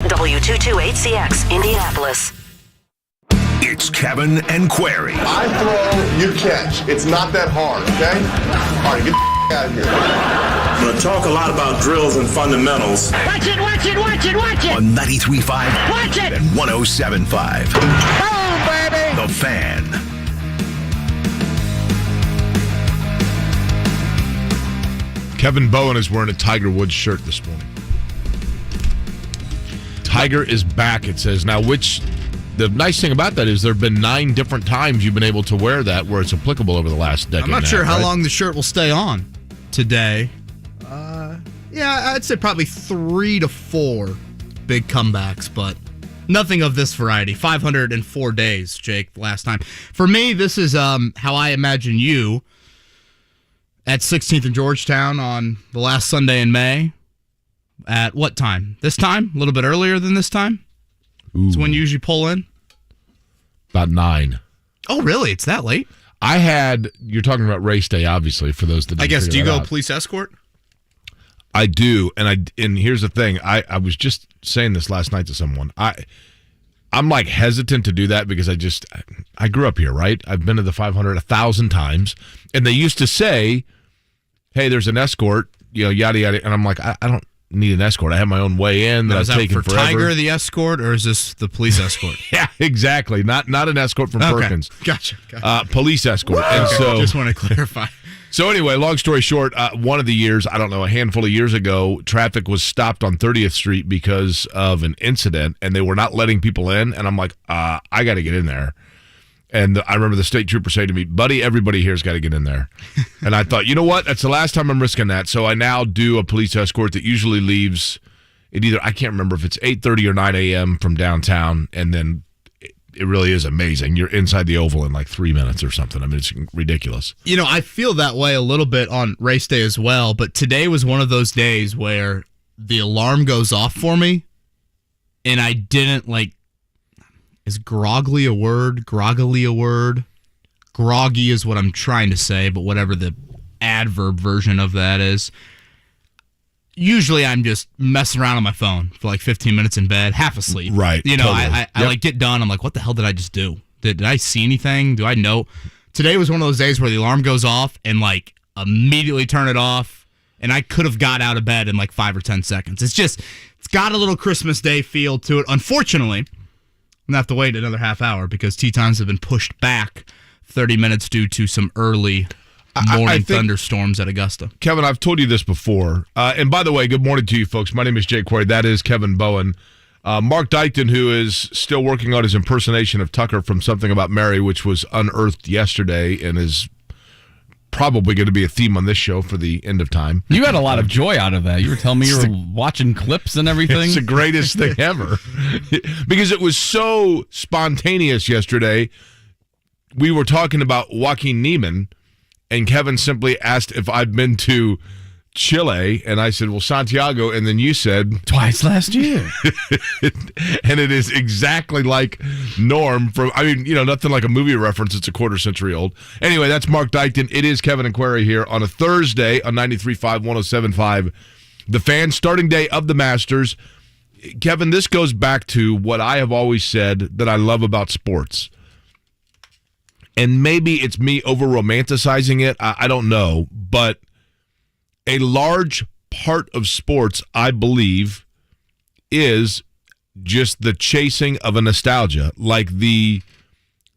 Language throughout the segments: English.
W228CX, Indianapolis. It's Kevin and Query. I throw, you catch. It's not that hard, okay? All right, get the out of here. I'm going to talk a lot about drills and fundamentals. Watch it, watch it, watch it, watch it. On 93.5 Watch it. and 107.5. Boom, baby. The Fan. Kevin Bowen is wearing a Tiger Woods shirt this morning. Tiger is back, it says. Now, the nice thing about that is there have been 9 different times you've been able to wear that where it's applicable over the last decade. I'm not sure how long the shirt will stay on today. Yeah, I'd say probably 3 to 4 big comebacks, but nothing of this variety. 504 days, Jake, last time. For me, this is how I imagine you at 16th and Georgetown on the last Sunday in May. At what time? This time? A little bit earlier than this time? It's when you usually pull in? About 9. Oh, really? It's that late? You're talking about race day, obviously, for those that didn't I guess, do you go out. police escort? I do, and here's the thing. I was just saying this last night to someone. I'm like hesitant to do that because I grew up here, right? I've been to the 500 1,000 times, and they used to say, hey, there's an escort, yada, yada, and I'm like, I don't need an escort. I have my own way in that I've taken forever. Is that for Tiger, the escort, or is this the police escort? Yeah, exactly. Not an escort from Perkins. Gotcha. Police escort. And okay. So just want to clarify. So anyway, long story short, one of the years, I don't know, a handful of years ago, traffic was stopped on 30th Street because of an incident, and they were not letting people in. And I'm like, I got to get in there. And I remember the state trooper saying to me, buddy, everybody here's got to get in there. And I thought, you know what? That's the last time I'm risking that. So I now do a police escort that usually leaves at either, I can't remember if it's 8:30 or 9 a.m. from downtown. And then it really is amazing. You're inside the Oval in like 3 minutes or something. I mean, it's ridiculous. I feel that way a little bit on race day as well. But today was one of those days where the alarm goes off for me. And I didn't is groggily a word? Groggily a word? Groggy is what I'm trying to say, but whatever the adverb version of that is. Usually I'm just messing around on my phone for like 15 minutes in bed, half asleep. Right. Totally. I get done. I'm like, what the hell did I just do? Did I see anything? Do I know? Today was one of those days where the alarm goes off and immediately turn it off. And I could have got out of bed in 5 or 10 seconds. It's got a little Christmas Day feel to it. Unfortunately, I'm going to have to wait another half hour because tee times have been pushed back 30 minutes due to some early morning thunderstorms at Augusta. Kevin, I've told you this before. And by the way, good morning to you folks. My name is Jake Query. That is Kevin Bowen. Mark Dykton, who is still working on his impersonation of Tucker from Something About Mary, which was unearthed yesterday and is probably going to be a theme on this show for the end of time. You had a lot of joy out of that. You were telling me you were watching clips and everything. It's the greatest thing ever. Because it was so spontaneous yesterday. We were talking about Joaquin Neiman, and Kevin simply asked if I'd been to Chile, and I said, well, Santiago, and then you said... Twice last year. And it is exactly like Norm from, nothing like a movie reference. It's a quarter century old. Anyway, that's Mark Dykton. It is Kevin and Query here on a Thursday on 93.5, 107.5. The Fan, starting day of the Masters. Kevin, this goes back to what I have always said that I love about sports. And maybe it's me over-romanticizing it. I don't know. But a large part of sports, I believe, is just the chasing of a nostalgia. Like the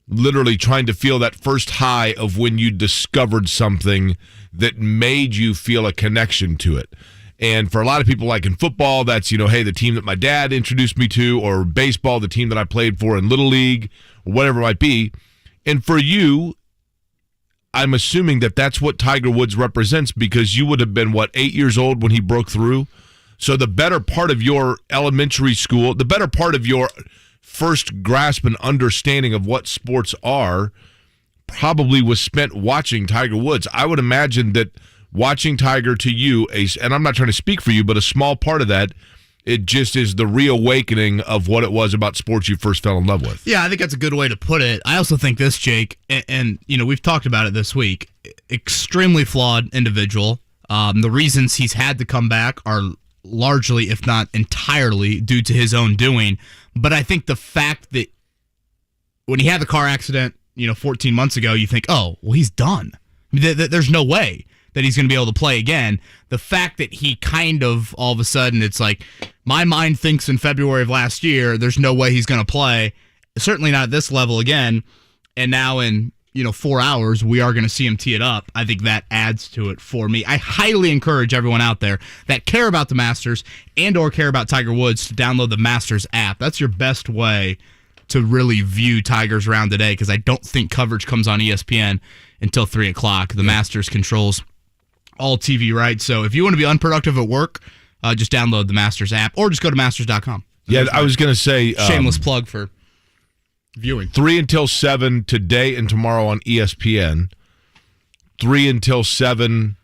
literally trying to feel that first high of when you discovered something that made you feel a connection to it. And for a lot of people, like in football, that's, hey, the team that my dad introduced me to, or baseball, the team that I played for in Little League, or whatever it might be. And for you, I'm assuming that that's what Tiger Woods represents because you would have been, 8 years old when he broke through? So the better part of your elementary school, the better part of your first grasp and understanding of what sports are probably was spent watching Tiger Woods. I would imagine that watching Tiger to you, and I'm not trying to speak for you, but a small part of that, it just is the reawakening of what it was about sports you first fell in love with. Yeah, I think that's a good way to put it. I also think this, Jake, and we've talked about it this week, extremely flawed individual. The reasons he's had to come back are largely, if not entirely, due to his own doing. But I think the fact that when he had the car accident, 14 months ago, you think, oh, well, he's done. I mean, there's no way that he's going to be able to play again. The fact that he kind of, all of a sudden, it's like, my mind thinks in February of last year, there's no way he's going to play. Certainly not at this level again. And now in, 4 hours, we are going to see him tee it up. I think that adds to it for me. I highly encourage everyone out there that care about the Masters and or care about Tiger Woods to download the Masters app. That's your best way to really view Tiger's round today, because I don't think coverage comes on ESPN until 3 o'clock. The Masters controls all TV rights. So if you want to be unproductive at work, just download the Masters app or just go to masters.com. Yeah, I was going to say... shameless plug for viewing. 3 until 7 today and tomorrow on ESPN. 3 until 7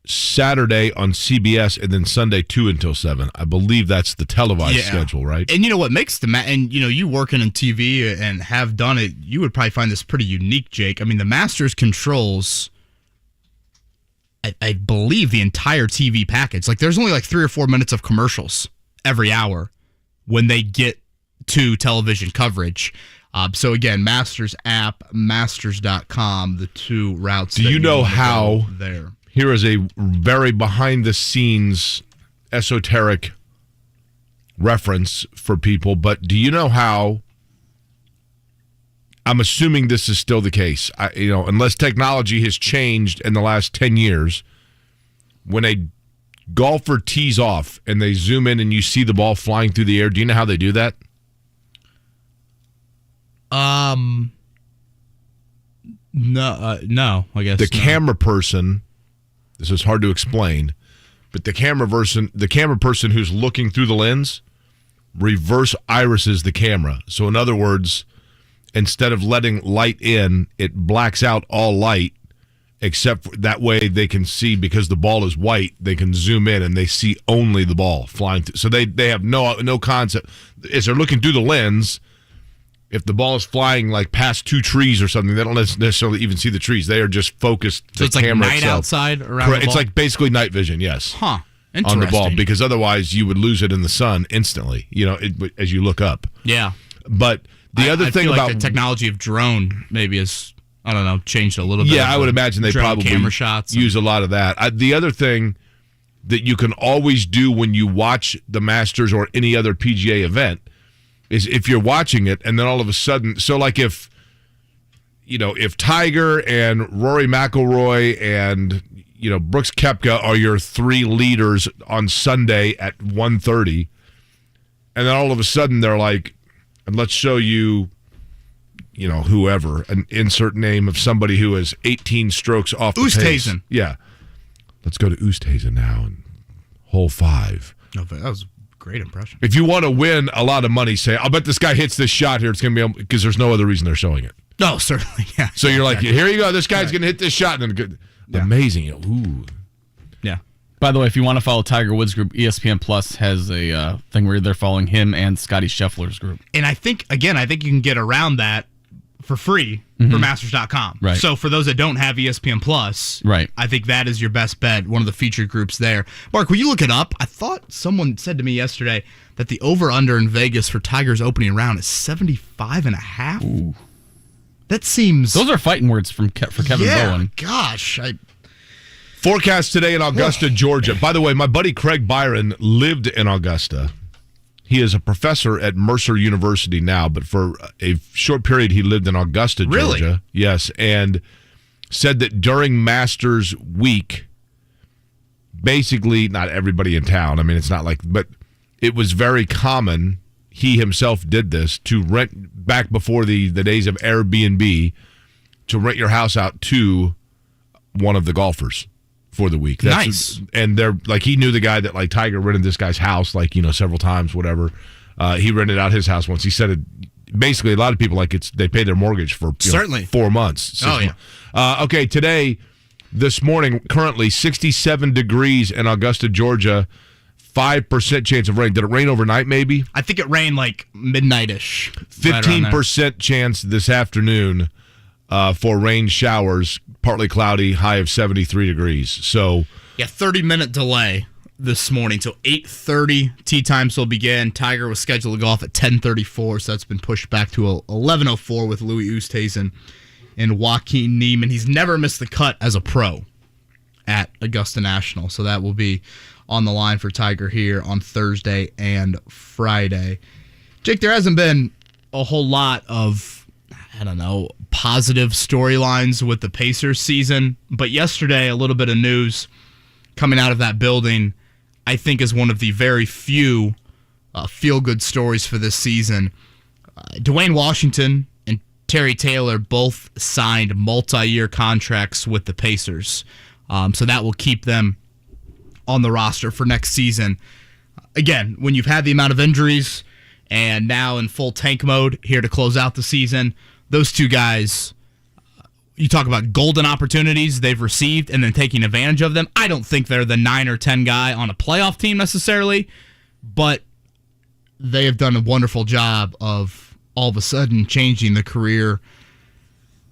Saturday on CBS, and then Sunday 2 until 7. I believe that's the televised schedule, right? And you know what makes and you working in TV and have done it, you would probably find this pretty unique, Jake. I mean, the Masters controls, I believe, the entire TV package. Like, there's only like 3 or 4 minutes of commercials every hour when they get to television coverage. So again, Masters app, masters.com, the two routes. Do you know how there? Here is a very behind-the-scenes esoteric reference for people, but do you know how, I'm assuming this is still the case, unless technology has changed in the last 10 years, when a golfer tees off and they zoom in and you see the ball flying through the air, do you know how they do that? No, I guess the camera person... This is hard to explain, but the camera person who's looking through the lens reverse irises the camera. So in other words, instead of letting light in, it blacks out all light, except for that way they can see, because the ball is white, they can zoom in and they see only the ball flying through. So they have no concept. As they're looking through the lens, if the ball is flying like past 2 trees or something, they don't necessarily even see the trees. They are just focused. So it's like night outside around the ball? It's like basically night vision, yes. Huh. Interesting. On the ball, because otherwise you would lose it in the sun instantly, as you look up. Yeah. But the other thing about... the technology of drone maybe has, I don't know, changed a little bit. Yeah, I would imagine they probably camera shots use a lot of that. The other thing that you can always do when you watch the Masters or any other PGA event is, if you're watching it and then all of a sudden, so like if Tiger and Rory McIlroy and Brooks Koepka are your 3 leaders on Sunday at 1:30, and then all of a sudden they're like, and let's show you, whoever, an insert name of somebody who is 18 strokes off the pace. Oosthuizen. Yeah. Let's go to Oosthuizen now and hole 5. No, that was great impression. If you want to win a lot of money, say, I'll bet this guy hits this shot here. It's going to be, because there's no other reason they're showing it. No, certainly, yeah. So you're like, here you go. This guy's going to hit this shot. And then amazing. Ooh. Yeah. By the way, if you want to follow Tiger Woods' group, ESPN Plus has a thing where they're following him and Scotty Scheffler's group. And I think you can get around that for free for Masters.com. Right. So for those that don't have ESPN Plus, right, I think that is your best bet, one of the featured groups there. Mark, will you look it up? I thought someone said to me yesterday that the over-under in Vegas for Tiger's opening round is 75.5. Ooh. That seems... Those are fighting words for Kevin Bowen. Gosh. Forecast today in Augusta, Georgia. By the way, my buddy Craig Byron lived in Augusta. He is a professor at Mercer University now, but for a short period he lived in Augusta, Georgia. Really? Yes, and said that during Masters week, basically, not everybody in town, I mean, it's not like, but it was very common, he himself did this, to rent, back before the days of Airbnb, to rent your house out to one of the golfers for the week. Nice. And they're like, he knew the guy that, like, Tiger rented this guy's house, like, several times, whatever. He rented out his house once. He said it, basically, a lot of people, like, they pay their mortgage for certainly 4 months. Okay, today, this morning, currently 67 degrees in Augusta, Georgia, 5% chance of rain. Did it rain overnight, maybe? I think it rained like midnight-ish. 15% chance this afternoon for rain showers, partly cloudy, high of 73 degrees. So, yeah, 30-minute delay this morning. So 8:30 tee times will begin. Tiger was scheduled to go off at 10:34, so that's been pushed back to 11:04 with Louis Oosthuizen and Joaquin Niemann. He's never missed the cut as a pro at Augusta National, so that will be on the line for Tiger here on Thursday and Friday. Jake, there hasn't been a whole lot of, positive storylines with the Pacers season, but yesterday a little bit of news coming out of that building I think is one of the very few feel-good stories for this season. Duane Washington and Terry Taylor both signed multi-year contracts with the Pacers. So that will keep them on the roster for next season. Again, when you've had the amount of injuries and now in full tank mode here to close out the season, those two guys, you talk about golden opportunities they've received and then taking advantage of them. I don't think they're the 9 or 10 guy on a playoff team necessarily, but they have done a wonderful job of all of a sudden changing the career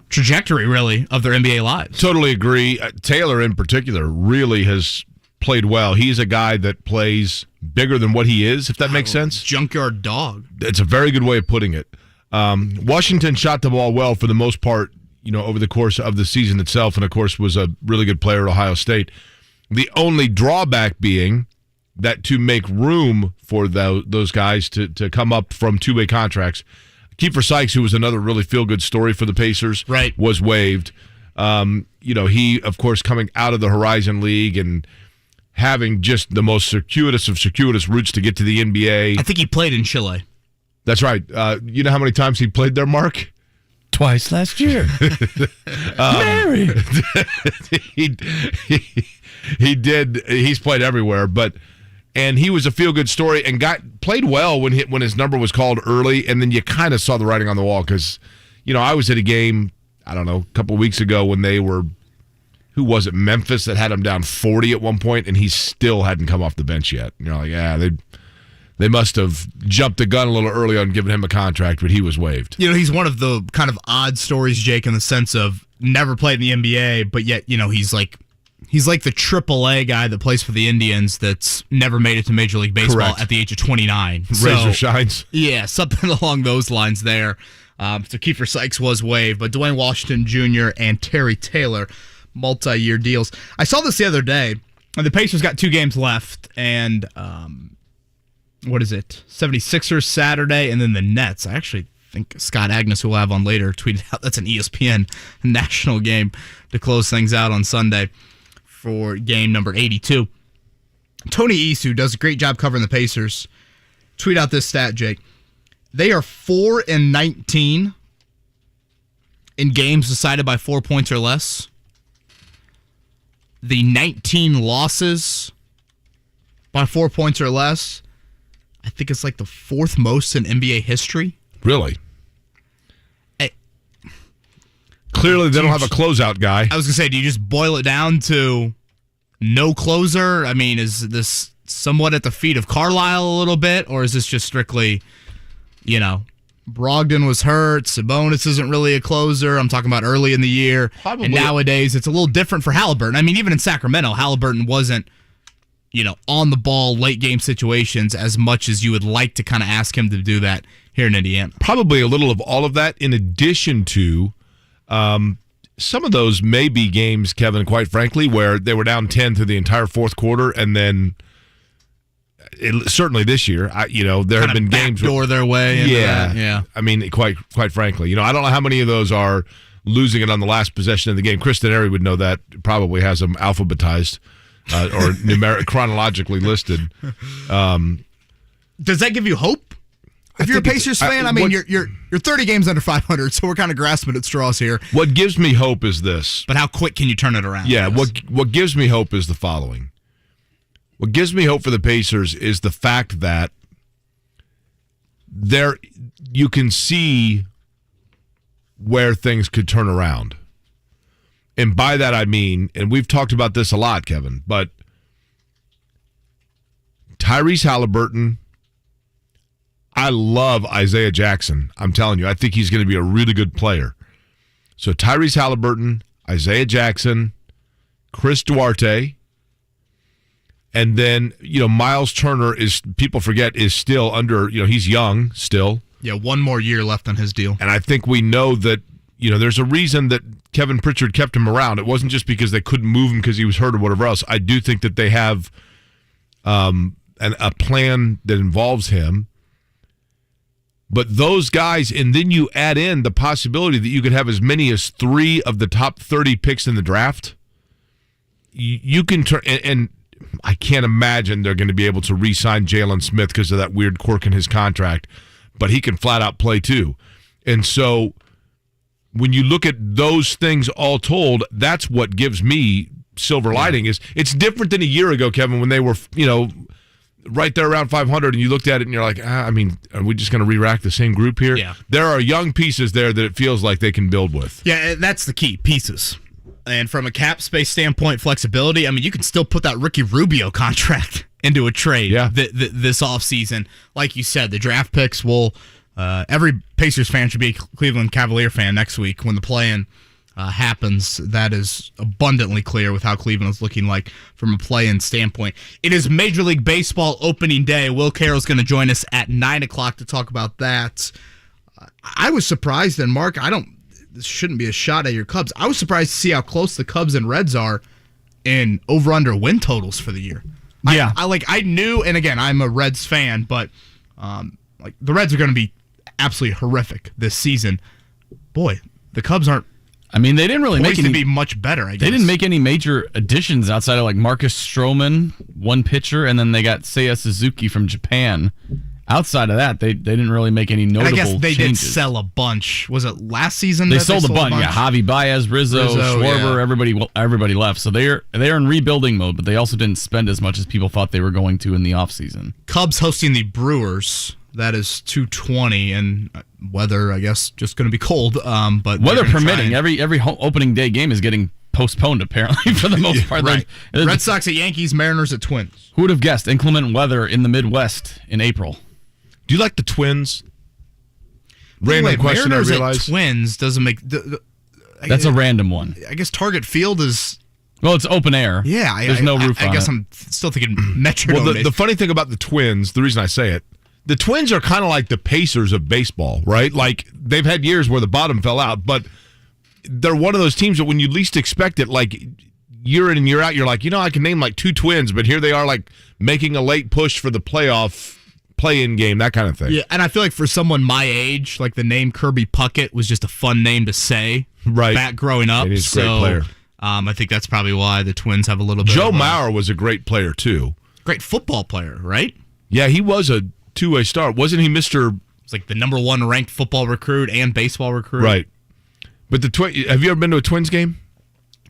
trajectory, really, of their NBA lives. Totally agree. Taylor, in particular, really has played well. He's a guy that plays bigger than what he is, if that makes sense. Junkyard dog. It's a very good way of putting it. Washington shot the ball well for the most part, over the course of the season itself, and of course was a really good player at Ohio State. The only drawback being that to make room for those guys to come up from two-way contracts, Kiefer Sykes, who was another really feel-good story for the Pacers, right, was waived. He, of course, coming out of the Horizon League and having just the most circuitous of circuitous routes to get to the NBA. I think he played in Chile. That's right. You know how many times he played there, Mark? Twice last year. Mary. he did. He's played everywhere, and he was a feel-good story and played well when his number was called early, and then you kind of saw the writing on the wall because, I was at a game, a couple of weeks ago when they were, who was it, Memphis, that had him down 40 at one point, and he still hadn't come off the bench yet. And you're like, yeah, they must have jumped the gun a little early on giving him a contract, but he was waived. He's one of the kind of odd stories, Jake, in the sense of never played in the NBA, but yet, he's like the AAA guy that plays for the Indians that's never made it to Major League Baseball. Correct. At the age of 29. Razor shines. Yeah, something along those lines there. So Kiefer Sykes was waived, but Duane Washington Jr. and Terry Taylor, multi-year deals. I saw this the other day, and the Pacers got 2 games left, and what is it? 76ers Saturday, and then the Nets. I actually think Scott Agness, who we'll have on later, tweeted out that's an ESPN national game to close things out on Sunday for game number 82. Tony East, who does a great job covering the Pacers, tweet out this stat, Jake. They are 4-19 in games decided by 4 points or less. The 19 losses by 4 points or less, I think it's like the 4th most in NBA history. Really? Clearly, they don't have a closeout guy. I was going to say, do you just boil it down to no closer? I mean, is this somewhat at the feet of Carlisle a little bit, or is this just strictly, Brogdon was hurt, Sabonis isn't really a closer. I'm talking about early in the year. Probably. And nowadays, it's a little different for Halliburton. I mean, even in Sacramento, Halliburton wasn't, on the ball, late game situations as much as you would like to kind of ask him to do that here in Indiana. Probably a little of all of that, in addition to some of those may be games, Kevin, quite frankly, where they were down 10 through the entire fourth quarter, and then certainly this year, there have been games backdoor their way. Yeah. I mean, quite frankly, I don't know how many of those are losing it on the last possession of the game. Chris Dennery would know that. Probably has them alphabetized. Or chronologically listed. Does that give you hope? If you're a Pacers fan, you're 30 games under 500, so we're kind of grasping at straws here. What gives me hope is this. But how quick can you turn it around? Yeah, what gives me hope is the following. What gives me hope for the Pacers is the fact that you can see where things could turn around. And by that I mean, and we've talked about this a lot, Kevin, but Tyrese Halliburton, I love Isaiah Jackson. I'm telling you, I think he's going to be a really good player. So Tyrese Halliburton, Isaiah Jackson, Chris Duarte, And then, Myles Turner people forget, is still under, he's young still. Yeah, one more year left on his deal. And I think we know that, there's a reason that Kevin Pritchard kept him around. It wasn't just because they couldn't move him because he was hurt or whatever else. I do think that they have a plan that involves him. But those guys, and then you add in the possibility that you could have as many as 3 of the top 30 picks in the draft. You can turn, and I can't imagine they're going to be able to re-sign Jalen Smith because of that weird quirk in his contract, but he can flat out play too. And so when you look at those things all told, that's what gives me silver lining. Is it's different than a year ago, Kevin, when they were, right there around 500, and you looked at it and you're like, are we just going to re-rack the same group here? Yeah. There are young pieces there that it feels like they can build with. Yeah, that's the key, pieces. And from a cap space standpoint, flexibility, you can still put that Ricky Rubio contract into a trade this offseason. Like you said, the draft picks will every Pacers fan should be a Cleveland Cavalier fan next week when the play-in happens. That is abundantly clear with how Cleveland is looking like from a play-in standpoint. It is Major League Baseball opening day. Will Carroll is going to join us at 9 o'clock to talk about that. I was surprised, and Mark, this shouldn't be a shot at your Cubs. I was surprised to see how close the Cubs and Reds are in over-under win totals for the year. Yeah. I knew, and again, I'm a Reds fan, but the Reds are going to be absolutely horrific this season. Boy, the Cubs aren't. They didn't really make any. To be much better. I guess They didn't make any major additions outside of Marcus Stroman, one pitcher, and then they got Seiya Suzuki from Japan. Outside of that, they didn't really make any notable changes. I guess they did sell a bunch. Was it last season? They sold a bunch. Yeah, Javi Baez, Rizzo, Schwarber, yeah. everybody left. So they're in rebuilding mode, but they also didn't spend as much as people thought they were going to in the offseason. Cubs hosting the Brewers. That is 2:20, and weather, I guess, just going to be cold. But weather permitting, every opening day game is getting postponed, apparently, for the most part. Right. Red Sox at Yankees, Mariners at Twins. Who would have guessed inclement weather in the Midwest in April? Do you like the Twins? Random question, Mariners I realize. At Twins doesn't make... That's a random one. I guess Target Field is... Well, it's open air. Yeah. There's no roof on it. I guess I'm still thinking Metrodome. Well, the funny thing about the Twins, the reason I say it, the Twins are kind of like the Pacers of baseball, right? Like, they've had years where the bottom fell out, but they're one of those teams that when you least expect it, year in and year out, you're like, I can name 2 Twins, but here they are making a late push for the playoff play-in game, that kind of thing. Yeah, and I feel like for someone my age, the name Kirby Puckett was just a fun name to say back growing up. He's a great player. I think that's probably why the Twins have a little bit Joe of Mauer was a great player, too. Great football player, right? Yeah, he was a two-way star. Wasn't he Mr. It's the number 1 ranked football recruit and baseball recruit. Right. But have you ever been to a Twins game?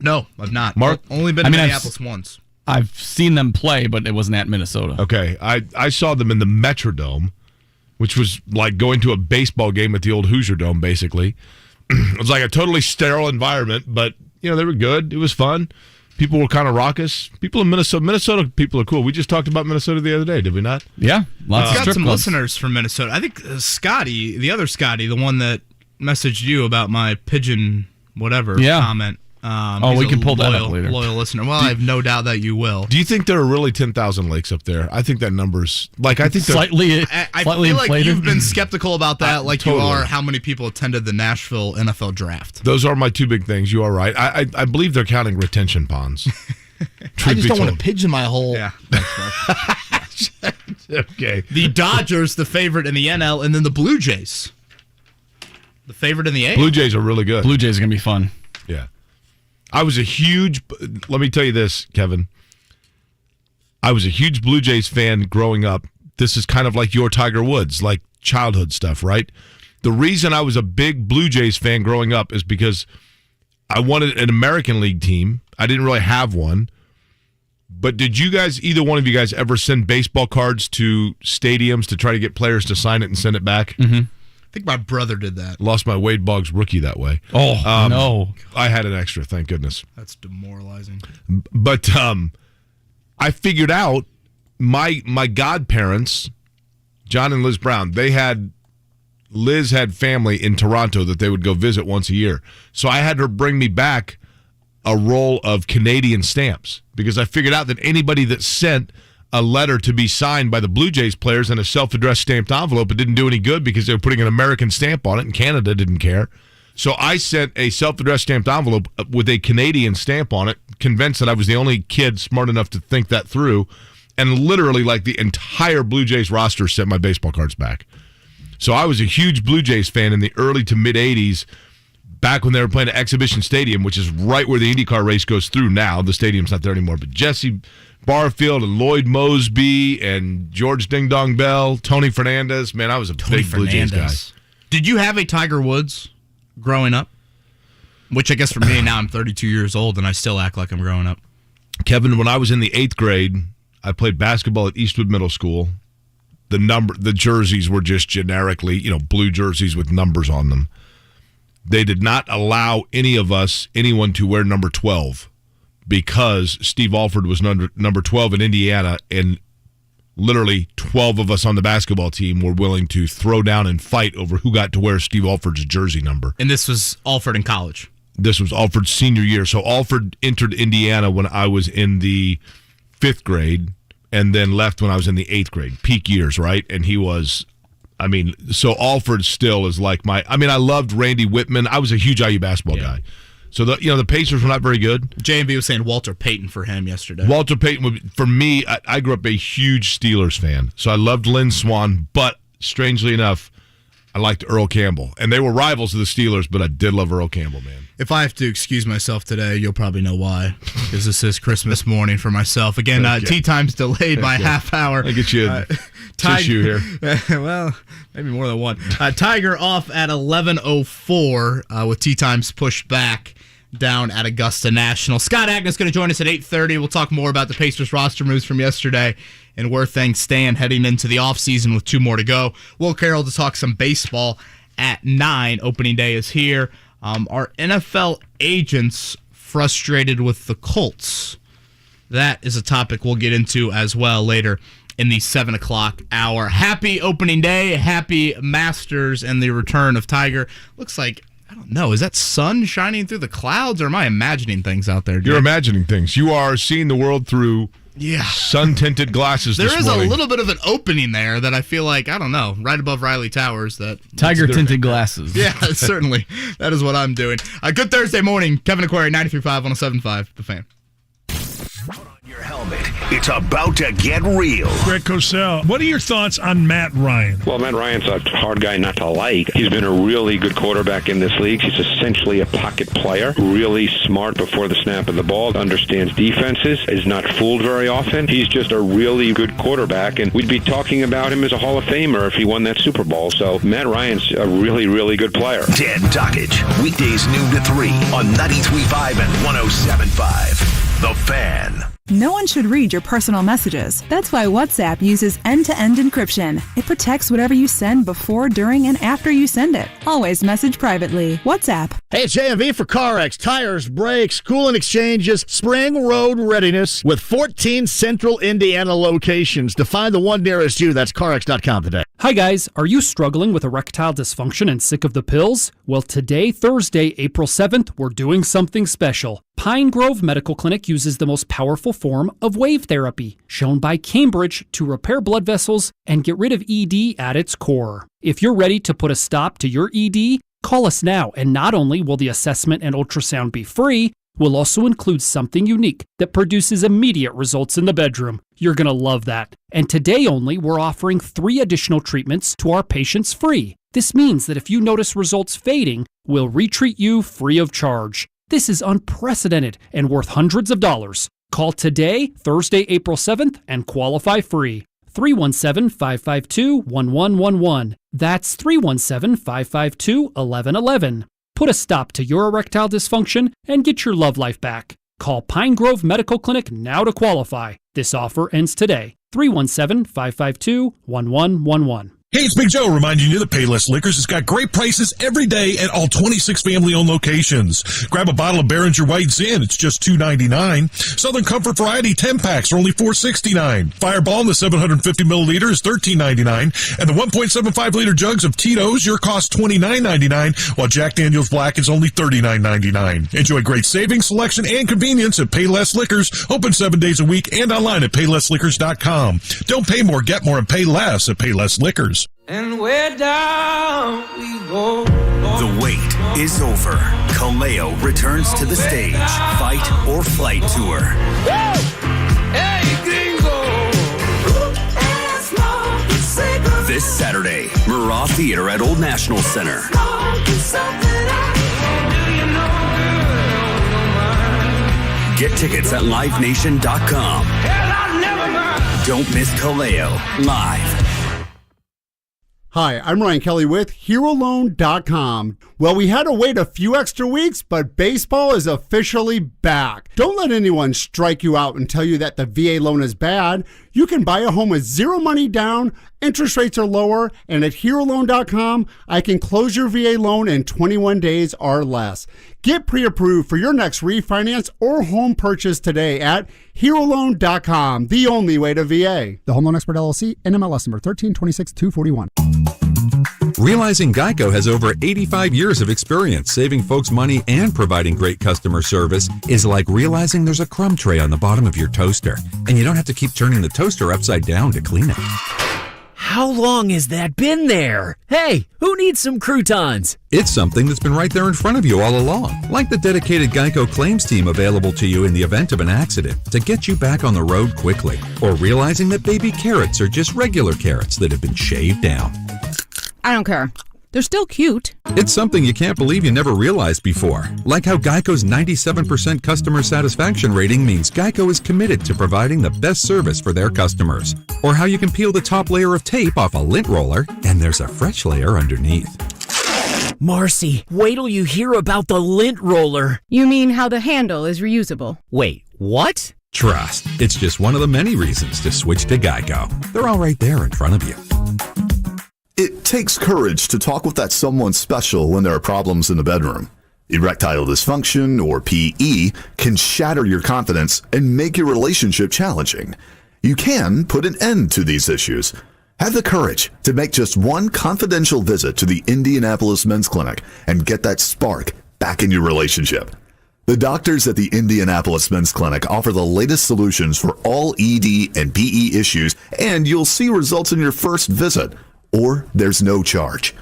No, I've not. Mark? Only been to Minneapolis once. I've seen them play, but it wasn't at Minnesota. Okay. I saw them in the Metrodome, which was like going to a baseball game at the old Hoosier Dome, basically. It was like a totally sterile environment, but, they were good. It was fun. People were kind of raucous. People in Minnesota people are cool. We just talked about Minnesota the other day, did we not? Yeah. Lots of got some clubs. listeners from Minnesota. I think Scotty, the other Scotty, the one that messaged you about my pigeon comment. We can pull that up later. Loyal listener. Well, I have no doubt that you will. Do you think there are really 10,000 lakes up there? I think that number's I think slightly I slightly feel inflated. like you've been skeptical about that, totally. you are how many people attended the Nashville NFL draft. Those are my 2 big things. You are right. I believe they're counting retention ponds. I just don't want to pigeon my hole. Yeah. Thanks, Mark. Okay. The Dodgers, the favorite in the NL, and then the Blue Jays, the favorite in the AL. Blue Jays are really good. Blue Jays are going to be fun. Yeah. Let me tell you this, Kevin. I was a huge Blue Jays fan growing up. This is kind of like your Tiger Woods, like childhood stuff, right? The reason I was a big Blue Jays fan growing up is because I wanted an American League team. I didn't really have one. But did either one of you guys ever send baseball cards to stadiums to try to get players to sign it and send it back? Mm-hmm. I think my brother did that. Lost my Wade Boggs rookie that way. Oh, no. I had an extra, thank goodness. That's demoralizing. But I figured out my godparents, John and Liz Brown, Liz had family in Toronto that they would go visit once a year. So I had her bring me back a roll of Canadian stamps because I figured out that anybody that sent a letter to be signed by the Blue Jays players in a self-addressed stamped envelope, it didn't do any good because they were putting an American stamp on it, and Canada didn't care. So I sent a self-addressed stamped envelope with a Canadian stamp on it, convinced that I was the only kid smart enough to think that through, and literally like the entire Blue Jays roster sent my baseball cards back. So I was a huge Blue Jays fan in the early to mid-'80s, back when they were playing at Exhibition Stadium, which is right where the IndyCar race goes through now. The stadium's not there anymore, but Jesse Barfield and Lloyd Mosby and George Ding Dong Bell, Tony Fernandez. Man, I was a big Blue Jays guy. Did you have a Tiger Woods growing up? Which I guess for me, now I'm 32 years old and I still act like I'm growing up. Kevin, when I was in the 8th grade, I played basketball at Eastwood Middle School. The jerseys were just generically, blue jerseys with numbers on them. They did not allow anyone to wear number 12 because Steve Alford was number 12 in Indiana, and literally 12 of us on the basketball team were willing to throw down and fight over who got to wear Steve Alford's jersey number. And this was Alford in college? This was Alford's senior year. So Alford entered Indiana when I was in the 5th grade and then left when I was in the 8th grade. Peak years, right? And he was... so Alford still is like I loved Randy Whitman. I was a huge IU basketball guy. So the Pacers were not very good. J&B was saying Walter Payton for him yesterday. Walter Payton, for me, I grew up a huge Steelers fan. So I loved Lynn Swann, but strangely enough, I liked Earl Campbell. And they were rivals of the Steelers, but I did love Earl Campbell, man. If I have to excuse myself today, you'll probably know why. Because this is Christmas morning for myself. Again, tea time's delayed by half hour. I get you a tissue here. Well, maybe more than one. Tiger off at 11:04 with tea times pushed back down at Augusta National. Scott Agness going to join us at 8:30. We'll talk more about the Pacers roster moves from yesterday and where things stand heading into the offseason with 2 more to go. Will Carroll to talk some baseball at 9. Opening day is here. Are NFL agents frustrated with the Colts? That is a topic we'll get into as well later in the 7 o'clock hour. Happy opening day. Happy Masters and the return of Tiger. Looks like, I don't know, is that sun shining through the clouds or am I imagining things out there, Jake? You're imagining things. You are seeing the world through sun-tinted glasses this morning. There is a little bit of an opening there that I feel like, I don't know, right above Riley Towers. That Tiger-tinted glasses. Yeah, certainly. That is what I'm doing. Good Thursday morning. Kevin Aquari, 93.5, 107.5, The Fan. Your helmet. It's about to get real. Greg Cosell, what are your thoughts on Matt Ryan? Well, Matt Ryan's a hard guy not to like. He's been a really good quarterback in this league. He's essentially a pocket player, really smart before the snap of the ball, understands defenses, is not fooled very often. He's just a really good quarterback, and we'd be talking about him as a Hall of Famer if he won that Super Bowl. So Matt Ryan's a really, really good player. Dan Duckage, weekdays noon to 3 on 93.5 and 107.5. The Fan. No one should read your personal messages. That's why WhatsApp uses end-to-end encryption. It protects whatever you send before, during, and after you send it. Always message privately. WhatsApp. Hey, it's JMV for CarX. Tires, brakes, coolant exchanges, spring road readiness with 14 central Indiana locations. To find the one nearest you, that's CarX.com today. Hi guys, are you struggling with erectile dysfunction and sick of the pills? Well, today, Thursday, April 7th, we're doing something special. Pine Grove Medical Clinic uses the most powerful form of wave therapy, shown by Cambridge to repair blood vessels and get rid of ED at its core. If you're ready to put a stop to your ED, call us now, and not only will the assessment and ultrasound be free, we'll also include something unique that produces immediate results in the bedroom. You're going to love that. And today only, we're offering 3 additional treatments to our patients free. This means that if you notice results fading, we'll retreat you free of charge. This is unprecedented and worth hundreds of dollars. Call today, Thursday, April 7th, and qualify free. 317-552-1111. That's 317-552-1111. Put a stop to your erectile dysfunction and get your love life back. Call Pine Grove Medical Clinic now to qualify. This offer ends today. 317-552-1111. Hey, it's Big Joe reminding you that Payless Liquors has got great prices every day at all 26 family-owned locations. Grab a bottle of Behringer White Zin, it's just $2.99. Southern Comfort Variety 10-packs are only $4.69. Fireball in the 750 milliliter is $13.99. And the 1.75-liter jugs of Tito's, your cost $29.99, while Jack Daniel's Black is only $39.99. Enjoy great savings, selection, and convenience at Payless Liquors, open 7 days a week and online at PaylessLiquors.com. Don't pay more, get more, and pay less at Payless Liquors. And where down we go. The wait is over. Kaleo returns to the stage. Fight or Flight Tour. Hey, gringo. This Saturday, Murrah Theater at Old National Center. Get tickets at livenation.com. Don't miss Kaleo live. Hi, I'm Ryan Kelly with HeroLoan.com. Well, we had to wait a few extra weeks, but baseball is officially back. Don't let anyone strike you out and tell you that the VA loan is bad. You can buy a home with zero money down, interest rates are lower, and at HeroLoan.com, I can close your VA loan in 21 days or less. Get pre-approved for your next refinance or home purchase today at HeroLoan.com, the only way to VA. The Home Loan Expert LLC, NMLS number 1326241. Realizing Geico has over 85 years of experience saving folks money and providing great customer service is like realizing there's a crumb tray on the bottom of your toaster, and you don't have to keep turning the toaster upside down to clean it. How long has that been there? Hey, who needs some croutons? It's something that's been right there in front of you all along, like the dedicated Geico claims team available to you in the event of an accident to get you back on the road quickly, or realizing that baby carrots are just regular carrots that have been shaved down. I don't care. They're still cute. It's something you can't believe you never realized before. Like how Geico's 97% customer satisfaction rating means Geico is committed to providing the best service for their customers. Or how you can peel the top layer of tape off a lint roller and there's a fresh layer underneath. Marcy, wait till you hear about the lint roller. You mean how the handle is reusable? Wait, what? Trust. It's just one of the many reasons to switch to Geico. They're all right there in front of you. It takes courage to talk with that someone special when there are problems in the bedroom. Erectile dysfunction, or PE, can shatter your confidence and make your relationship challenging. You can put an end to these issues. Have the courage to make just one confidential visit to the Indianapolis Men's Clinic and get that spark back in your relationship. The doctors at the Indianapolis Men's Clinic offer the latest solutions for all ED and PE issues, and you'll see results in your first visit. Or there's no charge.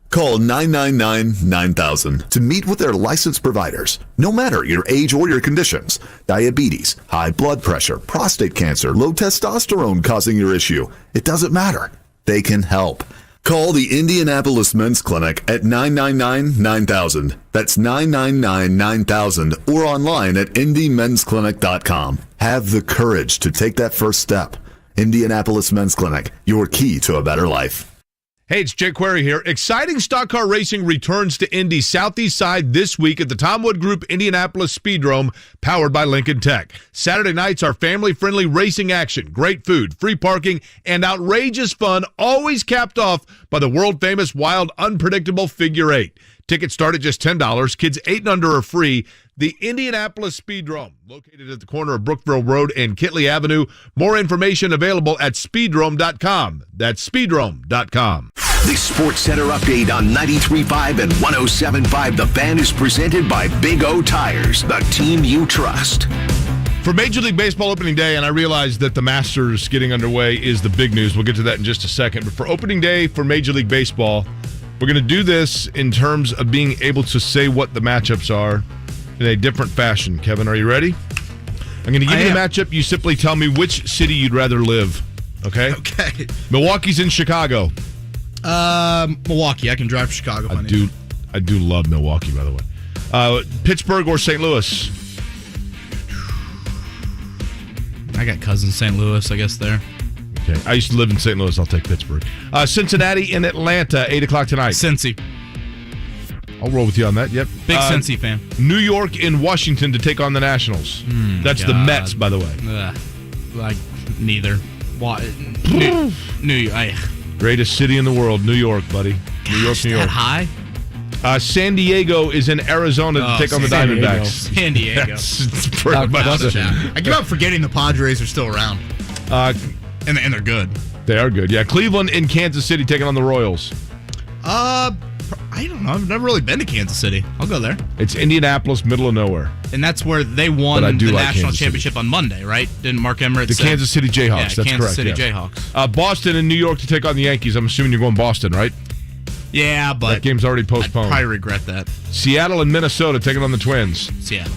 Call 999-9000 to meet with their licensed providers, no matter your age or your conditions. Diabetes, high blood pressure, prostate cancer, low testosterone causing your issue. It doesn't matter. They can help. Call the Indianapolis Men's Clinic at 999-9000. That's 999-9000 or online at indymensclinic.com. Have the courage to take that first step. Indianapolis Men's Clinic, your key to a better life. Hey, it's Jake Query here. Exciting stock car racing returns to Indy's southeast side this week at the Tom Wood Group Indianapolis Speedrome, powered by Lincoln Tech. Saturday nights are family-friendly racing action, great food, free parking, and outrageous fun, always capped off by the world-famous wild, unpredictable figure eight. Tickets start at just $10. Kids 8 and under are free. The Indianapolis Speedrome, located at the corner of Brookville Road and Kitley Avenue. More information available at speedrome.com. That's speedrome.com. The Sports Center update on 93.5 and 107.5 The Fan is presented by Big O Tires, the team you trust. For Major League Baseball opening day, and I realize that the Masters getting underway is the big news. We'll get to that in just a second. But for opening day for Major League Baseball, we're going to do this in terms of being able to say what the matchups are in a different fashion. Kevin, are you ready? I'm going to give you the matchup. You simply tell me which city you'd rather live. Okay? Okay. Milwaukee's in Chicago. Milwaukee. I can drive to Chicago. I do love Milwaukee, by the way. Pittsburgh or St. Louis? I got cousins in St. Louis, I guess, there. Okay. I used to live in St. Louis. I'll take Pittsburgh. Cincinnati and Atlanta, 8 o'clock tonight. Cincy. I'll roll with you on that. Yep. Big Cincy fan. New York in Washington to take on the Nationals. That's the Mets, by the way. Like neither. Greatest city in the world, New York, buddy. New York, New York. That high? San Diego is in Arizona to take on the Diamondbacks. San Diego. It's pretty much it. I keep on forgetting the Padres are still around. And they're good. They are good. Yeah, Cleveland in Kansas City taking on the Royals. I don't know. I've never really been to Kansas City. I'll go there. It's Indianapolis, middle of nowhere. And that's where they won the national championship on Monday, right? Didn't Mark Emmert say? Kansas City Jayhawks. Yeah, that's Kansas correct. City yeah. Jayhawks. Boston and New York to take on the Yankees. I'm assuming you're going Boston, right? Yeah, but that game's already postponed. I'd probably regret that. Seattle and Minnesota taking on the Twins. Seattle.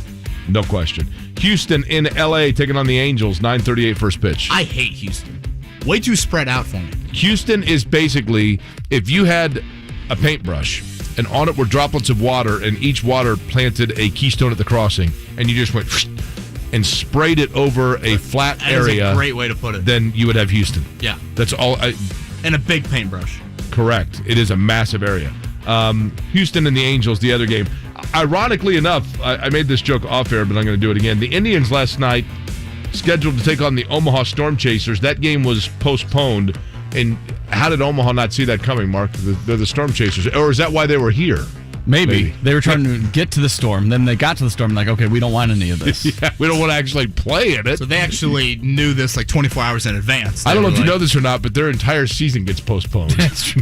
No question. Houston in L.A. taking on the Angels. 9:38 first pitch. I hate Houston. Way too spread out for me. Houston is basically, if you had a paintbrush and on it were droplets of water and each water planted a keystone at the crossing and you just went and sprayed it over a flat area. That is a great way to put it. Then you would have Houston. Yeah. That's all. And a big paintbrush. Correct. It is a massive area. Houston and the Angels, the other game. Ironically enough, I made this joke off air, but I'm going to do it again. The Indians last night scheduled to take on the Omaha Storm Chasers. That game was postponed. And how did Omaha not see that coming, Mark? They're the Storm Chasers. Or is that why they were here? Maybe. They were trying to get to the storm. Then they got to the storm and like, okay, we don't want any of this. Yeah, we don't want to actually play in it. So they actually knew this like 24 hours in advance. I don't know if you know this or not, but their entire season gets postponed. That's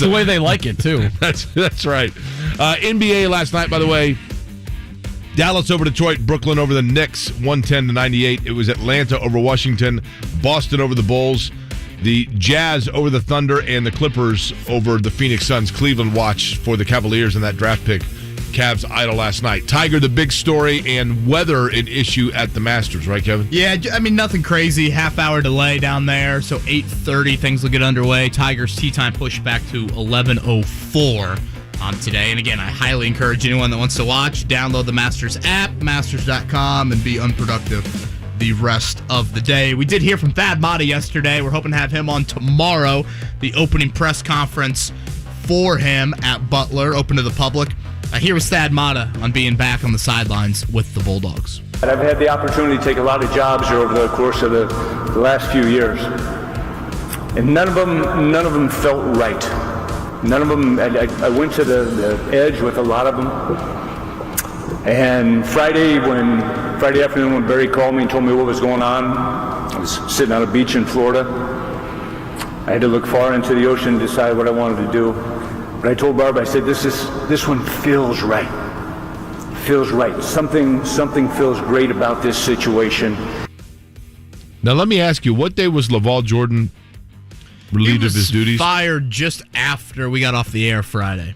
the way they like it, too. That's right. NBA last night, by the way, Dallas over Detroit, Brooklyn over the Knicks, 110-98. It was Atlanta over Washington, Boston over the Bulls, the Jazz over the Thunder, and the Clippers over the Phoenix Suns. Cleveland watch for the Cavaliers in that draft pick. Cavs idle last night. Tiger, the big story, and weather an issue at the Masters, right, Kevin? Yeah, I mean, nothing crazy. Half-hour delay down there, so 8:30 things will get underway. Tiger's tee time pushed back to 11:04 today. And again, I highly encourage anyone that wants to watch, download the Masters app, masters.com, and be unproductive the rest of the day. We did hear from Thad Matta yesterday. We're hoping to have him on tomorrow. The opening press conference for him at Butler, open to the public. Here was Thad Matta on being back on the sidelines with the Bulldogs. I've had the opportunity to take a lot of jobs here over the course of the last few years, and none of them felt right. None of them. I went to the edge with a lot of them. And Friday afternoon when Barry called me and told me what was going on, I was sitting on a beach in Florida. I had to look far into the ocean and decide what I wanted to do. But I told Barb, I said, this one feels right. Feels right. Something feels great about this situation. Now let me ask you, what day was LaVall Jordan relieved of his duties? Fired just after we got off the air Friday.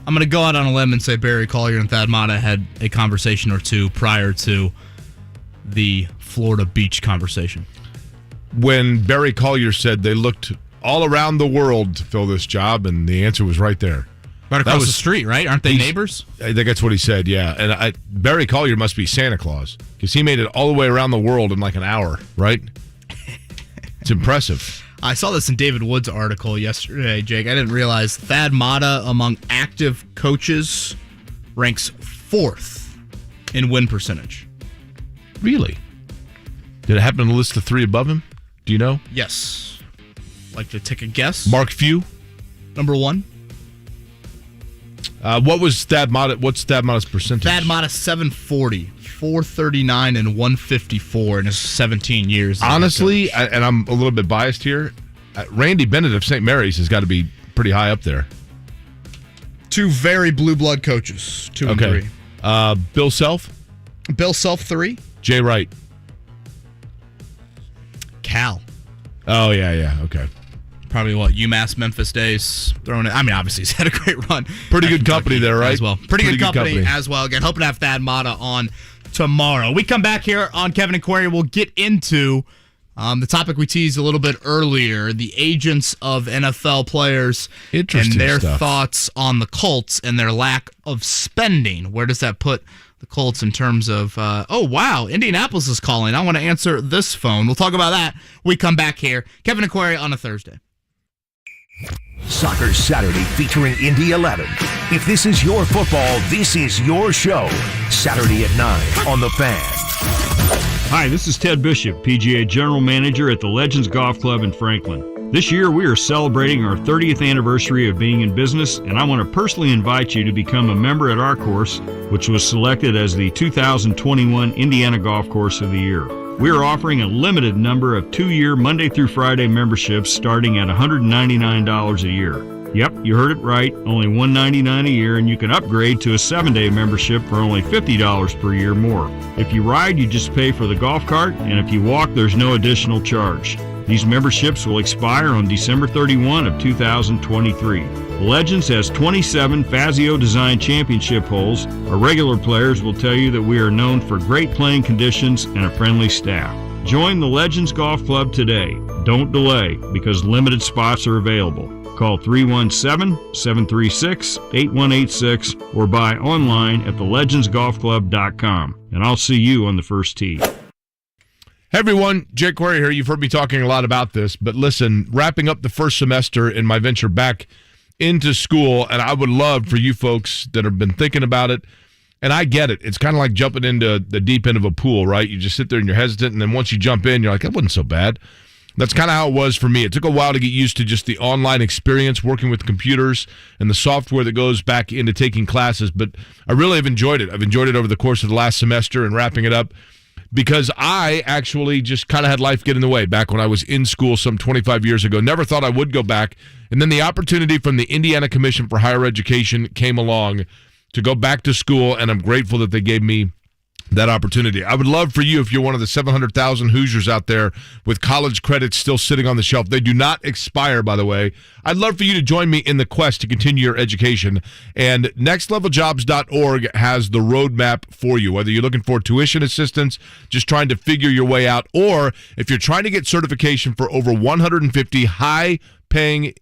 I'm going to go out on a limb and say Barry Collier and Thad Matta had a conversation or two prior to the Florida beach conversation. When Barry Collier said they looked all around the world to fill this job, and the answer was right there. Right across the street, right? Aren't they neighbors? I think that's what he said, yeah. And Barry Collier must be Santa Claus, because he made it all the way around the world in like an hour, right? It's impressive. I saw this in David Wood's article yesterday, Jake. I didn't realize Thad Matta, among active coaches, ranks 4th in win percentage. Really? Did it happen to list the 3 above him? Do you know? Yes. Like to take a guess? Mark Few? Number 1. What's Thad Matta's percentage? Thad Matta, 740. 439 and 154 in his 17 years. Honestly, and I'm a little bit biased here, Randy Bennett of St. Mary's has got to be pretty high up there. 2 very blue blood coaches, 2 and 3. Bill Self? Bill Self, 3. Jay Wright? Cal. Oh, yeah, okay. Probably UMass Memphis days thrown in. I mean, obviously he's had a great run. Pretty good company there, right? As well. Pretty good company as well. Again, hoping to have Thad Matta on tomorrow. We come back here on Kevin and Query. We'll get into the topic we teased a little bit earlier, the agents of NFL players and their thoughts on the Colts and their lack of spending. Where does that put the Colts in terms of, oh, wow, Indianapolis is calling. I want to answer this phone. We'll talk about that. We come back here. Kevin and Query on a Thursday. Soccer Saturday featuring Indy 11. If this is your football, this is your show. Saturday at 9 on The Fan. Hi, this is Ted Bishop, PGA General Manager at the Legends Golf Club in Franklin. This year, we are celebrating our 30th anniversary of being in business, and I want to personally invite you to become a member at our course, which was selected as the 2021 Indiana Golf Course of the Year. We are offering a limited number of 2-year Monday through Friday memberships starting at $199 a year. Yep, you heard it right, only $199 a year, and you can upgrade to a 7-day membership for only $50 per year more. If you ride, you just pay for the golf cart, and if you walk, there's no additional charge. These memberships will expire on December 31 of 2023. Legends has 27 Fazio Design Championship holes. Our regular players will tell you that we are known for great playing conditions and a friendly staff. Join the Legends Golf Club today. Don't delay, because limited spots are available. Call 317-736-8186 or buy online at thelegendsgolfclub.com. And I'll see you on the first tee. Hey everyone, Jake Query here. You've heard me talking a lot about this, but listen, wrapping up the first semester in my venture back into school, and I would love for you folks that have been thinking about it, and I get it. It's kind of like jumping into the deep end of a pool, right? You just sit there and you're hesitant, and then once you jump in, you're like, that wasn't so bad. That's kind of how it was for me. It took a while to get used to just the online experience, working with computers and the software that goes back into taking classes, but I really have enjoyed it. I've enjoyed it over the course of the last semester and wrapping it up, because I actually just kind of had life get in the way back when I was in school some 25 years ago. Never thought I would go back. And then the opportunity from the Indiana Commission for Higher Education came along to go back to school, and I'm grateful that they gave me that opportunity. I would love for you, if you're one of the 700,000 Hoosiers out there with college credits still sitting on the shelf. They do not expire, by the way. I'd love for you to join me in the quest to continue your education. And nextleveljobs.org has the roadmap for you, whether you're looking for tuition assistance, just trying to figure your way out, or if you're trying to get certification for over 150 high-paying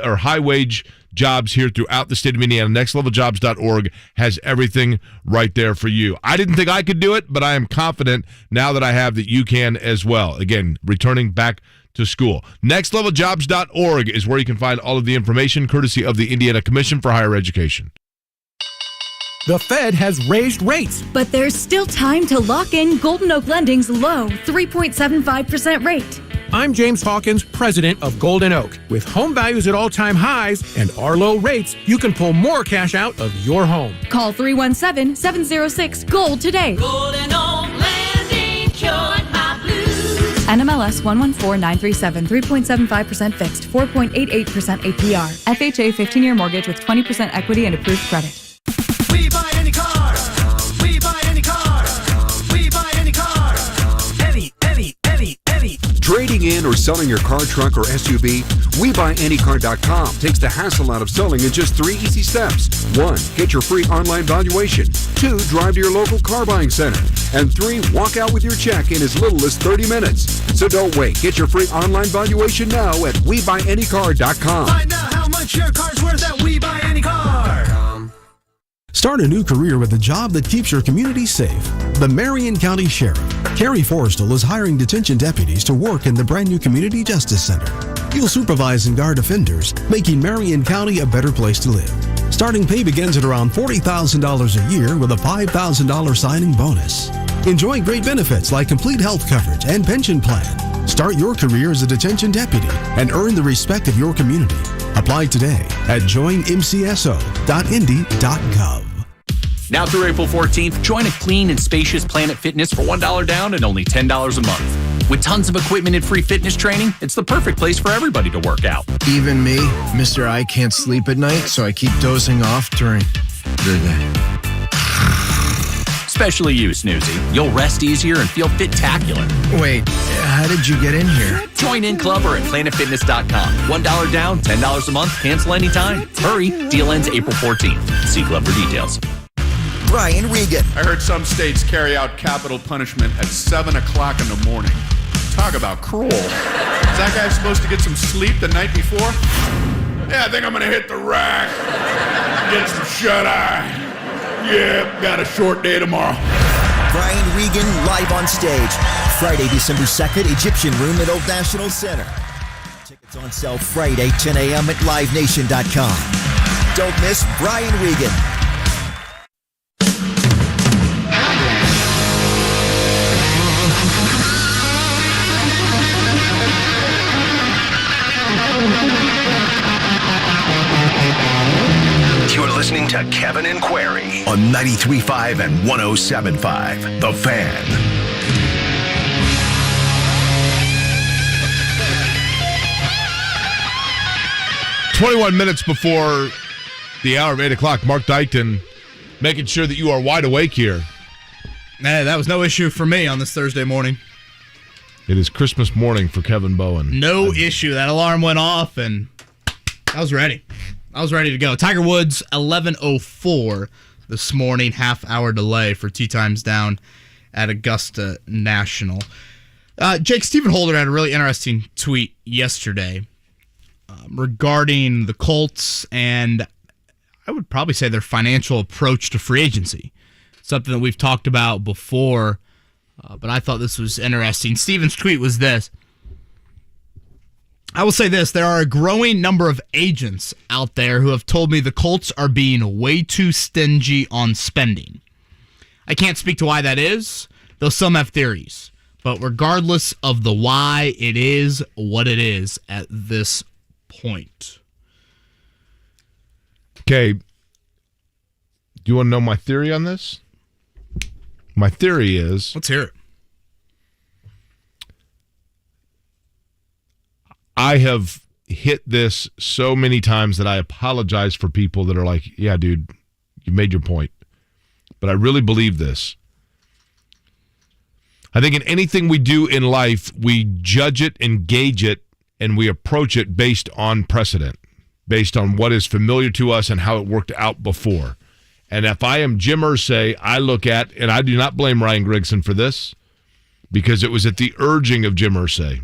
or high-wage jobs here throughout the state of Indiana. nextleveljobs.org has everything right there for you. I didn't think I could do it, but I am confident now that I have that you can as well. Again, returning back to school. nextleveljobs.org is where you can find all of the information, courtesy of the Indiana Commission for Higher Education. The Fed has raised rates. But there's still time to lock in Golden Oak Lending's low 3.75% rate. I'm James Hawkins, president of Golden Oak. With home values at all-time highs and our low rates, you can pull more cash out of your home. Call 317-706-GOLD today. Golden Oak Lending cured my blues. NMLS 114937, 3.75% fixed, 4.88% APR. FHA 15-year mortgage with 20% equity and approved credit. We buy any car. We buy any car. We buy any car. Any. Trading in or selling your car, truck, or SUV? WeBuyAnyCar.com takes the hassle out of selling in just 3 easy steps. 1. Get your free online valuation. 2. Drive to your local car buying center. And 3. Walk out with your check in as little as 30 minutes. So don't wait. Get your free online valuation now at WeBuyAnyCar.com. Find out how much your car's worth at WeBuyAnyCar. Start a new career with a job that keeps your community safe. The Marion County Sheriff, Carrie Forrestal, is hiring detention deputies to work in the brand new Community Justice Center. You'll supervise and guard offenders, making Marion County a better place to live. Starting pay begins at around $40,000 a year with a $5,000 signing bonus. Enjoy great benefits like complete health coverage and pension plan. Start your career as a detention deputy and earn the respect of your community. Apply today at joinmcso.indy.gov. Now through April 14th, join a clean and spacious Planet Fitness for $1 down and only $10 a month. With tons of equipment and free fitness training, it's the perfect place for everybody to work out. Even me, Mr. I can't sleep at night, so I keep dozing off during the day. Especially you, Snoozy. You'll rest easier and feel fit-tacular. Wait, how did you get in here? Join in club or at planetfitness.com. $1 down, $10 a month, cancel anytime. Hurry, deal ends April 14th. See club for details. Brian Regan. I heard some states carry out capital punishment at 7 o'clock in the morning. Talk about cruel. Is that guy supposed to get some sleep the night before? Yeah, I think I'm going to hit the rack. Get some shut-eye. Yeah, got a short day tomorrow. Brian Regan live on stage. Friday, December 2nd, Egyptian Room at Old National Center. Tickets on sale Friday, 10 a.m. at livenation.com. Don't miss Brian Regan. listening to Kevin and Query on 93.5 and 107.5. The Fan. Minutes before the hour of 8 o'clock, Mark Dykton making sure that you are wide awake here. Hey, that was no issue for me on this Thursday morning. It is Christmas morning for Kevin Bowen. No issue. That alarm went off, and I was ready. I was ready to go. Tiger Woods, 11:04 this morning, half-hour delay for tee times down at Augusta National. Jake, Stephen Holder had a really interesting tweet yesterday regarding the Colts and I would probably say their financial approach to free agency. Something that we've talked about before, but I thought this was interesting. Stephen's tweet was this. I will say this. There are a growing number of agents out there who have told me the Colts are being way too stingy on spending. I can't speak to why that is, though some have theories. But regardless of the why, it is what it is at this point. Okay. Do you want to know my theory on this? My theory is... Let's hear it. I have hit this so many times that I apologize for people that are like, yeah, dude, you made your point. But I really believe this. I think in anything we do in life, we judge it and gauge it, and we approach it based on precedent, based on what is familiar to us and how it worked out before. And if I am Jim Irsay, I look at, and I do not blame Ryan Grigson for this, because it was at the urging of Jim Irsay.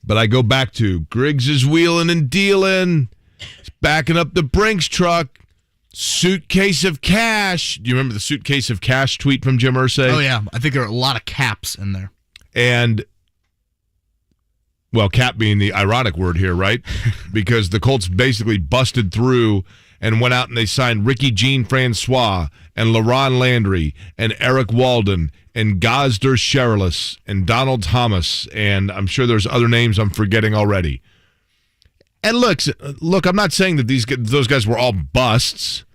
But I go back to Griggs is wheeling and dealing. He's backing up the Brinks truck. Suitcase of cash. Do you remember the suitcase of cash tweet from Jim Irsay? Oh, yeah. I think there are a lot of caps in there. And, well, cap being the ironic word here, right? Because the Colts basically busted through and went out and they signed Ricky Jean-Francois and LaRon Landry and Eric Walden and Gosder Sherrillis and Donald Thomas, and I'm sure there's other names I'm forgetting already. And look, I'm not saying that those guys were all busts,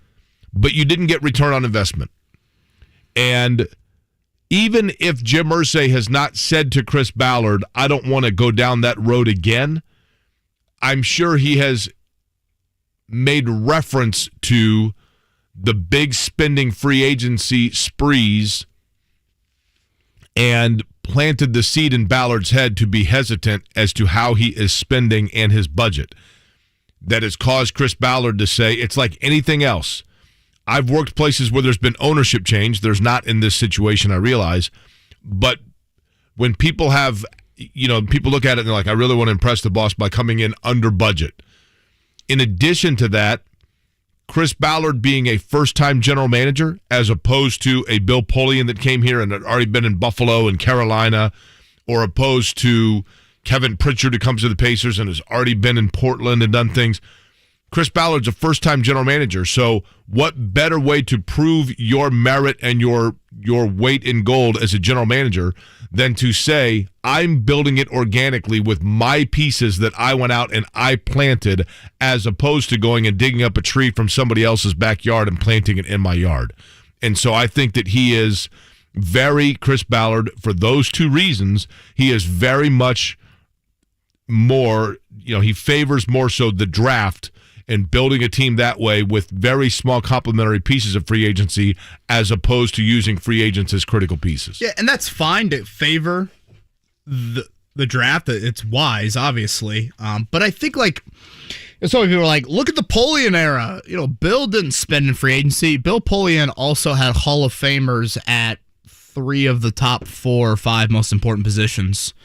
but you didn't get return on investment. And even if Jim Irsay has not said to Chris Ballard, I don't want to go down that road again, I'm sure he has made reference to the big spending free agency sprees and planted the seed in Ballard's head to be hesitant as to how he is spending and his budget. That has caused Chris Ballard to say, it's like anything else. I've worked places where there's been ownership change. There's not in this situation, I realize. But when people have, people look at it and they're like, I really want to impress the boss by coming in under budget. In addition to that, Chris Ballard being a first-time general manager as opposed to a Bill Polian that came here and had already been in Buffalo and Carolina, or opposed to Kevin Pritchard who comes to the Pacers and has already been in Portland and done things. Chris Ballard's a first-time general manager, so what better way to prove your merit and your weight in gold as a general manager than to say, I'm building it organically with my pieces that I went out and I planted, as opposed to going and digging up a tree from somebody else's backyard and planting it in my yard. And so I think that he is very, Chris Ballard, for those two reasons, he is very much more, he favors more so the draft and building a team that way with very small complementary pieces of free agency as opposed to using free agents as critical pieces. Yeah, and that's fine to favor the draft. It's wise, obviously. But I think, so many people are like, look at the Polian era. Bill didn't spend in free agency. Bill Polian also had Hall of Famers at 3 of the top 4 or 5 most important positions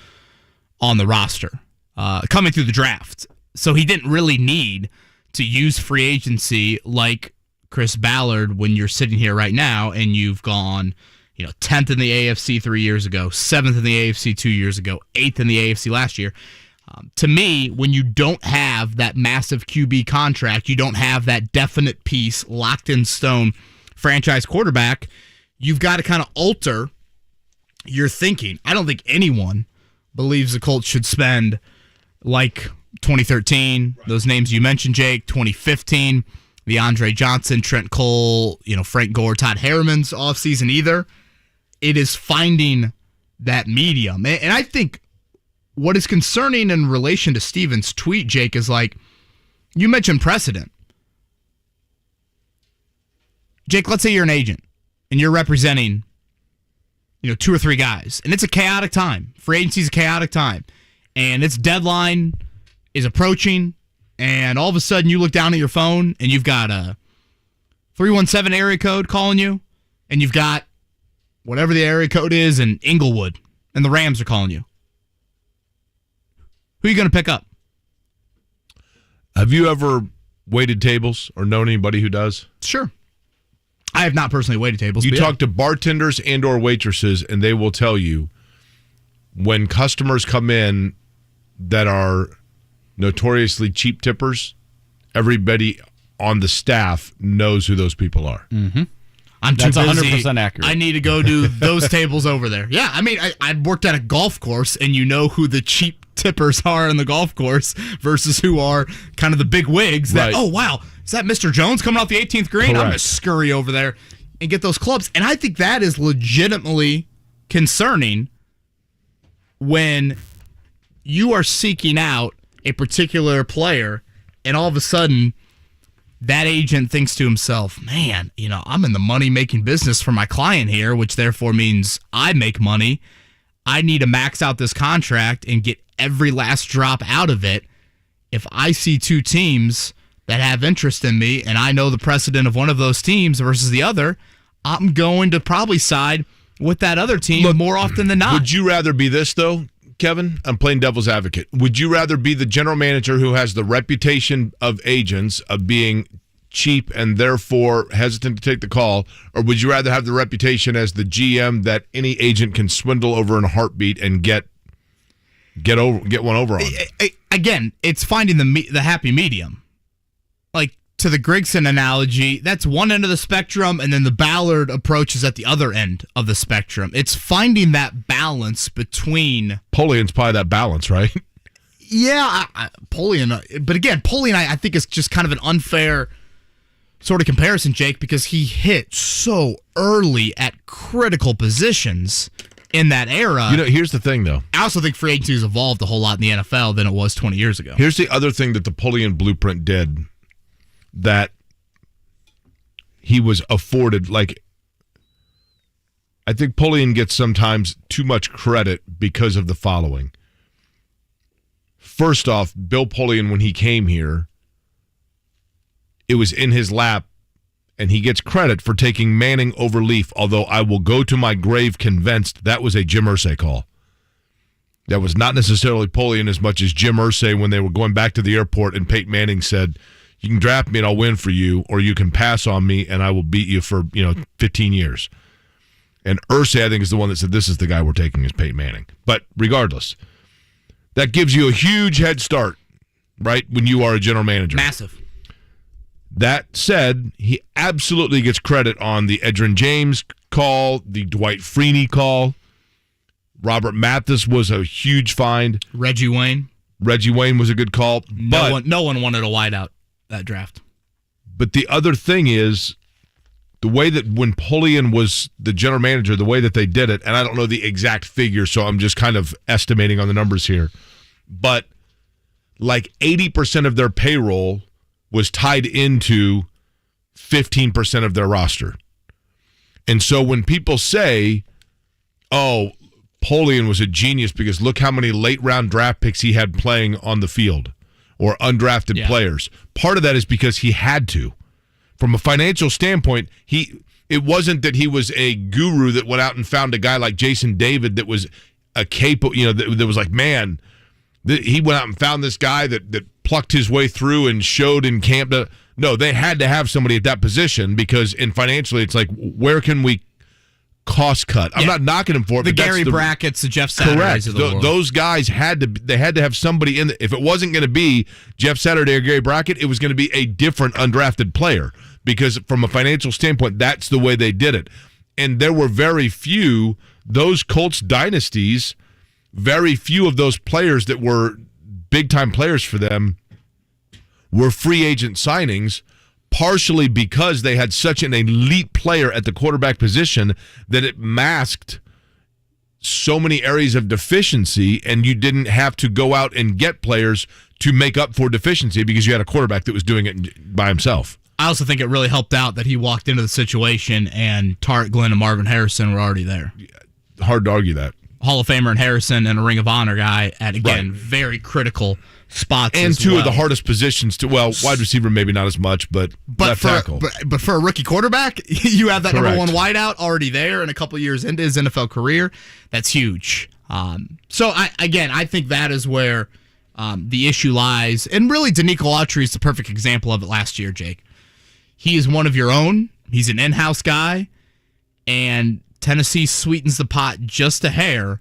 on the roster coming through the draft. So he didn't really need to use free agency like Chris Ballard when you're sitting here right now and you've gone, 10th in the AFC 3 years ago, 7th in the AFC 2 years ago, 8th in the AFC last year. To me, when you don't have that massive QB contract, you don't have that definite piece, locked in stone franchise quarterback, you've got to kind of alter your thinking. I don't think anyone believes the Colts should spend like 2013, those names you mentioned, Jake, 2015, the Andre Johnson, Trent Cole, Frank Gore, Todd Harriman's offseason either. It is finding that medium. And I think what is concerning in relation to Steven's tweet, Jake, is like, you mentioned precedent. Jake, let's say you're an agent and you're representing, 2 or 3 guys, and it's a chaotic time. Free agency is a chaotic time, and its deadline is approaching, and all of a sudden you look down at your phone and you've got a 317 area code calling you, and you've got whatever the area code is in Inglewood, and the Rams are calling you. Who are you going to pick up? Have you ever waited tables or known anybody who does? Sure. I have not personally waited tables. You talk to bartenders and or waitresses, and they will tell you when customers come in that are notoriously cheap tippers, everybody on the staff knows who those people are. Mm-hmm. That's 100% accurate. I need to go do those tables over there. Yeah, I mean, I worked at a golf course, and you know who the cheap tippers are on the golf course versus who are kind of the big wigs that, Right. oh, wow, is that Mr. Jones coming off the 18th green? Correct. I'm going to scurry over there and get those clubs. And I think that is legitimately concerning when you are seeking out a particular player and all of a sudden that agent thinks to himself, man, I'm in the money-making business for my client here, which therefore means I make money. I need to max out this contract and get every last drop out of it. If I see 2 teams that have interest in me and I know the precedent of one of those teams versus the other, I'm going to probably side with that other team more often than not. Would you rather be this, though, Kevin? I'm playing devil's advocate. Would you rather be the general manager who has the reputation of agents of being cheap and therefore hesitant to take the call, or would you rather have the reputation as the GM that any agent can swindle over in a heartbeat and get one over on? Again, it's finding the happy medium. Like, to the Grigson analogy, that's one end of the spectrum, and then the Ballard approach is at the other end of the spectrum. It's finding that balance between... Polian's probably that balance, right? Yeah, Polian. But again, Polian, I think, is just kind of an unfair sort of comparison, Jake, because he hit so early at critical positions in that era. Here's the thing, though. I also think free agency has evolved a whole lot in the NFL than it was 20 years ago. Here's the other thing that the Polian blueprint did that he was afforded. Like, I think Polian gets sometimes too much credit because of the following. First off, Bill Polian, when he came here, it was in his lap, and he gets credit for taking Manning over Leaf, although I will go to my grave convinced that was a Jim Irsay call. That was not necessarily Polian as much as Jim Irsay when they were going back to the airport and Peyton Manning said, you can draft me and I'll win for you, or you can pass on me and I will beat you for 15 years. And Irsay, I think, is the one that said, this is the guy we're taking, is Peyton Manning. But regardless, that gives you a huge head start, right, when you are a general manager. Massive. That said, he absolutely gets credit on the Edgerrin James call, the Dwight Freeney call. Robert Mathis was a huge find. Reggie Wayne was a good call. No one wanted a wideout that draft. But the other thing is, the way that when Polian was the general manager, the way that they did it, and I don't know the exact figure, so I'm just kind of estimating on the numbers here, but like 80% of their payroll was tied into 15% of their roster. And so when people say, oh, Polian was a genius because look how many late-round draft picks he had playing on the field or undrafted players, part of that is because he had to. From a financial standpoint, it wasn't that he was a guru that went out and found a guy like Jason David that was a capo, that was like, man, he went out and found this guy that plucked his way through and showed in camp. No, they had to have somebody at that position because financially it's like, where can we cost cut? I'm not knocking him for it. The but Gary Brackett's, the Jeff Saturdays of the world. Those guys had to have somebody in. If it wasn't going to be Jeff Saturday or Gary Brackett, it was going to be a different undrafted player because from a financial standpoint, that's the way they did it. And there were very few, those Colts dynasties, very few of those players that were big-time players for them were free agent signings. partially because they had such an elite player at the quarterback position that it masked so many areas of deficiency, and you didn't have to go out and get players to make up for deficiency because you had a quarterback that was doing it by himself. I also think it really helped out that he walked into the situation and Tarek Glenn and Marvin Harrison were already there. Hard to argue that. Hall of Famer and Harrison and a Ring of Honor guy at, again, very critical spots And as two well. of the hardest positions to, wide receiver maybe not as much, but left tackle. But for a rookie quarterback, you have that Correct. number one wideout already there and a couple of years into his NFL career. That's huge. So, I think that is where the issue lies. And really, Danico Autry is the perfect example of it last year, Jake. He is one of your own. He's an in-house guy. And Tennessee sweetens the pot just a hair.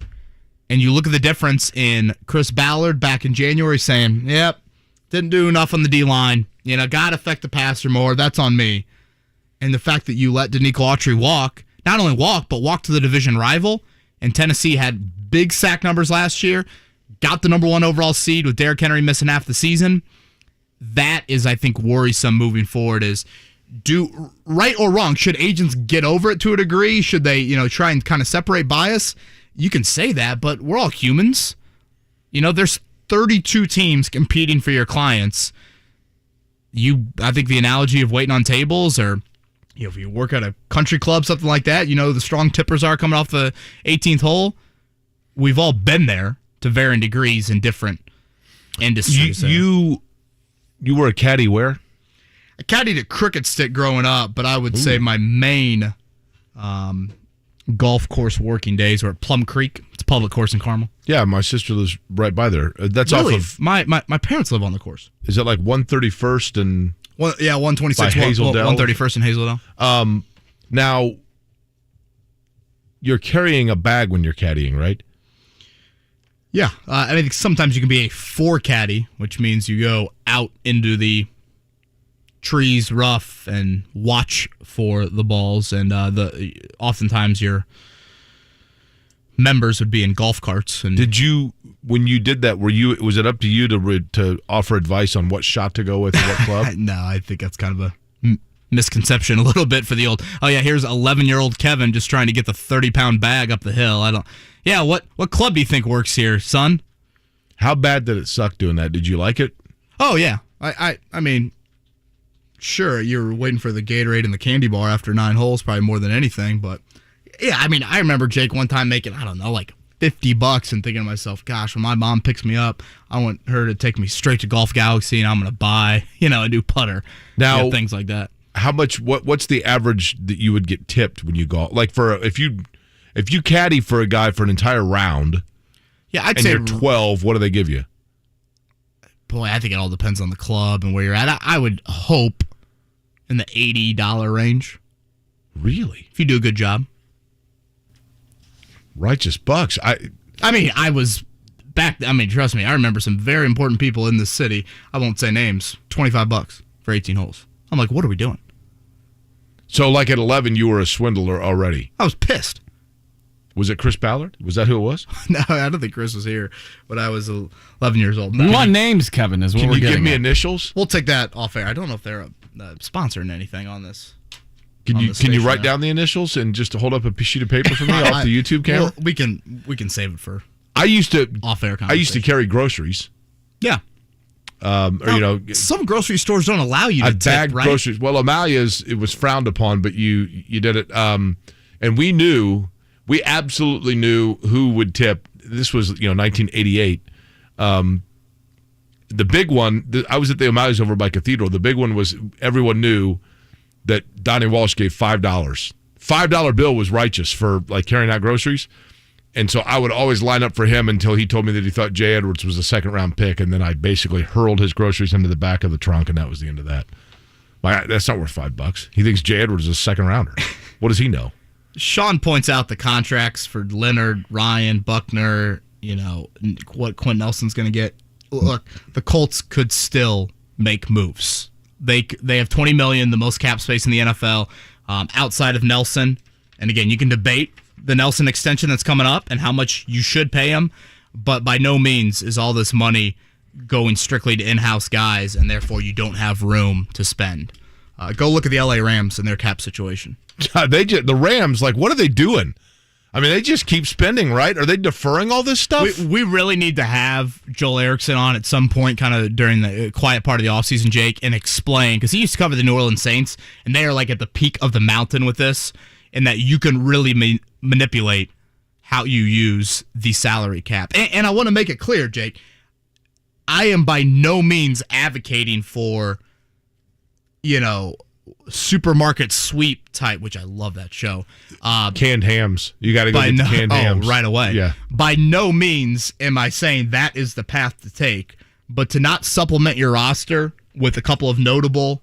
And you look at the difference in Chris Ballard back in January saying, yep, didn't do enough on the D-line. Got to affect the passer more. That's on me. And the fact that you let Danico Autry walk, not only walk, but walk to the division rival. And Tennessee had big sack numbers last year. Got the number one overall seed with Derrick Henry missing half the season. That is, I think, worrisome moving forward is, do right or wrong, should agents get over it to a degree? Should they, try and kind of separate bias? You can say that, but we're all humans. There's 32 teams competing for your clients. I think the analogy of waiting on tables, or if you work at a country club, something like that, the strong tippers are coming off the 18th hole. We've all been there to varying degrees in different industries. You were a caddy where? I caddied at Cricket Stick growing up, but I would say my main golf course working days were at Plum Creek. It's a public course in Carmel. Yeah, my sister lives right by there. That's really? off of... My parents live on the course. Is it like 131st and... 126, 131st and Hazeldale. Now, you're carrying a bag when you're caddying, right? Yeah. I think sometimes you can be a four caddy, which means you go out into the trees, rough, and watch for the balls. And oftentimes your members would be in golf carts. And did you, when you did that, was it up to you to offer advice on what shot to go with and what club? No, I think that's kind of a misconception a little bit for the old, here's 11-year-old Kevin just trying to get the 30-pound bag up the hill. What club do you think works here, son? How bad did it suck doing that? Did you like it? Oh, yeah. I mean, sure, you're waiting for the Gatorade and the candy bar after 9 holes, probably more than anything. But, yeah, I mean, I remember Jake one time making, like $50 and thinking to myself, gosh, when my mom picks me up, I want her to take me straight to Golf Galaxy and I'm going to buy, a new putter. Now, things like that. How much, what's the average that you would get tipped when you golf? Like, if you caddy for a guy for an entire round, I'd say you're 12, what do they give you? Boy, I think it all depends on the club and where you're at. I would hope in the $80 range. Really? If you do a good job. Righteous bucks. I was back. Trust me, I remember some very important people in this city. I won't say names. $25 for 18 holes. I'm like, what are we doing? So, like at 11, you were a swindler already. I was pissed. Was it Chris Ballard? Was that who it was? No, I don't think Chris was here when I was 11 years old. We want names, Kevin, is what Can we're you getting give me at. initials? We'll take that off air. I don't know if they're a sponsoring anything on this. Can you write down the initials and just hold up a sheet of paper for me off the YouTube camera? Well, we can save it for I used to off air. I used to carry groceries. Yeah. Some grocery stores don't allow you to bag tip, right? groceries. Well, Amalia's, it was frowned upon, but you did it. And we absolutely knew who would tip. This was 1988. The big one, I was at the O'Malley's over by Cathedral. The big one was everyone knew that Donnie Walsh gave $5. $5 bill was righteous for like carrying out groceries. And so I would always line up for him until he told me that he thought Jay Edwards was a second-round pick, and then I basically hurled his groceries into the back of the trunk, and that was the end of that. That's not worth $5. He thinks Jay Edwards is a second-rounder. What does he know? Sean points out the contracts for Leonard, Ryan, Buckner, what Quentin Nelson's going to get. Look, the Colts could still make moves. They have $20 million, the most cap space in the NFL, outside of Nelson. And again, you can debate the Nelson extension that's coming up and how much you should pay him, but by no means is all this money going strictly to in-house guys, and therefore you don't have room to spend. Go look at the LA Rams and their cap situation. The Rams, like, what are they doing? I mean, they just keep spending, right? Are they deferring all this stuff? We really need to have Joel Erickson on at some point, kind of during the quiet part of the offseason, Jake, and explain, because he used to cover the New Orleans Saints, and they are like at the peak of the mountain with this, in that you can really manipulate how you use the salary cap. And I want to make it clear, Jake, I am by no means advocating for, supermarket sweep type, which I love that show. Canned hams. You got to go get the canned hams. Right away. Yeah. By no means am I saying that is the path to take, but to not supplement your roster with a couple of notable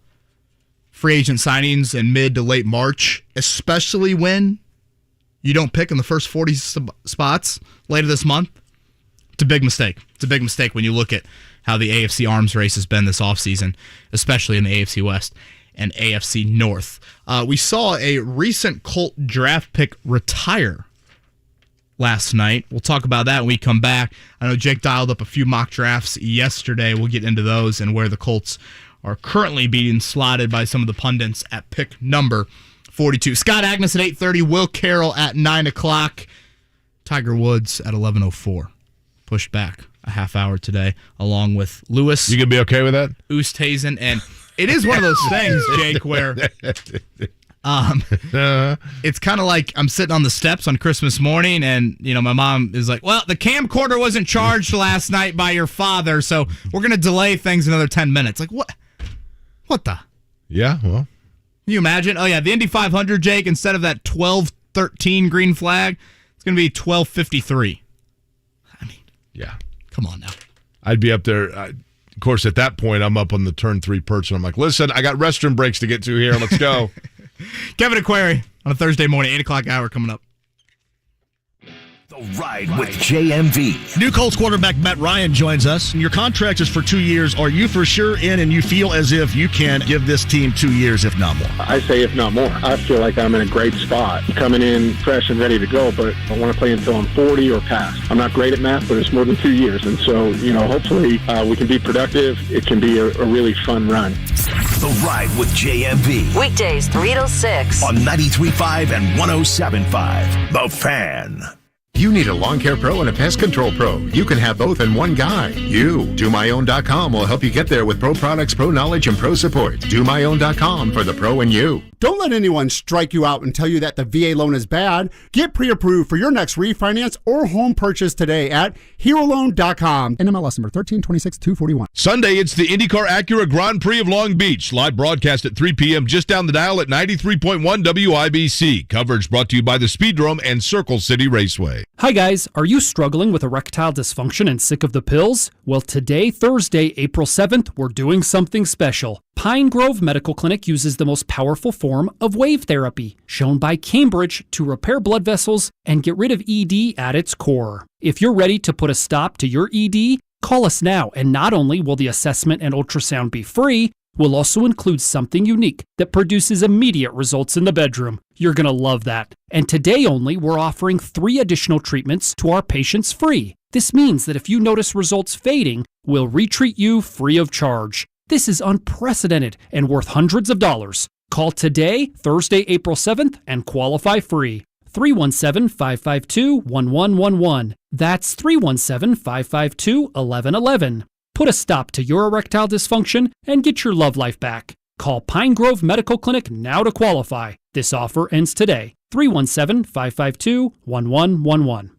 free agent signings in mid to late March, especially when you don't pick in the first 40 spots later this month, it's a big mistake. It's a big mistake when you look at how the AFC arms race has been this offseason, especially in the AFC West and AFC North. We saw a recent Colt draft pick retire last night. We'll talk about that when we come back. I know Jake dialed up a few mock drafts yesterday. We'll get into those and where the Colts are currently being slotted by some of the pundits at pick number 42. Scott Agness at 8:30, Will Carroll at 9 o'clock, Tiger Woods at 11:04. Pushed back a half hour today, along with Lewis. You gonna be okay with that? Oosthuizen, and it is one of those things, Jake, where it's kind of like I'm sitting on the steps on Christmas morning, and my mom is like, "Well, the camcorder wasn't charged last night by your father, so we're gonna delay things another 10 minutes." Like, what? What the? Yeah, well. Can you imagine? Oh, yeah, the Indy 500, Jake, instead of that 12:13 green flag, it's going to be 12:53. I mean, yeah. Come on now. I'd be up there. Of course, at that point, I'm up on the turn 3 perch, and I'm like, listen, I got restroom breaks to get to here. Let's go. Kevin and Query on a Thursday morning, 8 o'clock hour coming up. The Ride with JMV. New Colts quarterback Matt Ryan joins us. Your contract is for 2 years. Are you for sure in, and you feel as if you can give this team 2 years, if not more? I say if not more. I feel like I'm in a great spot. Coming in fresh and ready to go, but I want to play until I'm 40 or past. I'm not great at math, but it's more than 2 years. And so, hopefully we can be productive. It can be a really fun run. The Ride with JMV. Weekdays 3 till 6. On 93.5 and 107.5. The Fan. You need a lawn care pro and a pest control pro. You can have both in one guy. DoMyOwn.com will help you get there with pro products, pro knowledge, and pro support. DoMyOwn.com for the pro in you. Don't let anyone strike you out and tell you that the VA loan is bad. Get pre-approved for your next refinance or home purchase today at HeroLoan.com. NMLS number 1326-241. Sunday, it's the IndyCar Acura Grand Prix of Long Beach. Live broadcast at 3 p.m. just down the dial at 93.1 WIBC. Coverage brought to you by the Speedrome and Circle City Raceway. Hi guys, are you struggling with erectile dysfunction and sick of the pills? Well, today, Thursday, April 7th, we're doing something special. Pine Grove Medical Clinic uses the most powerful form of wave therapy, shown by Cambridge to repair blood vessels and get rid of ED at its core. If you're ready to put a stop to your ED, call us now, and not only will the assessment and ultrasound be free, we'll also include something unique that produces immediate results in the bedroom. You're going to love that. And today only, we're offering 3 additional treatments to our patients free. This means that if you notice results fading, we'll retreat you free of charge. This is unprecedented and worth hundreds of dollars. Call today, Thursday, April 7th, and qualify free. 317-552-1111. That's 317-552-1111. Put a stop to your erectile dysfunction and get your love life back. Call Pine Grove Medical Clinic now to qualify. This offer ends today. 317-552-1111.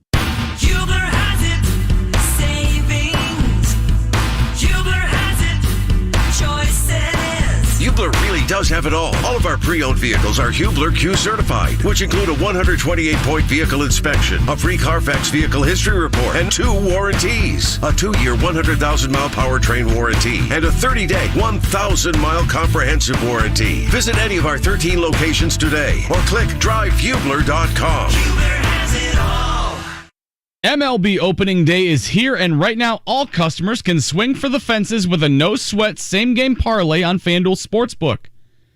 Hubler really does have it all. All of our pre-owned vehicles are Hubler Q certified, which include a 128-point vehicle inspection, a free Carfax vehicle history report, and 2 warranties. A 2-year, 100,000-mile powertrain warranty, and a 30-day, 1,000-mile comprehensive warranty. Visit any of our 13 locations today, or click drivehubler.com. Hubler has it all. MLB opening day is here, and right now all customers can swing for the fences with a no-sweat same-game parlay on FanDuel Sportsbook.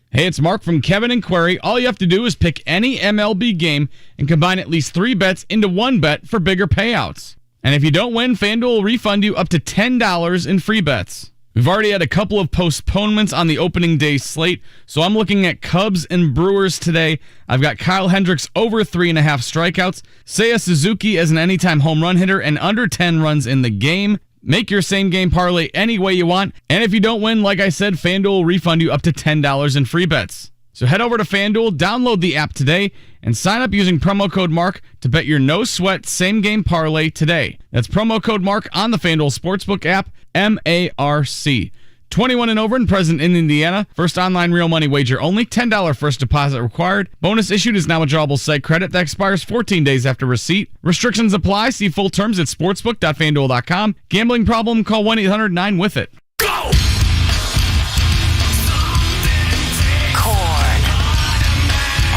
Hey, it's Mark from Kevin and Query. All you have to do is pick any MLB game and combine at least 3 bets into 1 bet for bigger payouts. And if you don't win, FanDuel will refund you up to $10 in free bets. We've already had a couple of postponements on the opening day slate, so I'm looking at Cubs and Brewers today. I've got Kyle Hendricks over 3.5 strikeouts, Seiya Suzuki as an anytime home run hitter, and under 10 runs in the game. Make your same game parlay any way you want, and if you don't win, like I said, FanDuel will refund you up to $10 in free bets. So head over to FanDuel, download the app today, and sign up using promo code MARK to bet your no-sweat same-game parlay today. That's promo code MARK on the FanDuel Sportsbook app, MARC. 21 and over and present in Indiana. First online real money wager only. $10 first deposit required. Bonus issued is now a drawable site credit that expires 14 days after receipt. Restrictions apply. See full terms at sportsbook.fanduel.com. Gambling problem? Call 1-800-9-WITH-IT.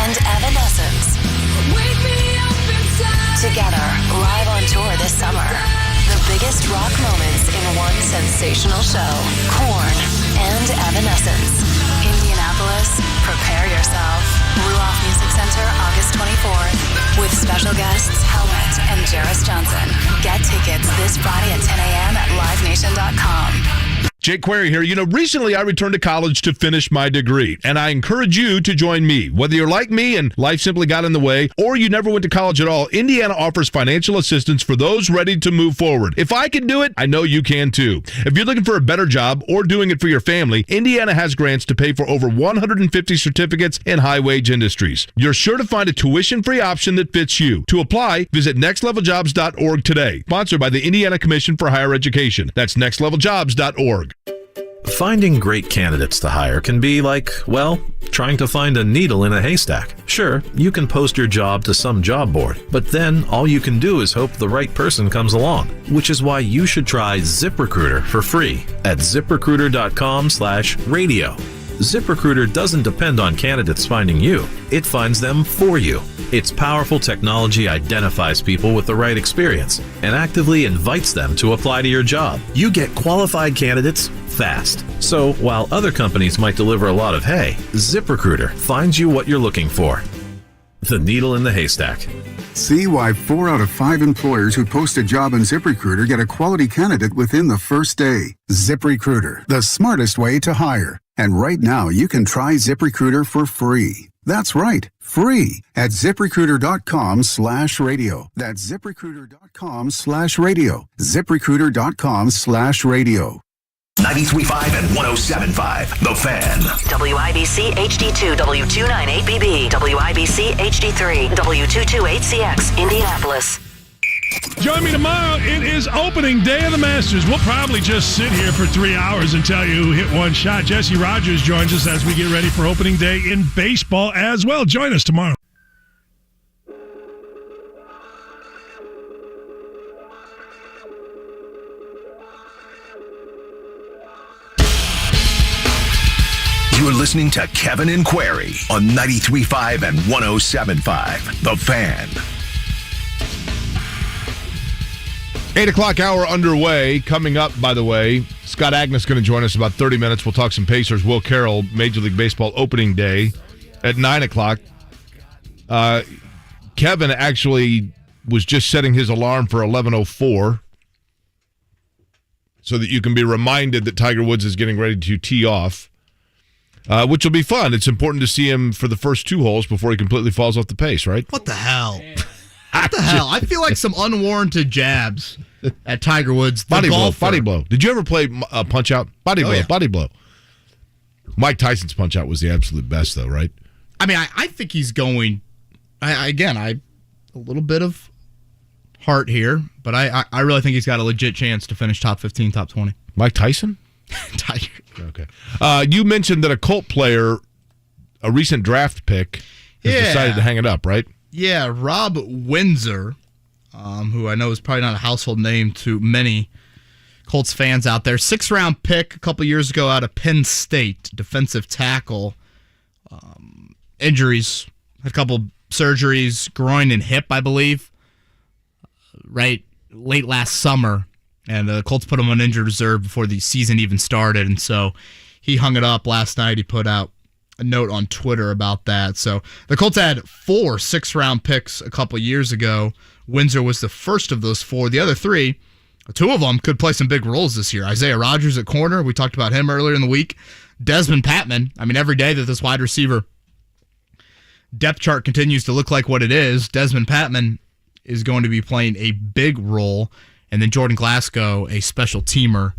And Evanescence. Together, live on tour this summer. The biggest rock moments in one sensational show. Korn and Evanescence. Indianapolis, prepare yourself. Ruoff Music Center, August 24th. With special guests Helmet and Jarris Johnson. Get tickets this Friday at 10 a.m. at livenation.com. Jake Query here. Recently I returned to college to finish my degree, and I encourage you to join me. Whether you're like me and life simply got in the way, or you never went to college at all, Indiana offers financial assistance for those ready to move forward. If I can do it, I know you can too. If you're looking for a better job or doing it for your family, Indiana has grants to pay for over 150 certificates in high-wage industries. You're sure to find a tuition-free option that fits you. To apply, visit nextleveljobs.org today. Sponsored by the Indiana Commission for Higher Education. That's nextleveljobs.org. Finding great candidates to hire can be like, well, trying to find a needle in a haystack. Sure, you can post your job to some job board, but then all you can do is hope the right person comes along, which is why you should try ZipRecruiter for free at ZipRecruiter.com/radio. ZipRecruiter doesn't depend on candidates finding you. It finds them for you. Its powerful technology identifies people with the right experience and actively invites them to apply to your job. You get qualified candidates fast. So while other companies might deliver a lot of hay, ZipRecruiter finds you what you're looking for. The needle in the haystack. See why 4 out of 5 employers who post a job in ZipRecruiter get a quality candidate within the first day. ZipRecruiter, the smartest way to hire. And right now, you can try ZipRecruiter for free. That's right, free at ZipRecruiter.com/radio. That's ZipRecruiter.com/radio. ZipRecruiter.com/radio. 93.5 and 107.5, The Fan. WIBC HD2, W298BB, WIBC HD3, W228CX, Indianapolis. Join me tomorrow. It is opening day of the Masters. We'll probably just sit here for 3 hours and tell you who hit one shot. Jesse Rogers joins us as we get ready for opening day in baseball as well. Join us tomorrow. You're listening to Kevin and Query on 93.5 and 107.5, The Fan. 8 o'clock hour underway. Coming up, by the way, Scott Agness going to join us in about 30 minutes. We'll talk some Pacers. Will Carroll, Major League Baseball opening day at 9 o'clock. Kevin actually was just setting his alarm for 11:04 so that you can be reminded that Tiger Woods is getting ready to tee off, which will be fun. It's important to see him for the first 2 holes before he completely falls off the pace, right? What the hell? What the hell? I feel like some unwarranted jabs at Tiger Woods. Body blow. Did you ever play Punch Out? Body blow. Mike Tyson's Punch Out was the absolute best, though, right? I mean, I think he's going. A little bit of heart here, but I really think he's got a legit chance to finish top 15, top 20. Mike Tyson? Tiger. Okay. You mentioned that a Colt player, a recent draft pick, has decided to hang it up, right? Yeah, Rob Windsor, who I know is probably not a household name to many Colts fans out there. 6th-round pick a couple years ago out of Penn State, defensive tackle. Injuries, had a couple surgeries, groin and hip, I believe, right late last summer. And the Colts put him on injured reserve before the season even started. And so he hung it up last night. He put out a note on Twitter about that. So the Colts had 4 6th-round picks a couple years ago. Windsor was the first of those 4. The other 3 Two of them could play some big roles this year. Isaiah Rodgers at corner. We talked about him earlier in the week. Desmond Patman. I mean, every day that this wide receiver depth chart continues to look like what it is, Desmond Patman is going to be playing a big role. And then Jordan Glasgow, a special teamer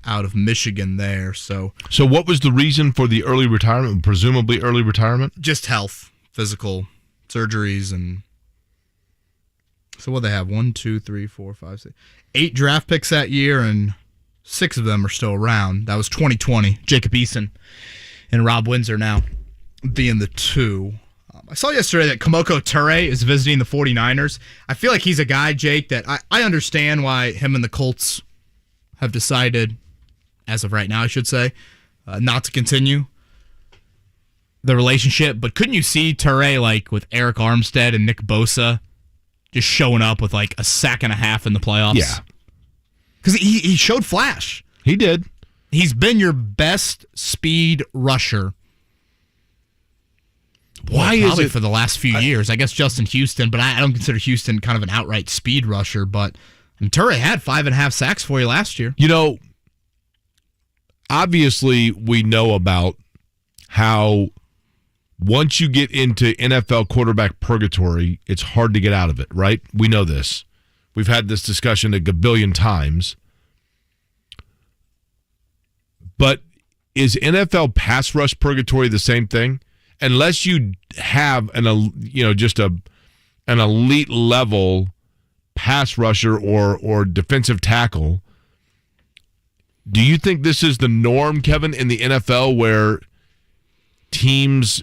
out of Michigan there. So what was the reason for the early retirement, presumably early retirement? Just health, physical surgeries. And so what they have, 1, 2, 3, 4, 5, 6, 8 draft picks that year, and 6 of them are still around. That was 2020. Jacob Eason and Rob Windsor now being the 2. I saw yesterday that Kemoko Turay is visiting the 49ers. I feel like he's a guy, Jake, that I understand why him and the Colts have decided, as of right now, I should say, not to continue the relationship. But couldn't you see Turay, like, with Eric Armstead and Nick Bosa just showing up with, like, a sack and a half in the playoffs? Yeah. Because he showed flash. He did. He's been your best speed rusher. Why is it for the last few years? I guess Justin Houston, but I don't consider Houston kind of an outright speed rusher. But Turay had 5.5 sacks for you last year. You know, obviously we know about how once you get into NFL quarterback purgatory, it's hard to get out of it, right? We know this. We've had this discussion a gabillion times. But is NFL pass rush purgatory the same thing? Unless you have an elite level pass rusher or defensive tackle, do you think this is the norm, Kevin, in the NFL where teams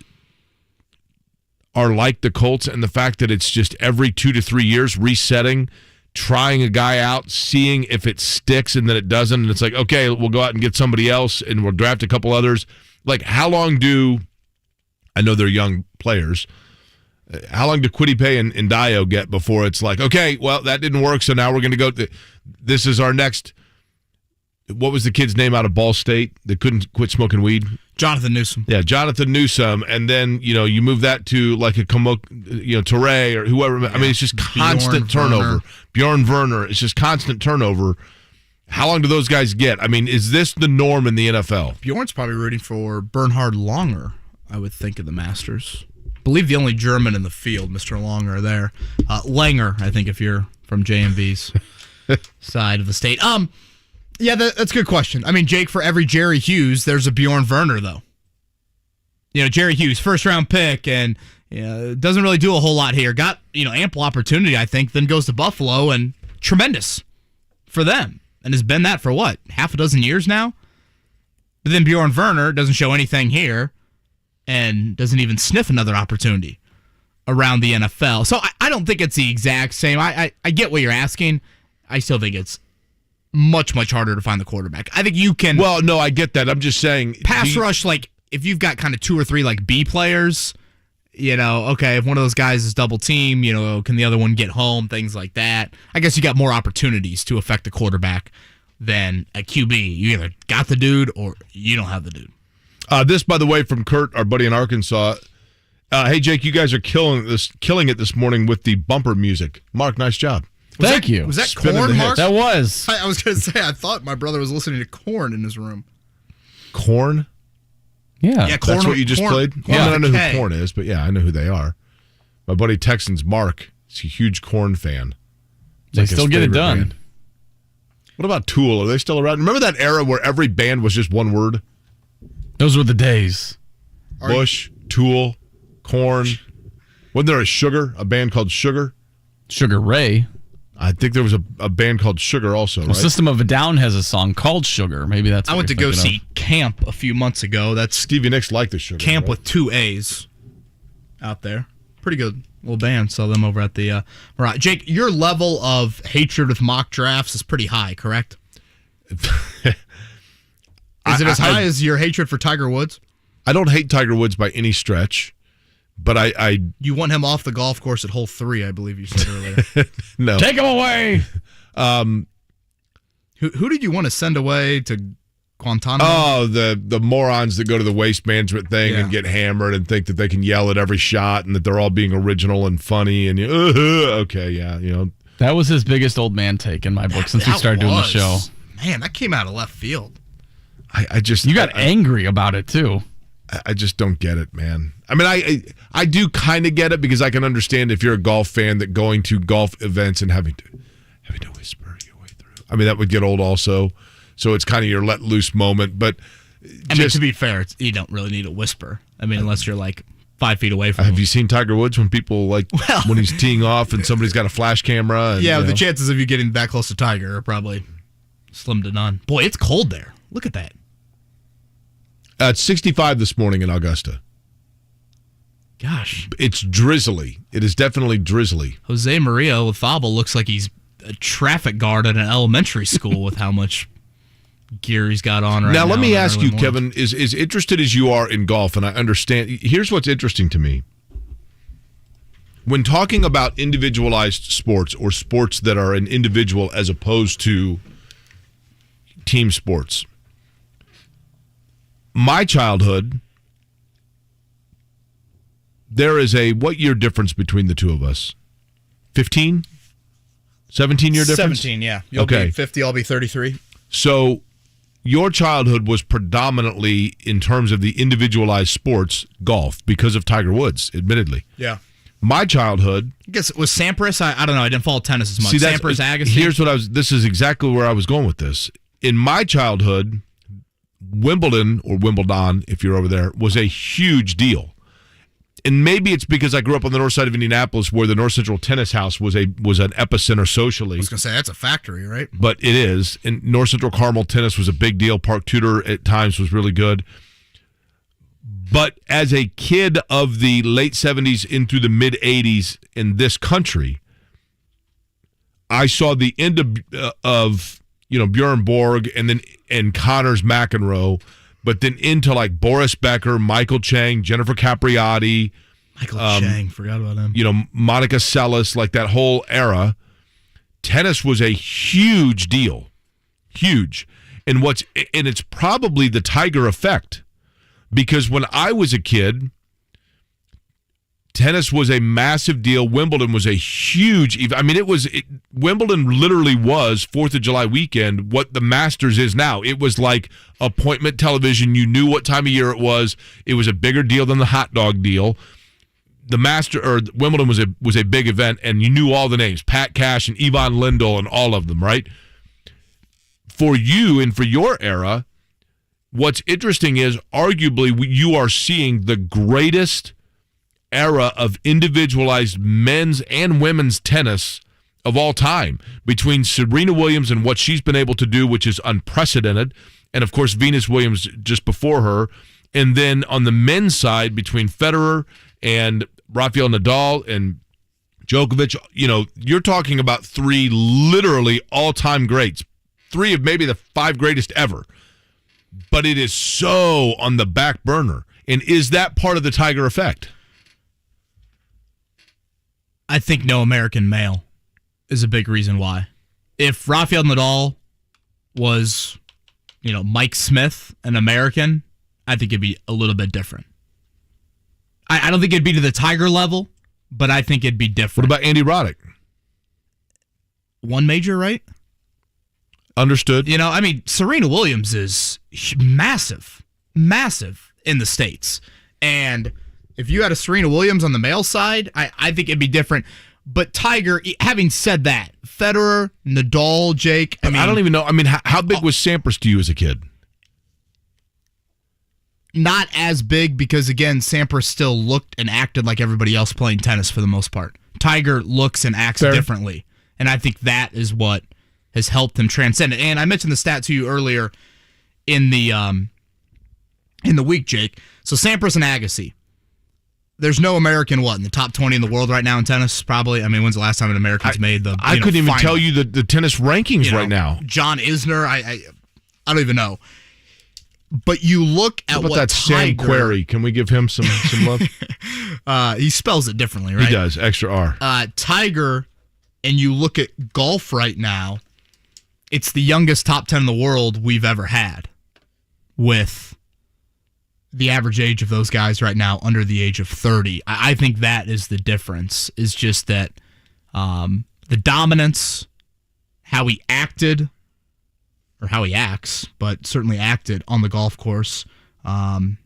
are like the Colts and the fact that it's just every 2 to 3 years resetting, trying a guy out, seeing if it sticks and then it doesn't, and it's like, okay, we'll go out and get somebody else and we'll draft a couple others. Like, how long do... I know they're young players. How long do Quiddipe and Dio get before it's like, okay, well, that didn't work, so now we're going to go. This is our next. What was the kid's name out of Ball State that couldn't quit smoking weed? Jonathan Newsom. Yeah, Jonathan Newsom, and then you move that to like a Turay or whoever. Yeah. I mean, it's just constant turnover. Bjorn Werner. It's just constant turnover. How long do those guys get? I mean, is this the norm in the NFL? Bjorn's probably rooting for Bernhard Langer, I would think, of the Masters. I believe the only German in the field, Mr. Langer there. Langer, I think, if you're from JMV's side of the state. Yeah, that's a good question. I mean, Jake, for every Jerry Hughes, there's a Bjorn Werner, though. Jerry Hughes, first-round pick, and doesn't really do a whole lot here. Got, ample opportunity, I think, then goes to Buffalo, and tremendous for them. And has been that for, what, half a dozen years now? But then Bjorn Werner doesn't show anything here and doesn't even sniff another opportunity around the NFL. So I don't think it's the exact same. I get what you're asking. I still think it's much, much harder to find the quarterback. I think you can... Well, no, I get that. I'm just saying... Pass rush, like, if you've got kind of 2 or 3, like, B players, okay, if one of those guys is double team, can the other one get home, things like that. I guess you got more opportunities to affect the quarterback than a QB. You either got the dude or you don't have the dude. This, by the way, from Kurt, our buddy in Arkansas. Hey, Jake, you guys are killing it this morning with the bumper music. Mark, nice job. Thank you. Was that Korn, Mark? That was. I was going to say, I thought my brother was listening to Korn in his room. Korn? Yeah. Korn, that's what you just played? Yeah. I don't know who Korn is, but yeah, I know who they are. My buddy Texans, Mark, is a huge Korn fan. They still get it done. Band. What about Tool? Are they still around? Remember that era where every band was just one word? Those were the days. Bush, Tool, Korn. Wasn't there a band called Sugar? Sugar Ray. I think there was a band called Sugar also, right? System of a Down has a song called Sugar. Maybe that's what I went to go see Camp a few months ago. That's Stevie Nicks liked the Sugar. Camp right? with 2 A's out there. Pretty good little band. Saw them over at the Mirage. Jake, your level of hatred with mock drafts is pretty high, correct? Is it as high as your hatred for Tiger Woods? I don't hate Tiger Woods by any stretch, but I you want him off the golf course at hole 3, I believe you said earlier. No. Take him away. Who did you want to send away to Guantanamo? Oh, the morons that go to the waste management thing and get hammered and think that they can yell at every shot and that they're all being original and funny and okay, yeah, That was his biggest old man take in my book since we started doing the show. Man, that came out of left field. You got angry about it too. I just don't get it, man. I mean, I do kind of get it because I can understand if you're a golf fan that going to golf events and having to whisper your way through. I mean, that would get old also. So it's kind of your let loose moment. But I mean, to be fair, you don't really need a whisper. I mean, unless you're like 5 feet away from him. Have you seen Tiger Woods when people when he's teeing off and somebody's got a flash camera? And, the chances of you getting that close to Tiger are probably slim to none. Boy, it's cold there. Look at that. It's 65 this morning in Augusta. Gosh. It's drizzly. It is definitely drizzly. Jose Maria Lethable looks like he's a traffic guard at an elementary school with how much gear he's got on right now. Now, let me ask you, Kevin, is interested as you are in golf, and I understand. Here's what's interesting to me. When talking about individualized sports or sports that are an individual as opposed to team sports, my childhood, there is a what year difference between the two of us? 15? 17-year difference? 17, yeah. You'll be 50, I'll be 33. So your childhood was predominantly, in terms of the individualized sports, golf, because of Tiger Woods, admittedly. Yeah. My childhood... I guess it was Sampras. I don't know. I didn't follow tennis as much. Sampras, Agassi. This is exactly where I was going with this. In my childhood, Wimbledon, or Wimbledon, if you're over there, was a huge deal. And maybe it's because I grew up on the north side of Indianapolis where the North Central Tennis House was an epicenter socially. I was going to say, that's a factory, right? But it is. And North Central Carmel tennis was a big deal. Park Tudor at times was really good. But as a kid of the late 70s into the mid 80s in this country, I saw the end of Bjorn Borg and Connors McEnroe, but then into like Boris Becker, Michael Chang, Jennifer Capriati, Chang, forgot about him. Monica Seles, like that whole era. Tennis was a huge deal, huge, and it's probably the Tiger effect, because when I was a kid, tennis was a massive deal. Wimbledon was a huge. I mean, Wimbledon literally was 4th of July weekend what the Masters is now. It was like appointment television. You knew what time of year it was. It was a bigger deal than the hot dog deal. Wimbledon was a big event, and you knew all the names: Pat Cash and Yvonne Lindell and all of them, right? For you and for your era, what's interesting is arguably you are seeing the greatest era of individualized men's and women's tennis of all time, between Serena Williams and what she's been able to do, which is unprecedented, and of course Venus Williams just before her, and then on the men's side between Federer and Rafael Nadal and Djokovic. You're talking about 3 literally all-time greats, 3 of maybe the 5 greatest ever, but it is so on the back burner. And is that part of the Tiger effect? I think no American male is a big reason why. If Rafael Nadal was, Mike Smith, an American, I think it'd be a little bit different. I don't think it'd be to the Tiger level, but I think it'd be different. What about Andy Roddick? 1 major, right? Understood. Serena Williams is massive in the States. And if you had a Serena Williams on the male side, I think it'd be different. But Tiger, having said that, Federer, Nadal, Jake, I don't even know. How big was Sampras to you as a kid? Not as big because, again, Sampras still looked and acted like everybody else playing tennis for the most part. Tiger looks and acts differently. And I think that is what has helped him transcend it. And I mentioned the stat to you earlier in the week, Jake. So Sampras and Agassi. There's no American, in the top 20 in the world right now in tennis, probably? When's the last time an American's made the I couldn't even tell you the tennis rankings right now. John Isner, I don't even know. But you look at what that Sam Querrey. Can we give him some love? He spells it differently, right? He does, extra R. Tiger, and you look at golf right now, it's the youngest top 10 in the world we've ever had, with the average age of those guys right now under the age of 30. I think that is the difference, is just that the dominance, how he acted, or how he acts, but certainly acted on the golf course, and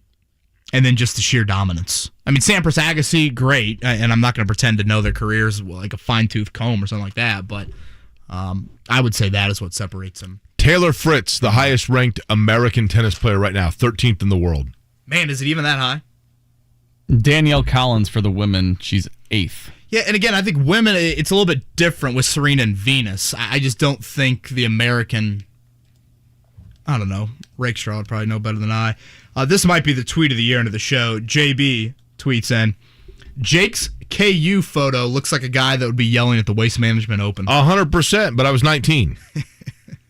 then just the sheer dominance. I mean, Sampras, Agassi, great, and I'm not going to pretend to know their careers like a fine-tooth comb or something like that, but I would say that is what separates them. Taylor Fritz, the highest-ranked American tennis player right now, 13th in the world. Man, is it even that high? Danielle Collins for the women, she's 8th. Yeah, and again, I think women, it's a little bit different with Serena and Venus. I just don't think the American, I don't know, Rakestraw would probably know better than I. This might be the tweet of the year into the show. JB tweets in, Jake's KU photo looks like a guy that would be yelling at the Waste Management Open. 100%, but I was 19.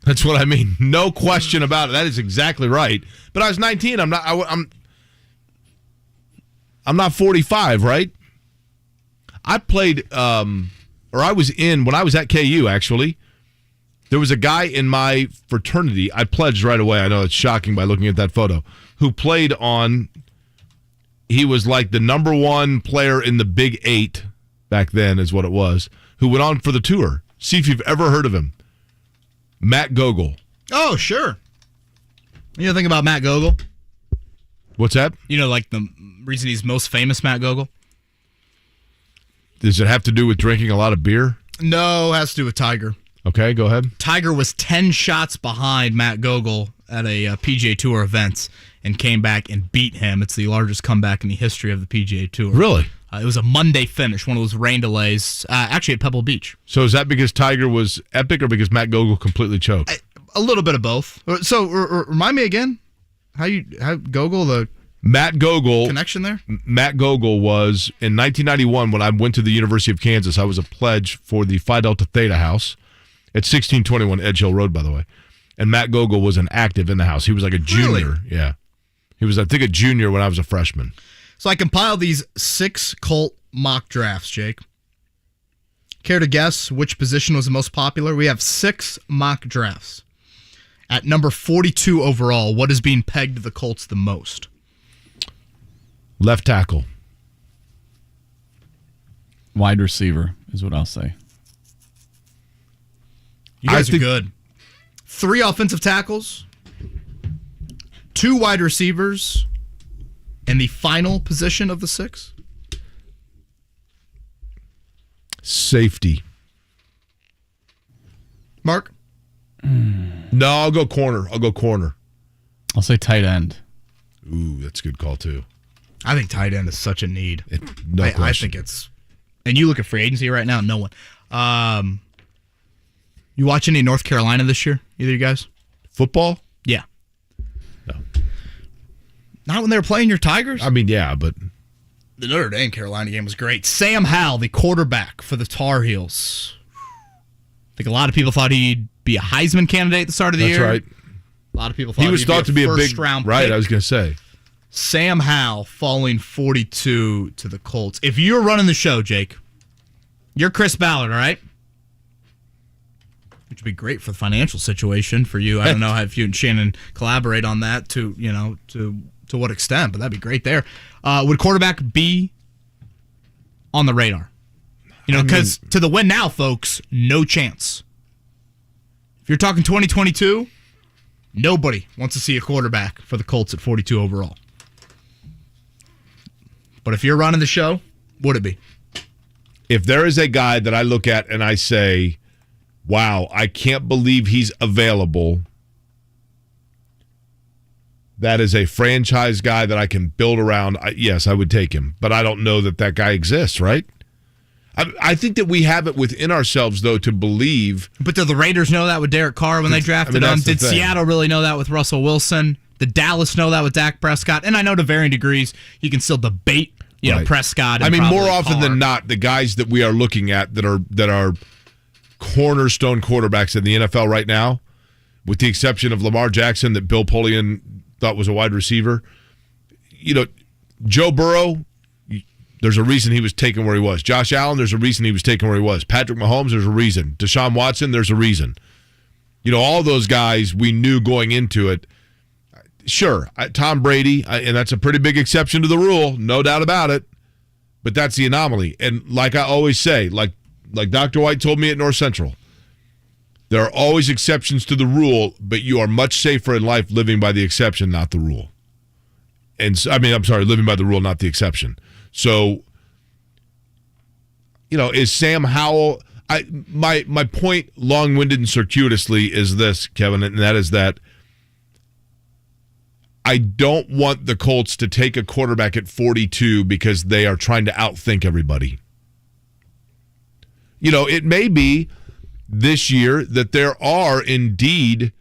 That's what I mean. No question about it. That is exactly right. But I was 19. I'm not 45, right? I played, when I was at KU, actually, there was a guy in my fraternity, I pledged right away, I know it's shocking by looking at that photo, who played he was like the number one player in the Big 8, back then is what it was, who went on for the tour. See if you've ever heard of him. Matt Gogol. Oh, sure. You know, think about Matt Gogol? What's that? You know, like the reason he's most famous, Matt Gogol? Does it have to do with drinking a lot of beer? No, it has to do with Tiger. Okay, go ahead. Tiger was 10 shots behind Matt Gogol at a PGA Tour event and came back and beat him. It's the largest comeback in the history of the PGA Tour. Really? It was a Monday finish, one of those rain delays, actually at Pebble Beach. So is that because Tiger was epic or because Matt Gogol completely choked? A little bit of both. So remind me again, how Gogol, the Matt Gogol connection there? Matt Gogol was, in 1991, when I went to the University of Kansas, I was a pledge for the Phi Delta Theta house at 1621 Edge Hill Road, by the way. And Matt Gogol was an active in the house. He was like a junior. Really? Yeah. He was, I think, a junior when I was a freshman. So I compiled these 6 Colt mock drafts, Jake. Care to guess which position was the most popular? We have 6 mock drafts. At number 42 overall, what is being pegged to the Colts the most? Left tackle. Wide receiver is what I'll say. You guys are good. 3 offensive tackles, 2 wide receivers, and the final position of the 6? Safety. Mark? No, I'll go corner. I'll say tight end. Ooh, that's a good call, too. I think tight end is such a need. No question. I think it's... And you look at free agency right now, no one. You watch any North Carolina this year? Either of you guys? Football? Yeah. No. Not when they were playing your Tigers? I mean, yeah, but... The Notre Dame Carolina game was great. Sam Howell, the quarterback for the Tar Heels. I think a lot of people thought he'd be a Heisman candidate at the start of the year. That's right. A lot of people thought he was thought to be a big first-round right, pick. I was going to say. Sam Howell falling 42 to the Colts. If you're running the show, Jake, you're Chris Ballard, all right? Which would be great for the financial situation for you. I don't know if you and Shannon collaborate on that to what extent, but that'd be great there. Would quarterback be on the radar? Because to the win now, folks, no chance. If you're talking 2022, nobody wants to see a quarterback for the Colts at 42 overall. But if you're running the show, would it be? If there is a guy that I look at and I say, wow, I can't believe he's available, that is a franchise guy that I can build around, yes, I would take him. But I don't know that guy exists, right? I think that we have it within ourselves, though, to believe. But do the Raiders know that with Derek Carr when they drafted him? Did Seattle really know that with Russell Wilson? Did Dallas know that with Dak Prescott? And I know to varying degrees, you can still debate, Right. Prescott. And more often Carr. than not, the guys that we are looking at that are cornerstone quarterbacks in the NFL right now, with the exception of Lamar Jackson, that Bill Polian thought was a wide receiver. Joe Burrow, there's a reason he was taken where he was. Josh Allen, there's a reason he was taken where he was. Patrick Mahomes, there's a reason. Deshaun Watson, there's a reason. All those guys we knew going into it. Sure, Tom Brady, and that's a pretty big exception to the rule, no doubt about it. But that's the anomaly. And like I always say, like like Dr. White told me at North Central, there are always exceptions to the rule, but you are much safer in life living by the exception, not the rule. And living by the rule, not the exception. So, is Sam Howell? My point, long-winded and circuitously, is this, Kevin, and that is that I don't want the Colts to take a quarterback at 42 because they are trying to outthink everybody. It may be this year that there are indeed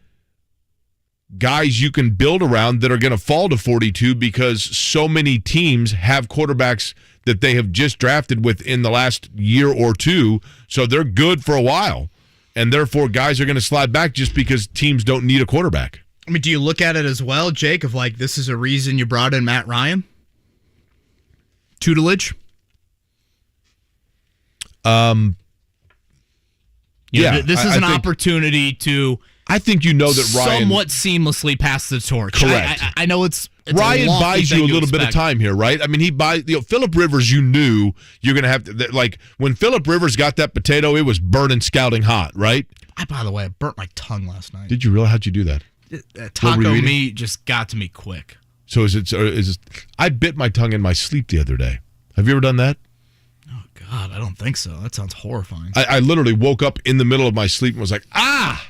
guys you can build around that are going to fall to 42 because so many teams have quarterbacks that they have just drafted within the last year or two, so they're good for a while, and therefore guys are going to slide back just because teams don't need a quarterback. I mean, do you look at it as well, Jake, of like this is a reason you brought in Matt Ryan? Tutelage? This is an opportunity to. I think that Ryan somewhat seamlessly pass the torch. Correct. I know it's Ryan buys you a little bit of time here, right? I mean, he buys Phillip Rivers. You knew you're going to have to like when Phillip Rivers got that potato, it was burning, scouting hot, right? By the way, I burnt my tongue last night. Did you really? How'd you do that? Taco meat just got to me quick. So is it? I bit my tongue in my sleep the other day. Have you ever done that? Oh God, I don't think so. That sounds horrifying. I literally woke up in the middle of my sleep and was like, ah.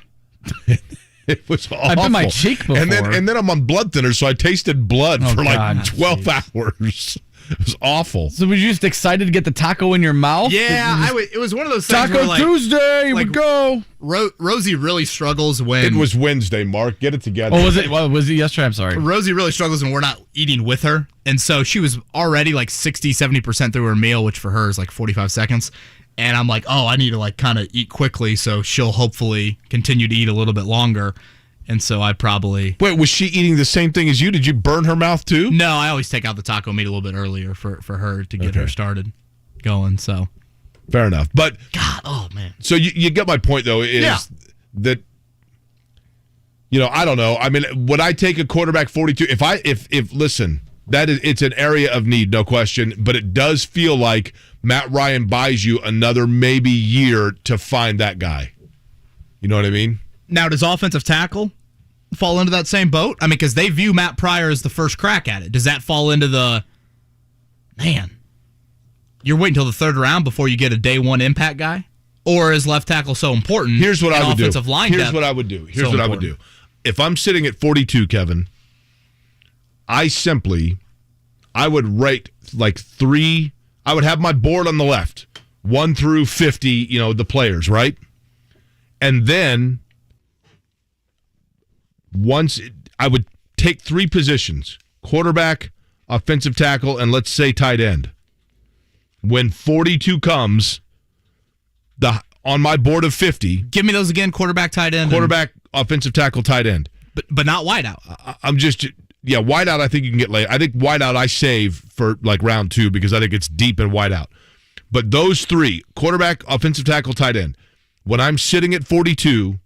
It was awful. I bit my cheek before. And then I'm on blood thinner, so I tasted blood for like 12 hours. It was awful. So were you just excited to get the taco in your mouth? Yeah, it was one of those things Taco where, like, Tuesday, we go. Rosie really struggles when... It was Wednesday, Mark. Get it together. Oh, was it? Well, was it yesterday? I'm sorry. Rosie really struggles when we're not eating with her. And so she was already like 60, 70% through her meal, which for her is like 45 seconds. And I'm like, I need to like kind of eat quickly so she'll hopefully continue to eat a little bit longer. And so I probably... Wait, was she eating the same thing as you? Did you burn her mouth too? No, I always take out the taco meat a little bit earlier for her to get her started going. So fair enough. But God, oh man. So you get my point though, is that I don't know. I mean, would I take a quarterback 42? If listen, it's an area of need, no question, but it does feel like Matt Ryan buys you another maybe year to find that guy. You know what I mean? Now, does offensive tackle fall into that same boat? I mean, because they view Matt Pryor as the first crack at it. Does that fall into the, man, you're waiting until the third round before you get a day one impact guy? Or is left tackle so important? Here's what I would do. Offensive line Here's depth what I would do. Here's so what I would do. If I'm sitting at 42, Kevin, I would rate like 3. I would have my board on the left, 1 through 50, the players, right? And then I would take 3 positions, quarterback, offensive tackle, and let's say tight end. When 42 comes, on my board of 50. Give me those again, quarterback, tight end. Quarterback, offensive tackle, tight end. But not wideout. Wideout I think you can get late. I think wideout I save for like round 2 because I think it's deep in wideout. But those 3, quarterback, offensive tackle, tight end, when I'm sitting at 42,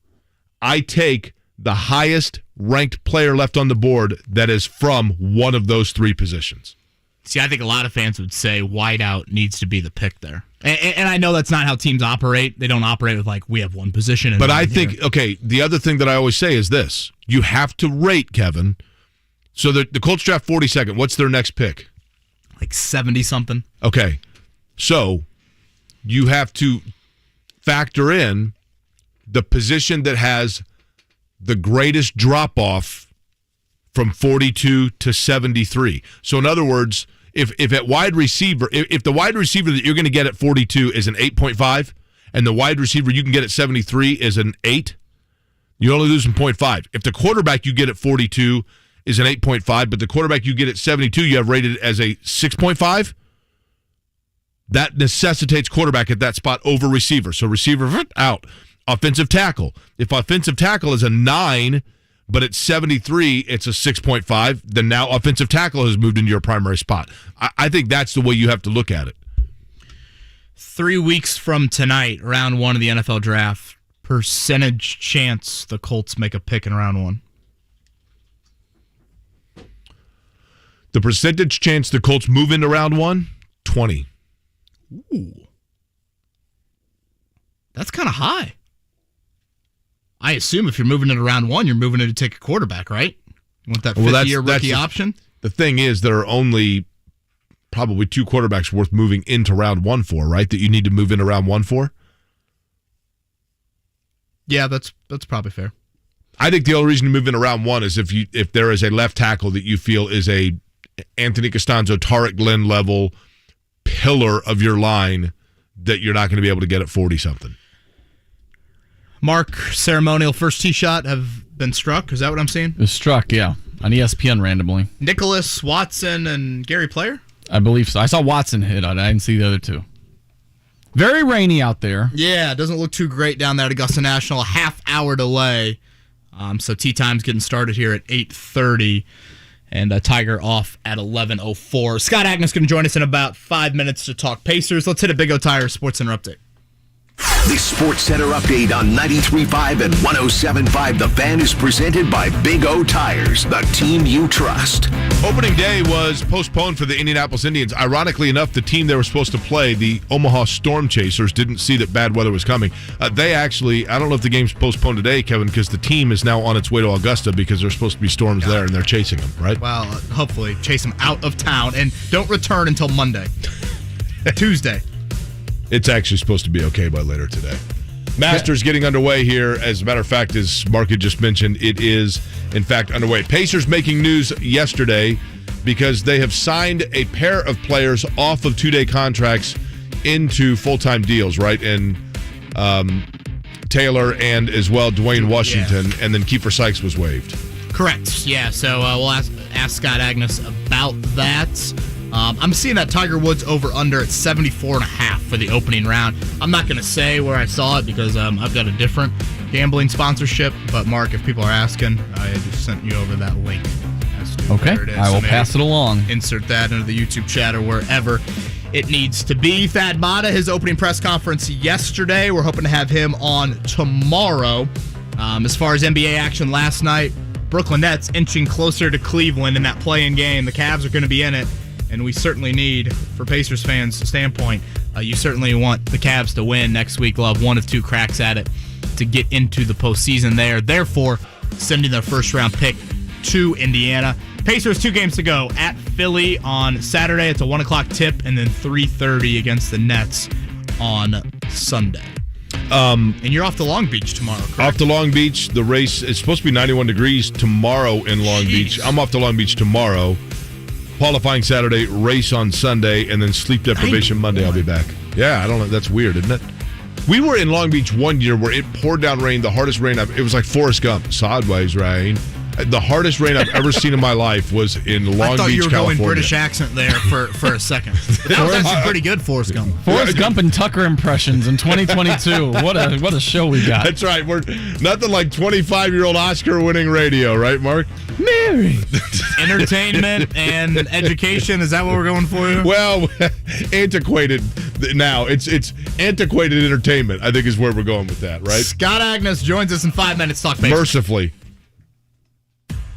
I take the highest ranked player left on the board that is from one of those 3 positions. See, I think a lot of fans would say wideout needs to be the pick there. And I know that's not how teams operate. They don't operate with like, we have one position. But I think, the other thing that I always say is this. You have to rate, Kevin. So the Colts draft 42nd. What's their next pick? Like 70-something. Okay. So you have to factor in the position that has the greatest drop-off from 42 to 73. So in other words, if at wide receiver, if the wide receiver that you're going to get at 42 is an 8.5 and the wide receiver you can get at 73 is an 8, you only lose 0.5. If the quarterback you get at 42 is an 8.5, but the quarterback you get at 72 you have rated as a 6.5, that necessitates quarterback at that spot over receiver. So receiver out. Offensive tackle. If offensive tackle is a 9, but at 73, it's a 6.5, then now offensive tackle has moved into your primary spot. I think that's the way you have to look at it. 3 weeks from tonight, round 1 of the NFL draft, percentage chance the Colts make a pick in round 1? The percentage chance the Colts move into round 1? 20. Ooh. That's kind of high. I assume if you're moving it around 1, you're moving it to take a quarterback, right? You want that 5th-year rookie option? The thing is, there are only probably 2 quarterbacks worth moving into round 1 for, right? That you need to move into round 1 for? Yeah, that's probably fair. I think the only reason to move into round 1 is if there is a left tackle that you feel is a Anthony Costanzo, Tarek Glenn level pillar of your line that you're not going to be able to get at 40-something. Mark, ceremonial first tee shot have been struck. Is that what I'm seeing? It was struck, yeah, on ESPN randomly. Nicholas, Watson, and Gary Player? I believe so. I saw Watson hit on it. I didn't see the other 2. Very rainy out there. Yeah, it doesn't look too great down there at Augusta National. A half-hour delay. So tee time's getting started here at 8:30. And Tiger off at 11:04. Scott Agness going to join us in about 5 minutes to talk Pacers. Let's hit a Big O Tires SportsCenter update. The SportsCenter update on 93.5 and 107.5 The Fan is presented by Big O Tires, the team you trust. Opening day was postponed for the Indianapolis Indians. Ironically enough, the team they were supposed to play, the Omaha Storm Chasers, didn't see that bad weather was coming. They actually, I don't know if the game's postponed today, Kevin, because the team is now on its way to Augusta because there's supposed to be storms there and they're chasing them, right? Well, hopefully chase them out of town and don't return until Monday. Tuesday. It's actually supposed to be okay by later today. Masters getting underway here. As a matter of fact, as Mark had just mentioned, it is, in fact, underway. Pacers making news yesterday because they have signed a pair of players off of 2-day contracts into full-time deals, right? And Taylor and as well Duane Washington, and then Kiefer Sykes was waived. Correct. Yeah, so we'll ask Scott Agness about that. I'm seeing that Tiger Woods over-under at 74.5 for the opening round. I'm not going to say where I saw it because I've got a different gambling sponsorship. But, Mark, if people are asking, I just sent you over that link. Okay, I will pass it along. Insert that into the YouTube chat or wherever it needs to be. Thad Matta, his opening press conference yesterday. We're hoping to have him on tomorrow. As far as NBA action last night, Brooklyn Nets inching closer to Cleveland in that play-in game. The Cavs are going to be in it. And we certainly need, for Pacers fans' standpoint, you certainly want the Cavs to win next week. They'll have 1 of 2 cracks at it to get into the postseason there. Therefore, sending their first-round pick to Indiana. Pacers 2 games to go at Philly on Saturday. It's a 1 o'clock tip, and then 3:30 against the Nets on Sunday. And you're off to Long Beach tomorrow, correct? Off to Long Beach. The race is supposed to be 91 degrees tomorrow in Long Beach. I'm off to Long Beach tomorrow. Qualifying Saturday, race on Sunday, and then sleep deprivation Monday. I'll be back. Yeah, I don't know. That's weird, isn't it? We were in Long Beach one year where it poured down rain, the hardest rain it was like Forrest Gump, sideways rain. The hardest rain I've ever seen in my life was in Long Beach, California. I thought you were going British accent there for a second. That was actually pretty good, Forrest Gump. Forrest Gump and Tucker impressions in 2022. What a show we got. That's right. We're nothing like 25-year-old Oscar-winning radio, right, Mark? Mary. Entertainment and education. Is that what we're going for? Well, antiquated now. It's antiquated entertainment, I think is where we're going with that, right? Scott Agness joins us in 5 minutes. Talk Pacers. Mercifully.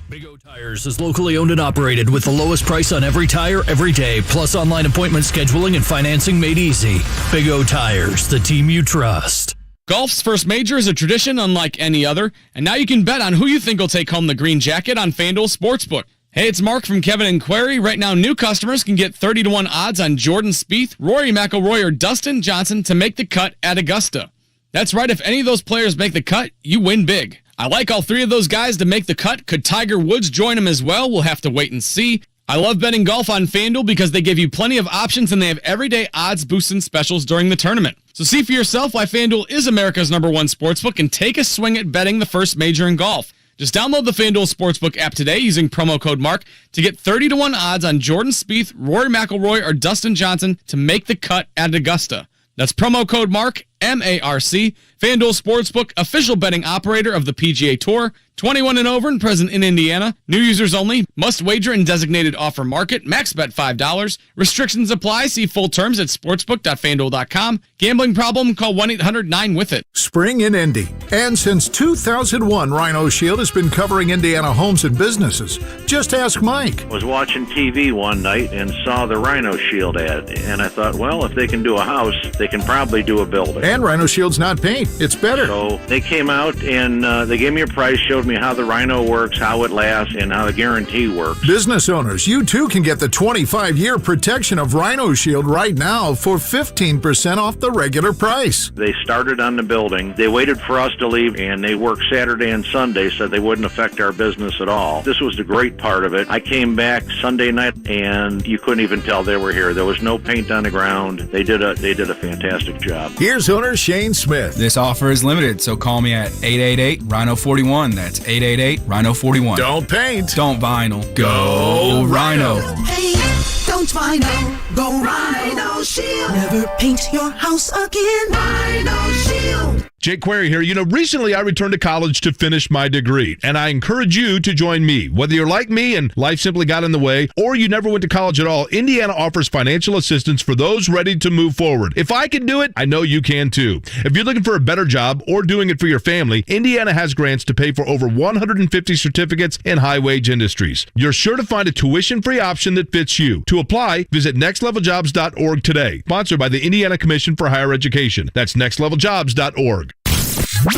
Big O Tires is locally owned and operated with the lowest price on every tire every day, plus online appointment scheduling and financing made easy. Big O Tires, the team you trust. Golf's first major is a tradition unlike any other, and now you can bet on who you think will take home the green jacket on FanDuel Sportsbook. Hey, it's Mark from Kevin and Query. Right now, new customers can get 30-1 odds on Jordan Spieth, Rory McIlroy, or Dustin Johnson to make the cut at Augusta. That's right, if any of those players make the cut, you win big. I like all 3 of those guys to make the cut. Could Tiger Woods join them as well? We'll have to wait and see. I love betting golf on FanDuel because they give you plenty of options and they have everyday odds boosts and specials during the tournament. So see for yourself why FanDuel is America's #1 sportsbook and take a swing at betting the first major in golf. Just download the FanDuel Sportsbook app today using promo code MARK to get 30-1 odds on Jordan Spieth, Rory McIlroy, or Dustin Johnson to make the cut at Augusta. That's promo code MARK, M-A-R-C. FanDuel Sportsbook, official betting operator of the PGA Tour. 21 and over and present in Indiana. New users only. Must wager in designated offer market. Max bet $5. Restrictions apply. See full terms at sportsbook.fanduel.com. Gambling problem? Call 1-800-9-WITH-IT. Spring in Indy. And since 2001, Rhino Shield has been covering Indiana homes and businesses. Just ask Mike. I was watching TV one night and saw the Rhino Shield ad. And I thought, well, if they can do a house, they can probably do a building. And Rhino Shield's not paint. It's better. So they came out and they gave me a price, showed me how the Rhino works, how it lasts, and how the guarantee works. Business owners, you too can get the 25-year protection of Rhino Shield right now for 15% off the regular price. They started on the building. They waited for us to leave, and they worked Saturday and Sunday so they wouldn't affect our business at all. This was the great part of it. I came back Sunday night, and you couldn't even tell they were here. There was no paint on the ground. They did a fantastic job. Here's owner Shane Smith. This offer is limited, so call me at 888-RHINO-41. That's 888-RHINO-41. Don't paint. Don't vinyl. Go Rhino. Hey, don't vinyl, go Rhino Shield. Never paint your house again. Rhino Shield. Jake Query here. Recently I returned to college to finish my degree, and I encourage you to join me. Whether you're like me and life simply got in the way, or you never went to college at all, Indiana offers financial assistance for those ready to move forward. If I can do it, I know you can too. If you're looking for a better job or doing it for your family, Indiana has grants to pay for over 150 certificates in high-wage industries. You're sure to find a tuition-free option that fits you. To apply, visit nextleveljobs.org today. Sponsored by the Indiana Commission for Higher Education. That's nextleveljobs.org.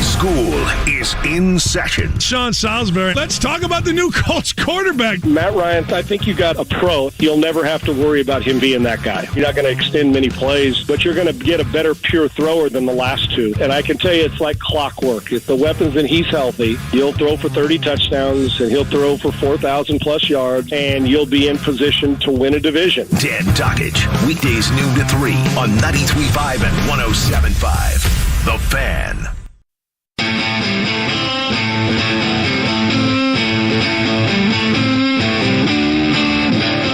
School is in session. Sean Salisbury, let's talk about the new Colts quarterback. Matt Ryan, I think you got a pro. You'll never have to worry about him being that guy. You're not going to extend many plays, but you're going to get a better pure thrower than the last two. And I can tell you it's like clockwork. If the weapons and he's healthy, he'll throw for 30 touchdowns and he'll throw for 4,000 plus yards, and you'll be in position to win a division. Dan Dockage, weekdays noon to 3 on 93.5 and 107.5. The Fan.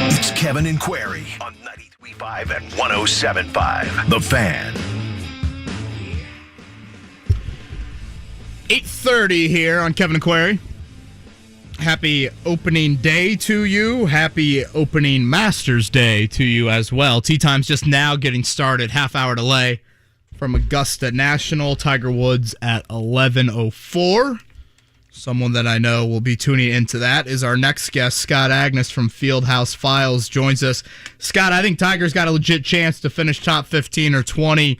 It's Kevin and Query on 93.5 and 107.5. The Fan. 8:30 here on Kevin and Query. Happy opening day to you. Happy opening Masters Day to you as well. Tee time's just now getting started. Half hour delay from Augusta National. Tiger Woods at 11:04. Someone that I know will be tuning into that is our next guest, Scott Agness from Fieldhouse Files, joins us. Scott, I think Tiger's got a legit chance to finish top 15 or 20.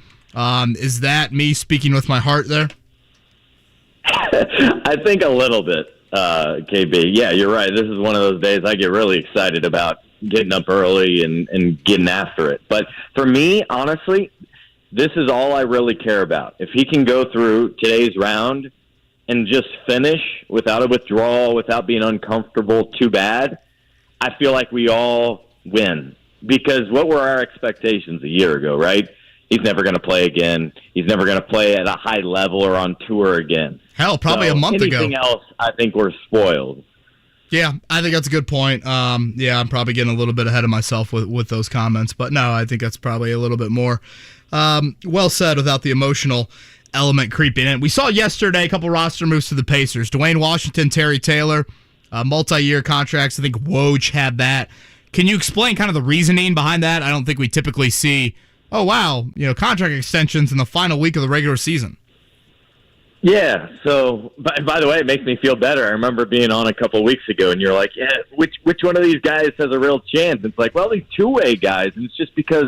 Is that me speaking with my heart there? I think a little bit, KB. Yeah, you're right. This is one of those days I get really excited about getting up early and getting after it. But for me, honestly, this is all I really care about. If he can go through today's round and just finish without a withdrawal, without being uncomfortable too bad, I feel like we all win. Because what were our expectations a year ago, right? He's never going to play again. He's never going to play at a high level or on tour again. Hell, probably a month ago. Anything else, I think we're spoiled. Yeah, I think that's a good point. Yeah, I'm probably getting a little bit ahead of myself with those comments. But no, I think that's probably a little bit more well said without the emotional element creeping in. We saw yesterday a couple roster moves to the Pacers. Duane Washington, Terry Taylor, multi-year contracts. I think Woj had that. Can you explain kind of the reasoning behind that? I don't think we typically see, oh, wow, contract extensions in the final week of the regular season. Yeah, so, by the way, it makes me feel better. I remember being on a couple weeks ago, and you're like, yeah, which one of these guys has a real chance? It's like, well, these two-way guys, and it's just because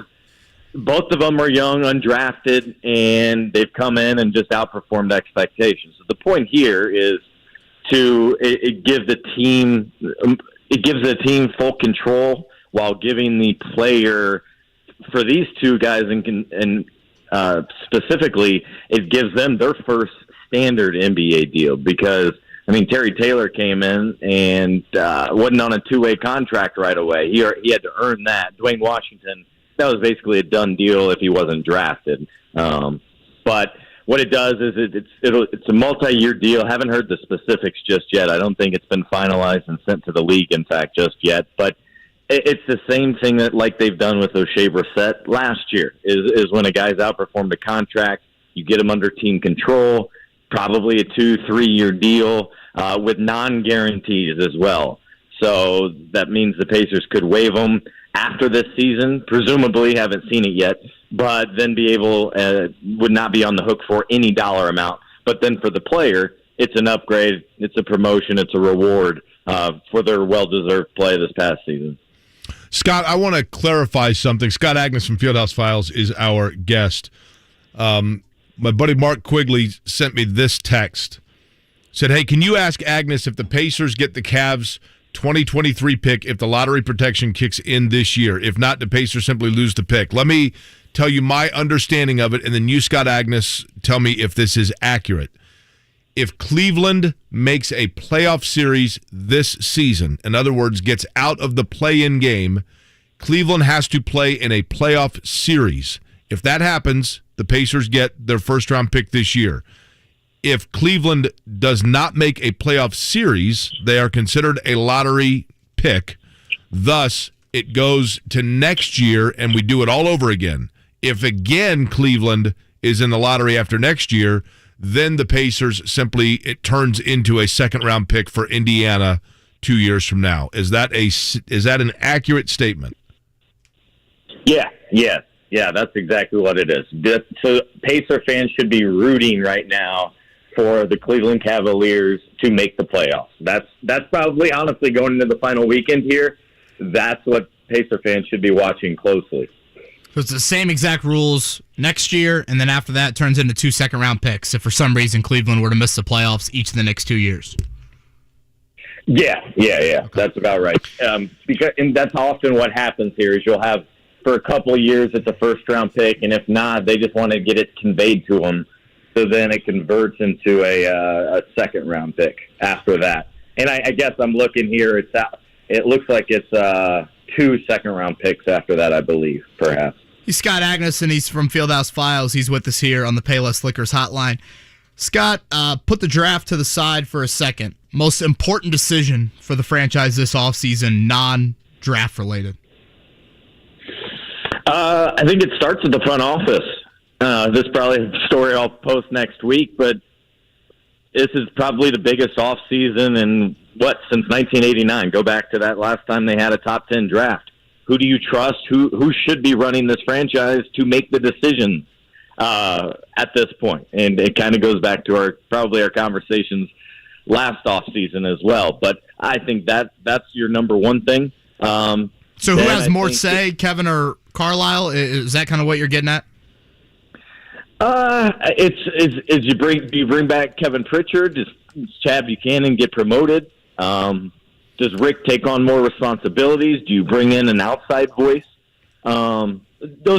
both of them are young, undrafted, and they've come in and just outperformed expectations. So the point here is it gives the team full control while giving the player, for these two guys and specifically, it gives them their first standard NBA deal because, Terry Taylor came in and wasn't on a two-way contract right away. He had to earn that. Duane Washington, that was basically a done deal if he wasn't drafted. But what it does is it's a multi-year deal. Haven't heard the specifics just yet. I don't think it's been finalized and sent to the league, in fact, just yet. But it's the same thing that like they've done with O'Shea Brissett last year is when a guy's outperformed a contract, you get him under team control, probably a 2-3 year deal with non-guarantees as well. So that means the Pacers could waive him after this season, presumably, haven't seen it yet, but then would not be on the hook for any dollar amount. But then for the player, it's an upgrade, it's a promotion, it's a reward for their well-deserved play this past season. Scott, I want to clarify something. Scott Agness from Fieldhouse Files is our guest. My buddy Mark Quigley sent me this text. Said, hey, can you ask Agness if the Pacers get the Cavs 2023 pick if the lottery protection kicks in this year? If not, the Pacers simply lose the pick. Let me tell you my understanding of it, and then you, Scott Agness, tell me if this is accurate. If Cleveland makes a playoff series this season, in other words, gets out of the play-in game, Cleveland has to play in a playoff series. If that happens, the Pacers get their first-round pick this year. If Cleveland does not make a playoff series, they are considered a lottery pick. Thus, it goes to next year, and we do it all over again. If, again, Cleveland is in the lottery after next year, then the Pacers it turns into a second-round pick for Indiana 2 years from now. Is that an accurate statement? Yeah, that's exactly what it is. So Pacer fans should be rooting right now for the Cleveland Cavaliers to make the playoffs. That's probably, honestly, going into the final weekend here, that's what Pacer fans should be watching closely. So it's the same exact rules next year, and then after that, it turns into 2 second-round picks if for some reason Cleveland were to miss the playoffs each of the next 2 years. Yeah. Okay. That's about right. And that's often what happens here is you'll have, for a couple of years, it's a first-round pick, and if not, they just want to get it conveyed to them, so then it converts into a second-round pick after that. And I guess I'm looking here, it looks like it's 2 second-round picks after that, I believe, perhaps. He's Scott Agness, and he's from Fieldhouse Files. He's with us here on the Payless Liquors hotline. Scott, put the draft to the side for a second. Most important decision for the franchise this offseason, non-draft related? I think it starts at the front office. This is probably a story I'll post next week, but this is probably the biggest offseason in, since 1989. Go back to that last time they had a top 10 draft. Who do you trust? Who should be running this franchise to make the decisions at this point? And it kind of goes back to our conversations last offseason as well. But I think that's your number one thing. So who has more say, Kevin or Carlisle? Is that kind of what you're getting at? Do you bring back Kevin Pritchard? Does Chad Buchanan get promoted? Does Rick take on more responsibilities? Do you bring in an outside voice? Those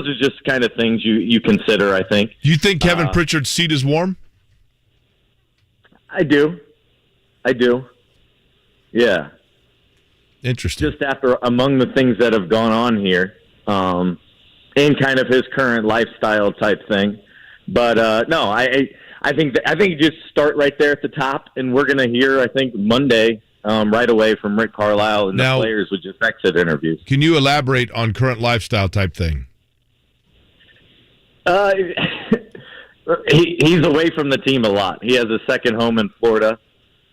are just kind of things you consider, I think. Do you think Kevin Pritchard's seat is warm? I do. Yeah. Interesting. Just among the things that have gone on here, and kind of his current lifestyle type thing. But no, I think you just start right there at the top, and we're going to hear, I think, Monday right away from Rick Carlisle and the players with just exit interviews. Can you elaborate on current lifestyle type thing? He's away from the team a lot. He has a second home in Florida,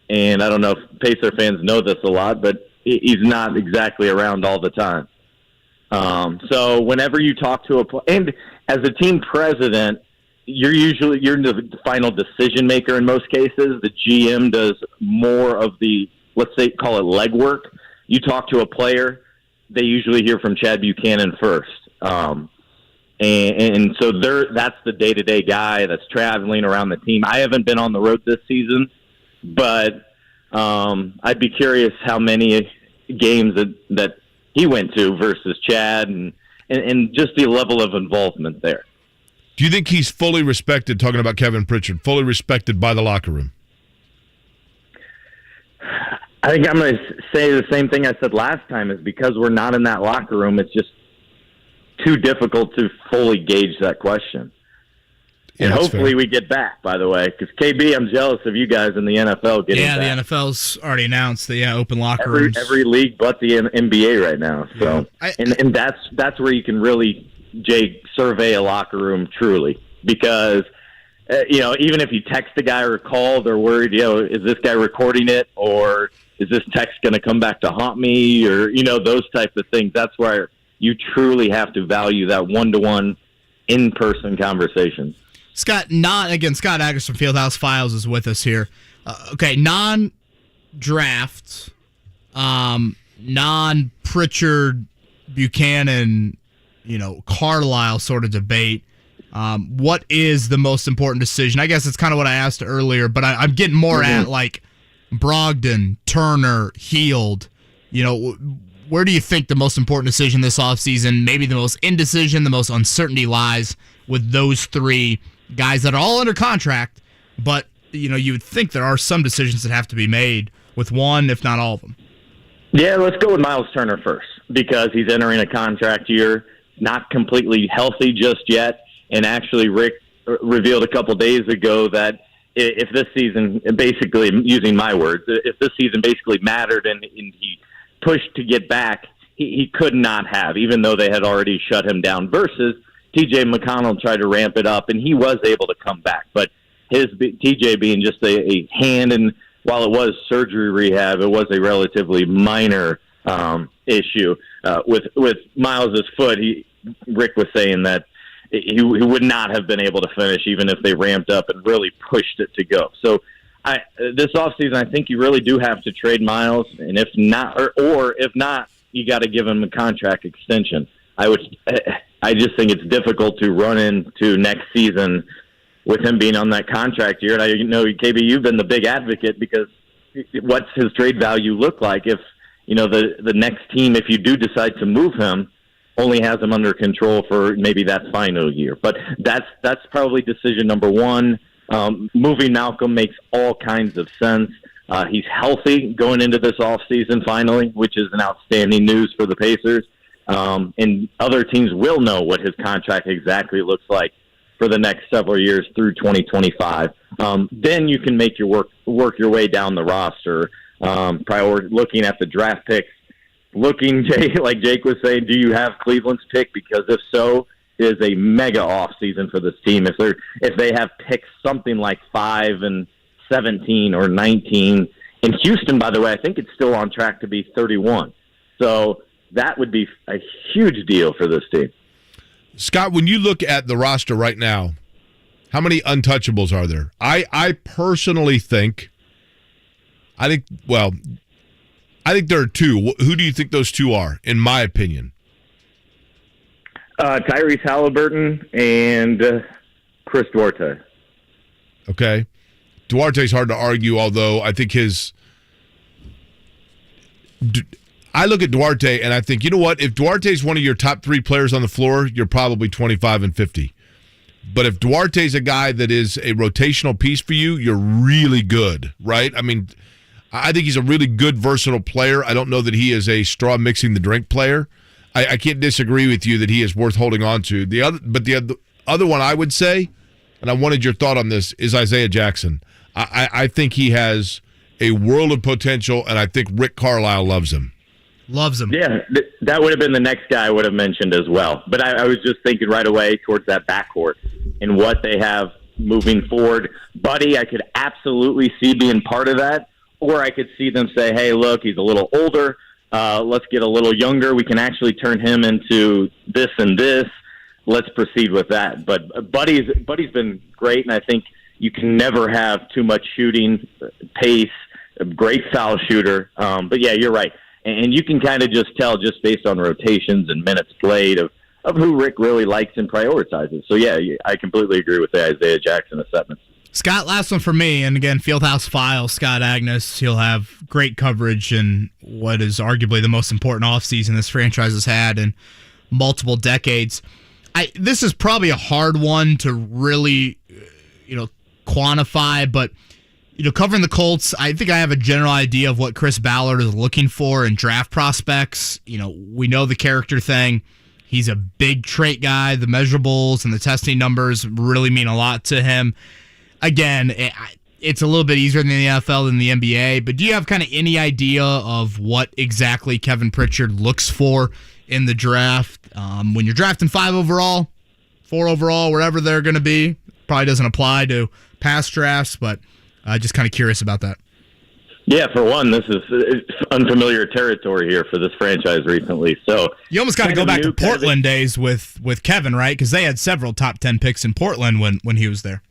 and I don't know if Pacer fans know this a lot, but he's not exactly around all the time. So whenever you talk to and as a team president, you're the final decision maker in most cases. The GM does more of the, let's say, call it legwork. You talk to a player, they usually hear from Chad Buchanan first. And so that's the day-to-day guy that's traveling around the team. I haven't been on the road this season, but I'd be curious how many games that he went to versus Chad and just the level of involvement there. Do you think he's fully respected, talking about Kevin Pritchard, fully respected by the locker room? I think I'm going to say the same thing I said last time, is because we're not in that locker room, it's just too difficult to fully gauge that question. And hopefully we get back, by the way, because KB, I'm jealous of you guys in the NFL getting back. Yeah, the NFL's already announced the open locker rooms. Every league but the NBA right now. So, and that's where you can really, Jay, survey a locker room truly, because even if you text a guy or call, they're worried. Is this guy recording it, or is this text going to come back to haunt me, or those types of things. That's where you truly have to value that one-to-one in-person conversation. Scott Agness from Fieldhouse Files is with us here. Non-draft, non-Pritchard, Buchanan, Carlisle sort of debate. What is the most important decision? I guess it's kind of what I asked earlier, but I'm getting more at like Brogdon, Turner, Hield. Where do you think the most important decision this offseason, maybe the most indecision, the most uncertainty lies with those three guys that are all under contract, but you would think there are some decisions that have to be made with one, if not all of them. Yeah, let's go with Myles Turner first because he's entering a contract year, not completely healthy just yet, and actually Rick revealed a couple days ago that if this season, basically using my words, if this season basically mattered and he pushed to get back, he could not have, even though they had already shut him down, versus T.J. McConnell tried to ramp it up, and he was able to come back. But T.J. being just a hand, and while it was surgery rehab, it was a relatively minor issue. With Myles' foot, Rick was saying that he would not have been able to finish even if they ramped up and really pushed it to go. So this offseason, I think you really do have to trade Myles, and if not, or if not, you got to give him a contract extension. I just think it's difficult to run into next season with him being on that contract year. And I know, KB, you've been the big advocate because what's his trade value look like if the next team, if you do decide to move him, only has him under control for maybe that final year. But that's probably decision number one. Moving Malcolm makes all kinds of sense. He's healthy going into this offseason finally, which is an outstanding news for the Pacers. And other teams will know what his contract exactly looks like for the next several years through 2025. Then you can make your work your way down the roster, looking at the draft picks, like Jake was saying, do you have Cleveland's pick? Because if so, it is a mega off season for this team. If they have picked something like 5 and 17 or 19, in Houston, by the way, I think it's still on track to be 31. So that would be a huge deal for this team. Scott, when you look at the roster right now, how many untouchables are there? I personally think there are two. Who do you think those two are, in my opinion? Tyrese Halliburton and Chris Duarte. Okay. Duarte's hard to argue, although I think I look at Duarte and I think, you know what? If Duarte's one of your top 3 players on the floor, you're probably 25 and 50. But if Duarte's a guy that is a rotational piece for you, you're really good, right? I mean, I think he's a really good, versatile player. I don't know that he is a straw mixing the drink player. I can't disagree with you that he is worth holding on to. The other one I would say, and I wanted your thought on this, is Isaiah Jackson. I think he has a world of potential, and I think Rick Carlisle loves him. Loves him. Yeah, that would have been the next guy I would have mentioned as well. But I was just thinking right away towards that backcourt and what they have moving forward. Buddy, I could absolutely see being part of that. Or I could see them say, hey, look, he's a little older. Let's get a little younger. We can actually turn him into this and this. Let's proceed with that. But Buddy's been great, and I think you can never have too much shooting, pace, a great foul shooter. But, yeah, you're right. And you can kind of just tell just based on rotations and minutes played of who Rick really likes and prioritizes. So, yeah, I completely agree with the Isaiah Jackson assessment. Scott, last one for me, and again, Fieldhouse Files Scott Agness. He'll have great coverage in what is arguably the most important offseason this franchise has had in multiple decades. This is probably a hard one to really, quantify, but covering the Colts, I think I have a general idea of what Chris Ballard is looking for in draft prospects. We know the character thing. He's a big trait guy. The measurables and the testing numbers really mean a lot to him. Again, it's a little bit easier in the NFL than the NBA, but do you have kind of any idea of what exactly Kevin Pritchard looks for in the draft? When you're drafting 5 overall, 4 overall, wherever they're going to be, probably doesn't apply to past drafts, but just kind of curious about that. Yeah, for one, this is unfamiliar territory here for this franchise recently. So you almost got to go back to Portland days with Kevin, right? Because they had several top 10 picks in Portland when he was there.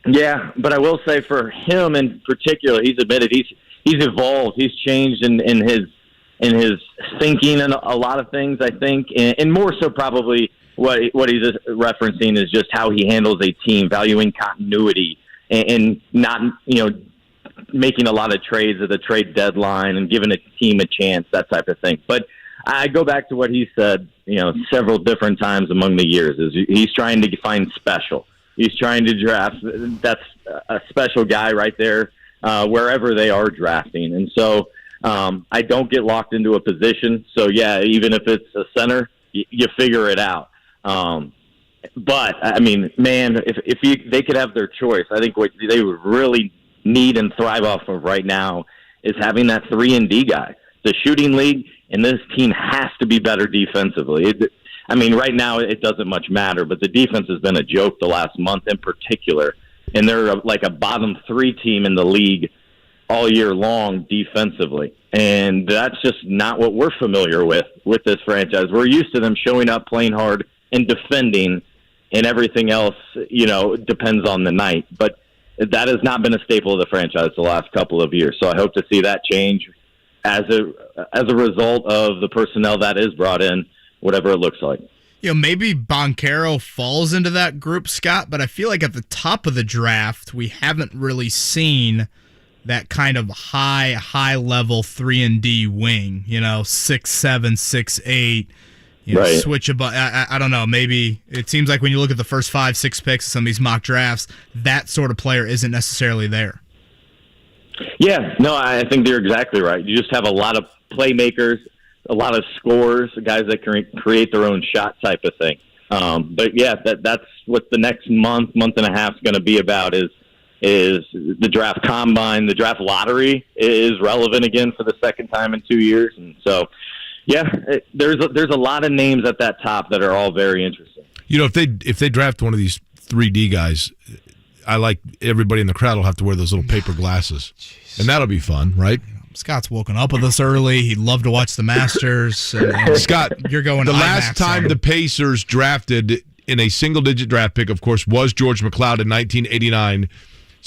Yeah, but I will say for him in particular, he's admitted he's evolved. He's changed in his thinking and a lot of things, I think, and more so probably what he's just referencing is just how he handles a team, valuing continuity and not, making a lot of trades at the trade deadline and giving a team a chance, that type of thing. But I go back to what he said, several different times among the years, is he's trying to find special. He's trying to draft. That's a special guy right there, wherever they are drafting. And so I don't get locked into a position. So, yeah, even if it's a center, you figure it out. But, I mean, man, if they could have their choice, I think what they would really need and thrive off of right now is having that 3-and-D guy. The shooting league, and this team has to be better defensively. Right now it doesn't much matter, but the defense has been a joke the last month in particular, and they're like a bottom 3 team in the league all year long defensively. And that's just not what we're familiar with this franchise. We're used to them showing up, playing hard, and defending, and everything else, depends on the night. But that has not been a staple of the franchise the last couple of years. So I hope to see that change as a result of the personnel that is brought in, whatever it looks like. Maybe Boncaro falls into that group, Scott, but I feel like at the top of the draft, we haven't really seen that kind of high-level 3-and-D wing, 6'7", 6'8", right. Switch about. I don't know. Maybe it seems like when you look at the first 5-6 picks of some of these mock drafts, that sort of player isn't necessarily there. Yeah, no, I think you're exactly right. You just have a lot of playmakers, a lot of scorers, guys that can create their own shot type of thing. But yeah, that's what the next month and a half is going to be about. Is the draft combine, the draft lottery is relevant again for the second time in 2 years, and so. Yeah, there's a lot of names at that top that are all very interesting. If they draft one of these 3D guys, I like everybody in the crowd will have to wear those little paper glasses, and that'll be fun, right? Scott's woken up with us early. He'd love to watch the Masters. And Scott, you're going. The IMAX last time the Pacers drafted in a single-digit draft pick, of course, was George McLeod in 1989.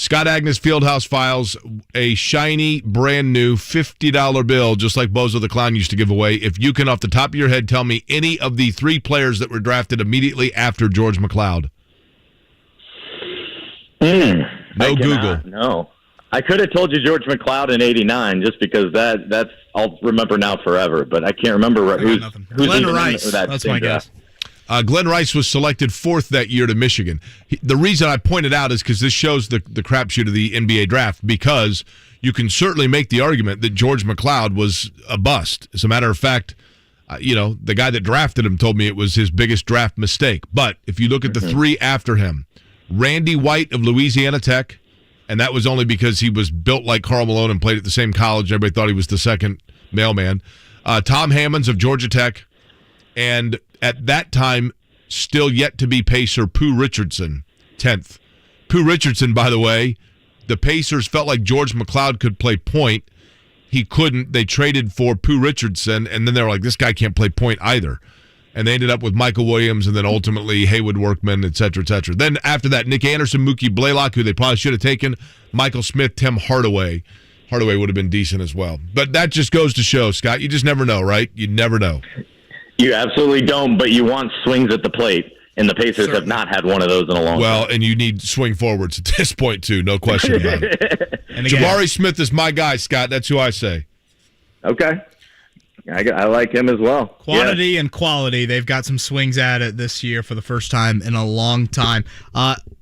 Scott Agness, Fieldhouse Files, a shiny, brand-new $50 bill, just like Bozo the Clown used to give away. If you can, off the top of your head, tell me any of the 3 players that were drafted immediately after George McLeod. No Google. No. I could have told you George McLeod in 89 just because that's I'll remember now forever, but I can't remember who's Glenn Rice. That's my guess. Glenn Rice was selected 4th that year to Michigan. The reason I pointed out is because this shows the crapshoot of the NBA draft, because you can certainly make the argument that George McLeod was a bust. As a matter of fact, the guy that drafted him told me it was his biggest draft mistake. But if you look at the 3 after him, Randy White of Louisiana Tech, and that was only because he was built like Karl Malone and played at the same college. Everybody thought he was the second mailman. Tom Hammonds of Georgia Tech, and at that time, still yet to be Pacer, Pooh Richardson, 10th. Pooh Richardson, by the way, the Pacers felt like George McLeod could play point. He couldn't. They traded for Pooh Richardson, and then they were like, this guy can't play point either. And they ended up with Michael Williams and then ultimately Haywood Workman, et cetera, et cetera. Then after that, Nick Anderson, Mookie Blaylock, who they probably should have taken, Michael Smith, Tim Hardaway. Hardaway would have been decent as well. But that just goes to show, Scott, you just never know, right? You never know. You absolutely don't, but you want swings at the plate, and the Pacers have not had one of those in a long time. Well, and you need swing forwards at this point, too. No question about it. And again, Jabari Smith is my guy, Scott. That's who I say. Okay. I like him as well. Quantity and quality. They've got some swings at it this year for the first time in a long time.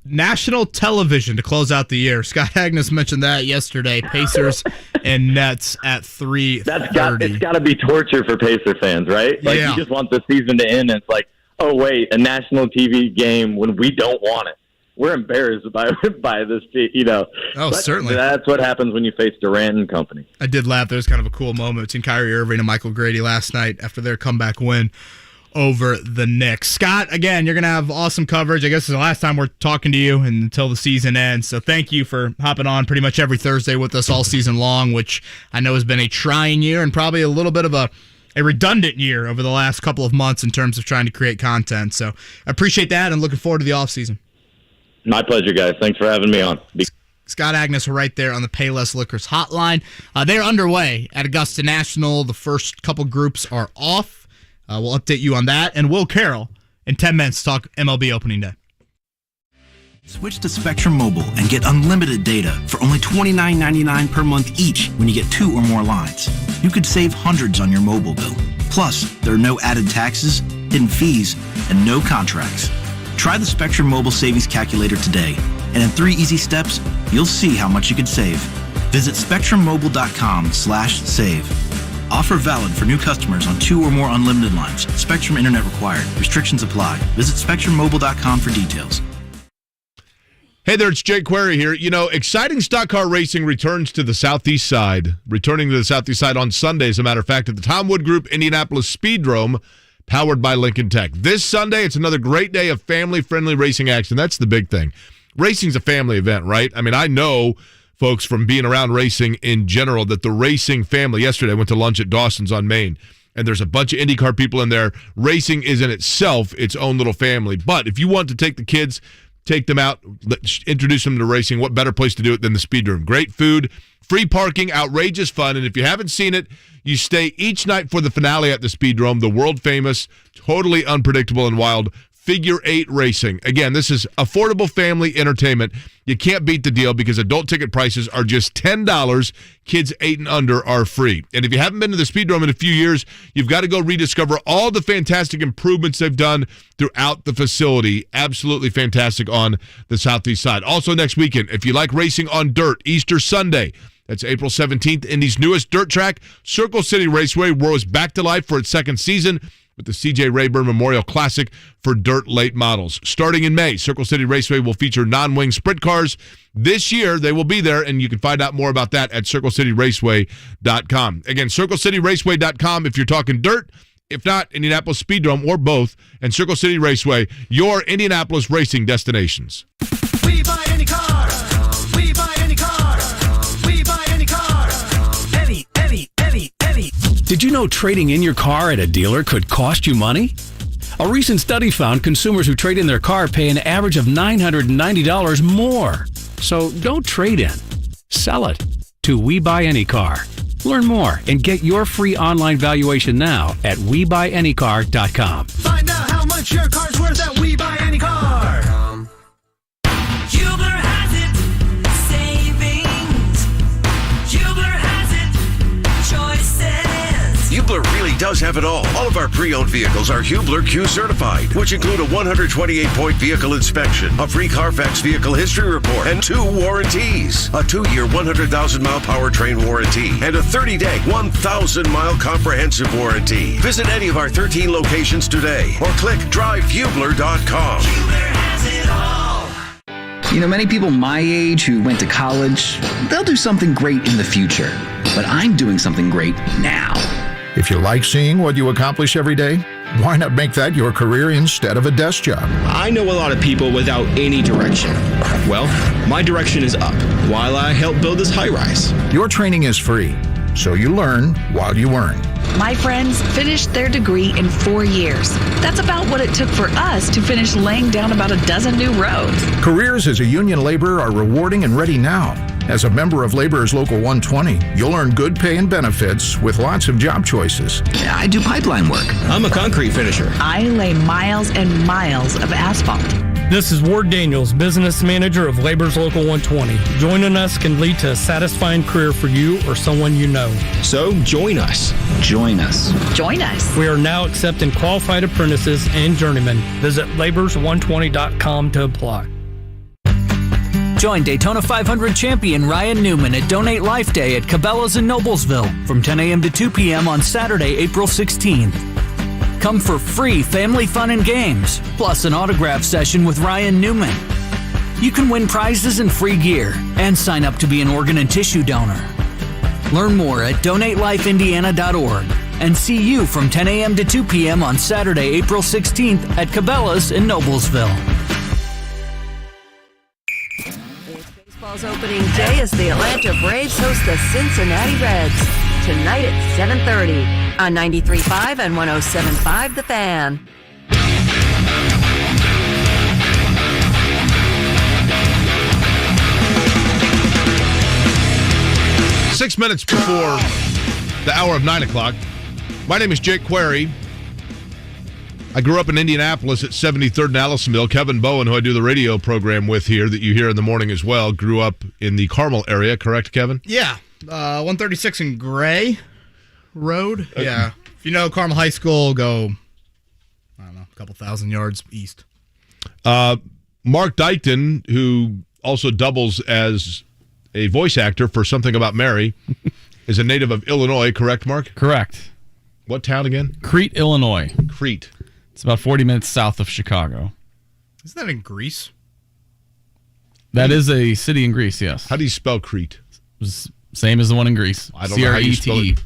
National television to close out the year. Scott Agness mentioned that yesterday. Pacers and Nets at 3:30. It's got to be torture for Pacer fans, right? Like, you just want the season to end, and it's like, oh, wait, a national TV game when we don't want it. We're embarrassed by this, Oh, but certainly. That's what happens when you face Durant and company. I did laugh. There was kind of a cool moment between Kyrie Irving and Michael Grady last night after their comeback win over the Knicks. Scott, again, you're going to have awesome coverage. I guess it's the last time we're talking to you until the season ends. So thank you for hopping on pretty much every Thursday with us all season long, which I know has been a trying year and probably a little bit of a redundant year over the last couple of months in terms of trying to create content. So I appreciate that and looking forward to the offseason. My pleasure, guys. Thanks for having me on. Scott Agness right there on the Payless Liquors hotline. They're underway at Augusta National. The first couple groups are off. We'll update you on that. And Will Carroll in 10 minutes to talk MLB opening day. Switch to Spectrum Mobile and get unlimited data for only $29.99 per month each when you get 2 or more lines. You could save hundreds on your mobile bill. Plus, there are no added taxes, hidden fees, and no contracts. Try the Spectrum Mobile Savings Calculator today, and in 3 easy steps, you'll see how much you could save. Visit SpectrumMobile.com/save. Offer valid for new customers on 2 or more unlimited lines. Spectrum Internet required. Restrictions apply. Visit SpectrumMobile.com for details. Hey there, it's Jake Query here. You know, exciting stock car racing returns to the Southeast Side. Returning to the Southeast Side on Sunday, as a matter of fact, at the Tom Wood Group Indianapolis Speedrome, powered by Lincoln Tech. This Sunday, it's another great day of family-friendly racing action. That's the big thing. Racing's a family event, right? I mean, I know, folks, from being around racing in general, that the racing family, yesterday I went to lunch at Dawson's on Main, and there's a bunch of IndyCar people in there. Racing is in itself its own little family. But if you want to take the kids, take them out, introduce them to racing, what better place to do it than the Speed Room? Great food, free parking, outrageous fun, and if you haven't seen it, you stay each night for the finale at the Speedrome, the world-famous, totally unpredictable and wild Figure 8 racing. Again, this is affordable family entertainment. You can't beat the deal because adult ticket prices are just $10. Kids 8 and under are free. And if you haven't been to the Speedrome in a few years, you've got to go rediscover all the fantastic improvements they've done throughout the facility. Absolutely fantastic on the Southeast Side. Also next weekend, if you like racing on dirt, Easter Sunday, that's April 17th, Indy's newest dirt track, Circle City Raceway, roars back to life for its second season with the C.J. Rayburn Memorial Classic for dirt late models. Starting in May, Circle City Raceway will feature non-wing sprint cars. This year, they will be there, and you can find out more about that at CircleCityRaceway.com. Again, CircleCityRaceway.com if you're talking dirt. If not, Indianapolis Speedrome or both, and Circle City Raceway, your Indianapolis racing destinations. We buy any car. We buy any car. We buy any car. Any. Did you know trading in your car at a dealer could cost you money? A recent study found consumers who trade in their car pay an average of $990 more. So don't trade in. Sell it to We Buy Any Car. Learn more and get your free online valuation now at WeBuyAnyCar.com. Find out how much your car's worth at We Buy Any Car. Hubler has it. Savings. Hubler has it. Choices. Hubler really does have it all. All of our pre-owned vehicles are Hubler Q certified, which include a 128-point vehicle inspection, a free Carfax vehicle history report, and 2 warranties. A 2-year, 100,000-mile powertrain warranty, and a 30-day, 1,000-mile comprehensive warranty. Visit any of our 13 locations today, or click drivehubler.com. Hubler has it all. You know, many people my age who went to college, they'll do something great in the future. But I'm doing something great now. If you like seeing what you accomplish every day, why not make that your career instead of a desk job? I know a lot of people without any direction. Well, my direction is up while I help build this high-rise. Your training is free, so you learn while you earn. My friends finished their degree in 4 years. That's about what it took for us to finish laying down about a dozen new roads. Careers as a union laborer are rewarding and ready now. As a member of Laborers Local 120, you'll earn good pay and benefits with lots of job choices. I do pipeline work. I'm a concrete finisher. I lay miles and miles of asphalt. This is Ward Daniels, business manager of Laborers Local 120. Joining us can lead to a satisfying career for you or someone you know. So join us. Join us. Join us. We are now accepting qualified apprentices and journeymen. Visit labors120.com to apply. Join Daytona 500 champion Ryan Newman at Donate Life Day at Cabela's in Noblesville from 10 a.m. to 2 p.m. on Saturday, April 16th. Come for free family fun and games, plus an autograph session with Ryan Newman. You can win prizes and free gear, and sign up to be an organ and tissue donor. Learn more at DonateLifeIndiana.org and see you from 10 a.m. to 2 p.m. on Saturday, April 16th at Cabela's in Noblesville. Baseball's opening day as the Atlanta Braves host the Cincinnati Reds tonight at 7:30 on 93.5 and 107.5 The Fan. Six minutes before the hour of 9 o'clock. My name is Jake Query. I grew up in Indianapolis at 73rd and Allisonville. Kevin Bowen, who I do the radio program with here that you hear in the morning as well, grew up in the Carmel area, correct, Kevin? Yeah. 136 in Gray Road. Yeah. If you know Carmel High School, go, I don't know, a couple thousand yards east. Mark Dykton, who also doubles as a voice actor for Something About Mary, is a native of Illinois, correct, Mark? Correct. What town again? Crete, Illinois. Crete. It's about 40 minutes south of Chicago. Isn't that in Greece? That is a city in Greece, yes. How do you spell Crete? Same as the one in Greece. I don't know how you spell it.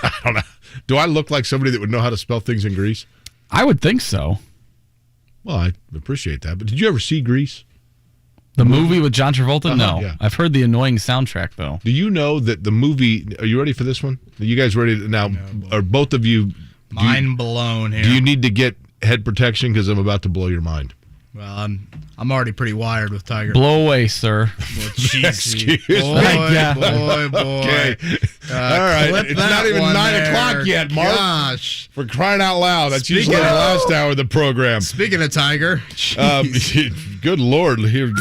I don't know. Do I look like somebody that would know how to spell things in Greece? I would think so. Well, I appreciate that. But did you ever see Grease? The movie with John Travolta? No. Yeah. I've heard the annoying soundtrack, though. Do you know that the movie... Are you ready for this one? Are you guys ready now? Are both of you... Mind blown here. Do you need to get head protection? Because I'm about to blow your mind. Well, I'm already pretty wired with Tiger. Blow away, sir. Excuse me. Boy. Okay. All right. It's not even 9 o'clock yet, Mark. Gosh. For crying out loud. That's usually the last hour of the program. Speaking of Tiger. Good Lord. Here,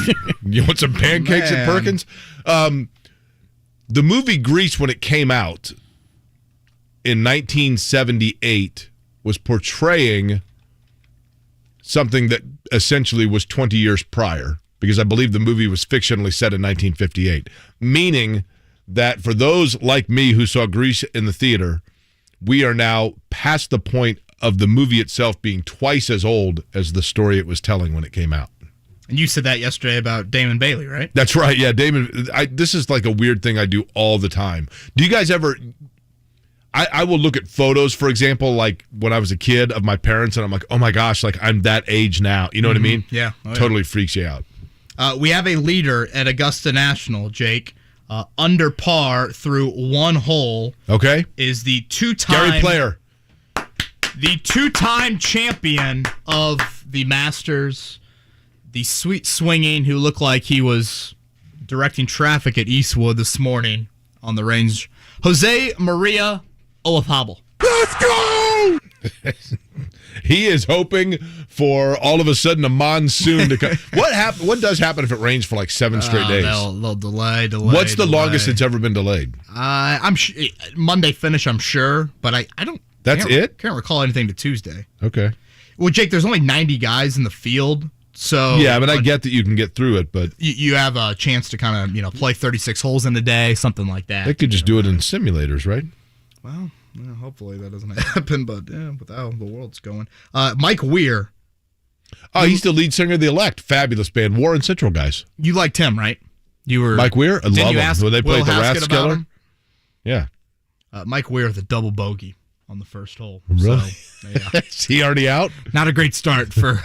you want some pancakes at Perkins? The movie Grease, when it came out in 1978, was portraying something that essentially was 20 years prior, because I believe the movie was fictionally set in 1958, meaning that for those like me who saw Grease in the theater, we are now past the point of the movie itself being twice as old as the story it was telling when it came out. And you said that yesterday about Damon Bailey, right? That's right, yeah. Damon, this is like a weird thing I do all the time. Do you guys ever... I will look at photos, for example, like when I was a kid of my parents, and I'm like, oh my gosh, like I'm that age now. You know what I mean? Yeah. Totally freaks you out. We have a leader at Augusta National, Jake, under par through one hole. Okay. Is the two-time... Gary Player. The two-time champion of the Masters, the sweet swinging who looked like he was directing traffic at Eastwood this morning on the range, Jose Maria Olazabal. Let's go! He is hoping for all of a sudden a monsoon to come. What does happen if it rains for like 7 straight days? They'll delay. What's the longest it's ever been delayed? I'm Monday finish, I'm sure, but I don't. That's it? Can't recall anything to Tuesday. Okay. Well, Jake, there's only 90 guys in the field, so yeah, but I get that you can get through it, but you have a chance to kind of play 36 holes in a day, something like that. They could just do it in simulators, right? Well, hopefully that doesn't happen, but with how the world's going. Mike Weir. Oh, he's the lead singer of The Elect. Fabulous band. Warren Central guys. You liked him, right? You were Mike Weir? I love him. When they played the Rathskeller? Yeah. Mike Weir with a double bogey on the first hole. Really? So, yeah. Is he already out? Not a great start for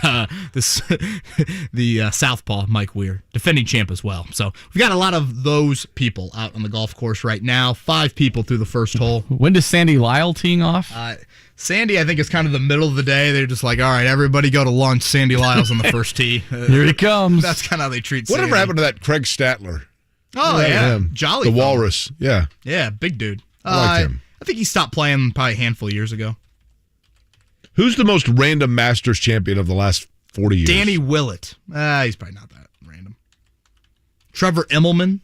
the Southpaw Mike Weir, defending champ as well. So we've got a lot of those people out on the golf course right now. 5 people through the first hole. When does Sandy Lyle teeing off? Sandy, I think, is kind of the middle of the day. They're just like, all right, everybody go to lunch. Sandy Lyle's on the first tee. Here he comes. That's kind of how they treat Whatever Sandy. happened to that Craig Statler? Oh, yeah. Jolly. The Walrus. Yeah. Yeah, big dude. I liked him. I think he stopped playing probably a handful of years ago. Who's the most random Masters champion of the last 40 years? Danny Willett. He's probably not that random. Trevor Immelman.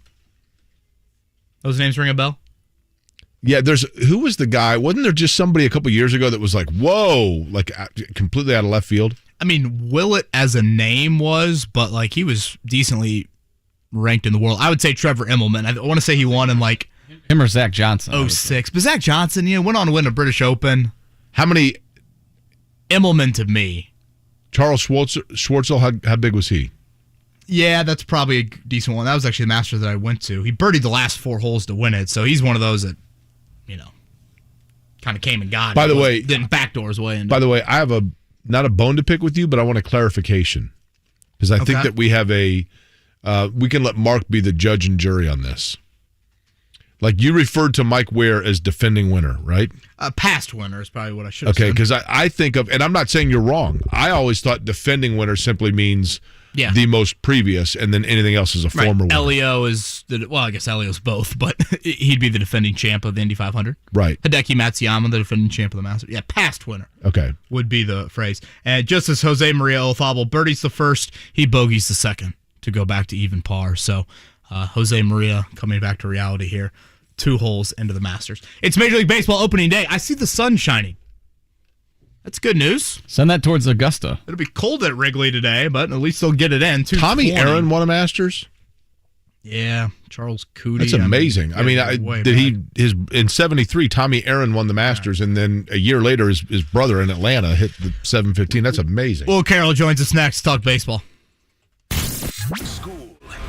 Those names ring a bell? Yeah, who was the guy? Wasn't there just somebody a couple years ago that was like, whoa, like completely out of left field? I mean, Willett as a name was, but like he was decently ranked in the world. I would say Trevor Immelman. I want to say he won in like him or Zach Johnson. 06. But Zach Johnson, went on to win a British Open. How many? Immelman to me. Charles Schwartzel, how big was he? Yeah, that's probably a decent one. That was actually the Masters that I went to. He birdied the last 4 holes to win it, so he's one of those that, kind of came and got it. By the way, didn't backdoor his way into By the way, I have not a bone to pick with you, but I want a clarification. Because I think that we have we can let Mark be the judge and jury on this. Like you referred to Mike Ware as defending winner, right? Past winner is probably what I should have Okay, said. because I think of, and I'm not saying you're wrong. I always thought defending winner simply means the most previous, and then anything else is a former winner. Elio is, I guess Elio's both, but he'd be the defending champ of the Indy 500. Right. Hideki Matsuyama, the defending champ of the Masters. Yeah, past winner. Okay. Would be the phrase. And just as Jose Maria Olazabal birdies the first, he bogeys the second to go back to even par. So Jose Maria coming back to reality here. 2 holes into the Masters. It's Major League Baseball opening day. I see the sun shining. That's good news. Send that towards Augusta. It'll be cold at Wrigley today, but at least they'll get it in. Tommy Aaron won a Masters? Yeah, Charles Cootie. That's amazing. In 73, Tommy Aaron won the Masters, and then a year later, his brother in Atlanta hit the 715. That's amazing. Will Carroll joins us next to talk baseball.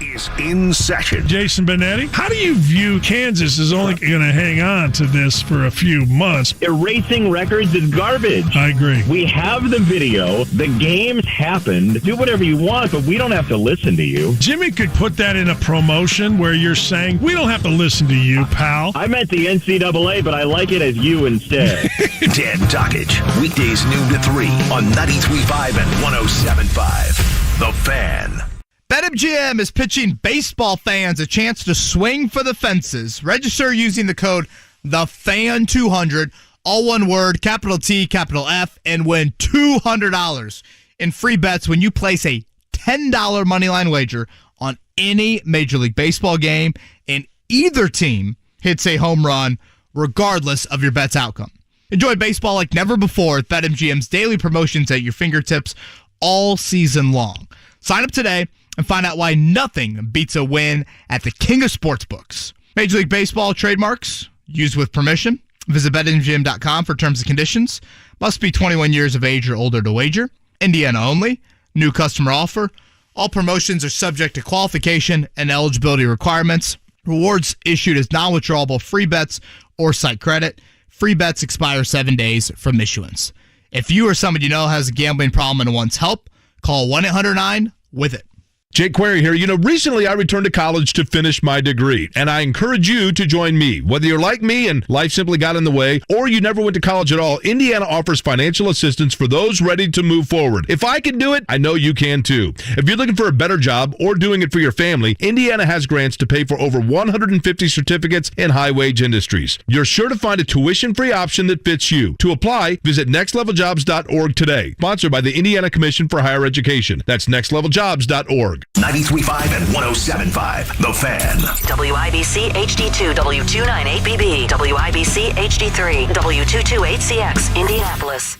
Is in session. Jason Benetti, how do you view Kansas is only going to hang on to this for a few months? Erasing records is garbage. I agree. We have the video. The games happened. Do whatever you want, but we don't have to listen to you. Jimmy could put that in a promotion where you're saying, we don't have to listen to you, pal. I meant the NCAA, but I like it as you instead. Dan Dockage, weekdays noon to 3 on 93.5 and 107.5. The Fan. BetMGM is pitching baseball fans a chance to swing for the fences. Register using the code THEFAN200, all one word, capital T, capital F, and win $200 in free bets when you place a $10 moneyline wager on any Major League Baseball game, and either team hits a home run regardless of your bet's outcome. Enjoy baseball like never before with BetMGM's daily promotions at your fingertips all season long. Sign up today and find out why nothing beats a win at the king of sportsbooks. Major League Baseball trademarks used with permission. Visit BetMGM.com for terms and conditions. Must be 21 years of age or older to wager. Indiana only. New customer offer. All promotions are subject to qualification and eligibility requirements. Rewards issued as non-withdrawable free bets or site credit. Free bets expire 7 days from issuance. If you or someone you know has a gambling problem and wants help, call 1-800-9-WITH-IT. Jake Query here. Recently I returned to college to finish my degree, and I encourage you to join me. Whether you're like me and life simply got in the way, or you never went to college at all, Indiana offers financial assistance for those ready to move forward. If I can do it, I know you can too. If you're looking for a better job or doing it for your family, Indiana has grants to pay for over 150 certificates in high-wage industries. You're sure to find a tuition-free option that fits you. To apply, visit nextleveljobs.org today. Sponsored by the Indiana Commission for Higher Education. That's nextleveljobs.org. 93.5 and 107.5. The Fan. WIBC HD2 W298BB, WIBC HD3 W228CX, Indianapolis.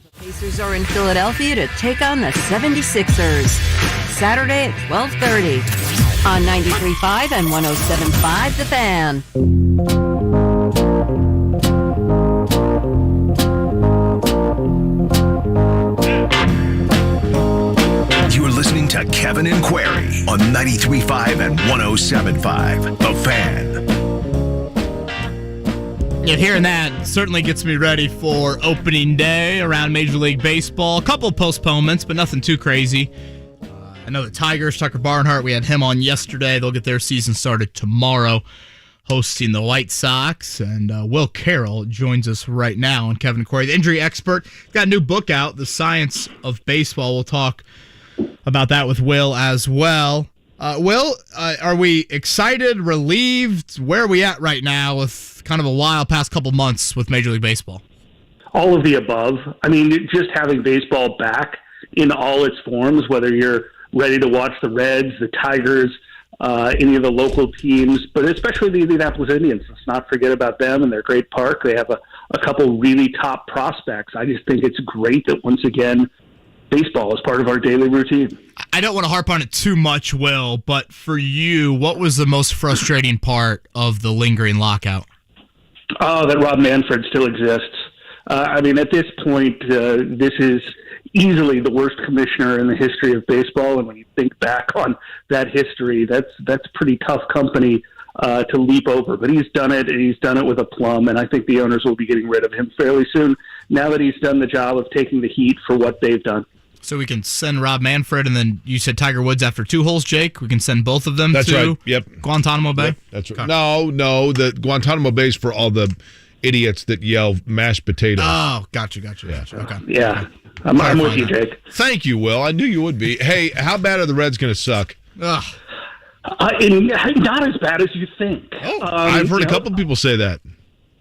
The Pacers are in Philadelphia to take on the 76ers. Saturday at 12:30 on 93.5 and 107.5 The Fan. Listening to Kevin and Query on 93.5 and 107.5. The Fan. Yeah, hearing that certainly gets me ready for opening day around Major League Baseball. A couple of postponements, but nothing too crazy. I know the Tigers, Tucker Barnhart, we had him on yesterday. They'll get their season started tomorrow, hosting the White Sox. And Will Carroll joins us right now on Kevin and Query, the injury expert. Got a new book out, The Science of Baseball. We'll talk about that with Will as well. Will, are we excited, relieved? Where are we at right now with kind of a wild past couple months with Major League Baseball? All of the above. I mean, just having baseball back in all its forms, whether you're ready to watch the Reds, the Tigers, any of the local teams, but especially the Indianapolis Indians. Let's not forget about them and their great park. They have a couple really top prospects. I just think it's great that once again, baseball is part of our daily routine. I don't want to harp on it too much, Will, but for you, what was the most frustrating part of the lingering lockout? Oh, that Rob Manfred still exists. I mean, at this point, this is easily the worst commissioner in the history of baseball, and when you think back on that history, that's pretty tough company to leap over. But he's done it, and he's done it with aplomb, and I think the owners will be getting rid of him fairly soon now that he's done the job of taking the heat for what they've done. So we can send Rob Manfred, and then you said Tiger Woods after 2 holes, Jake. We can send both of them That's to right. Yep. Guantanamo Bay? Yep. That's right. No, the Guantanamo Bay is for all the idiots that yell mashed potatoes. Oh, gotcha. Okay. Yeah. I'm with you, Jake. Thank you, Will. I knew you would be. Hey, how bad are the Reds going to suck? Not as bad as you think. I've heard a couple people say that.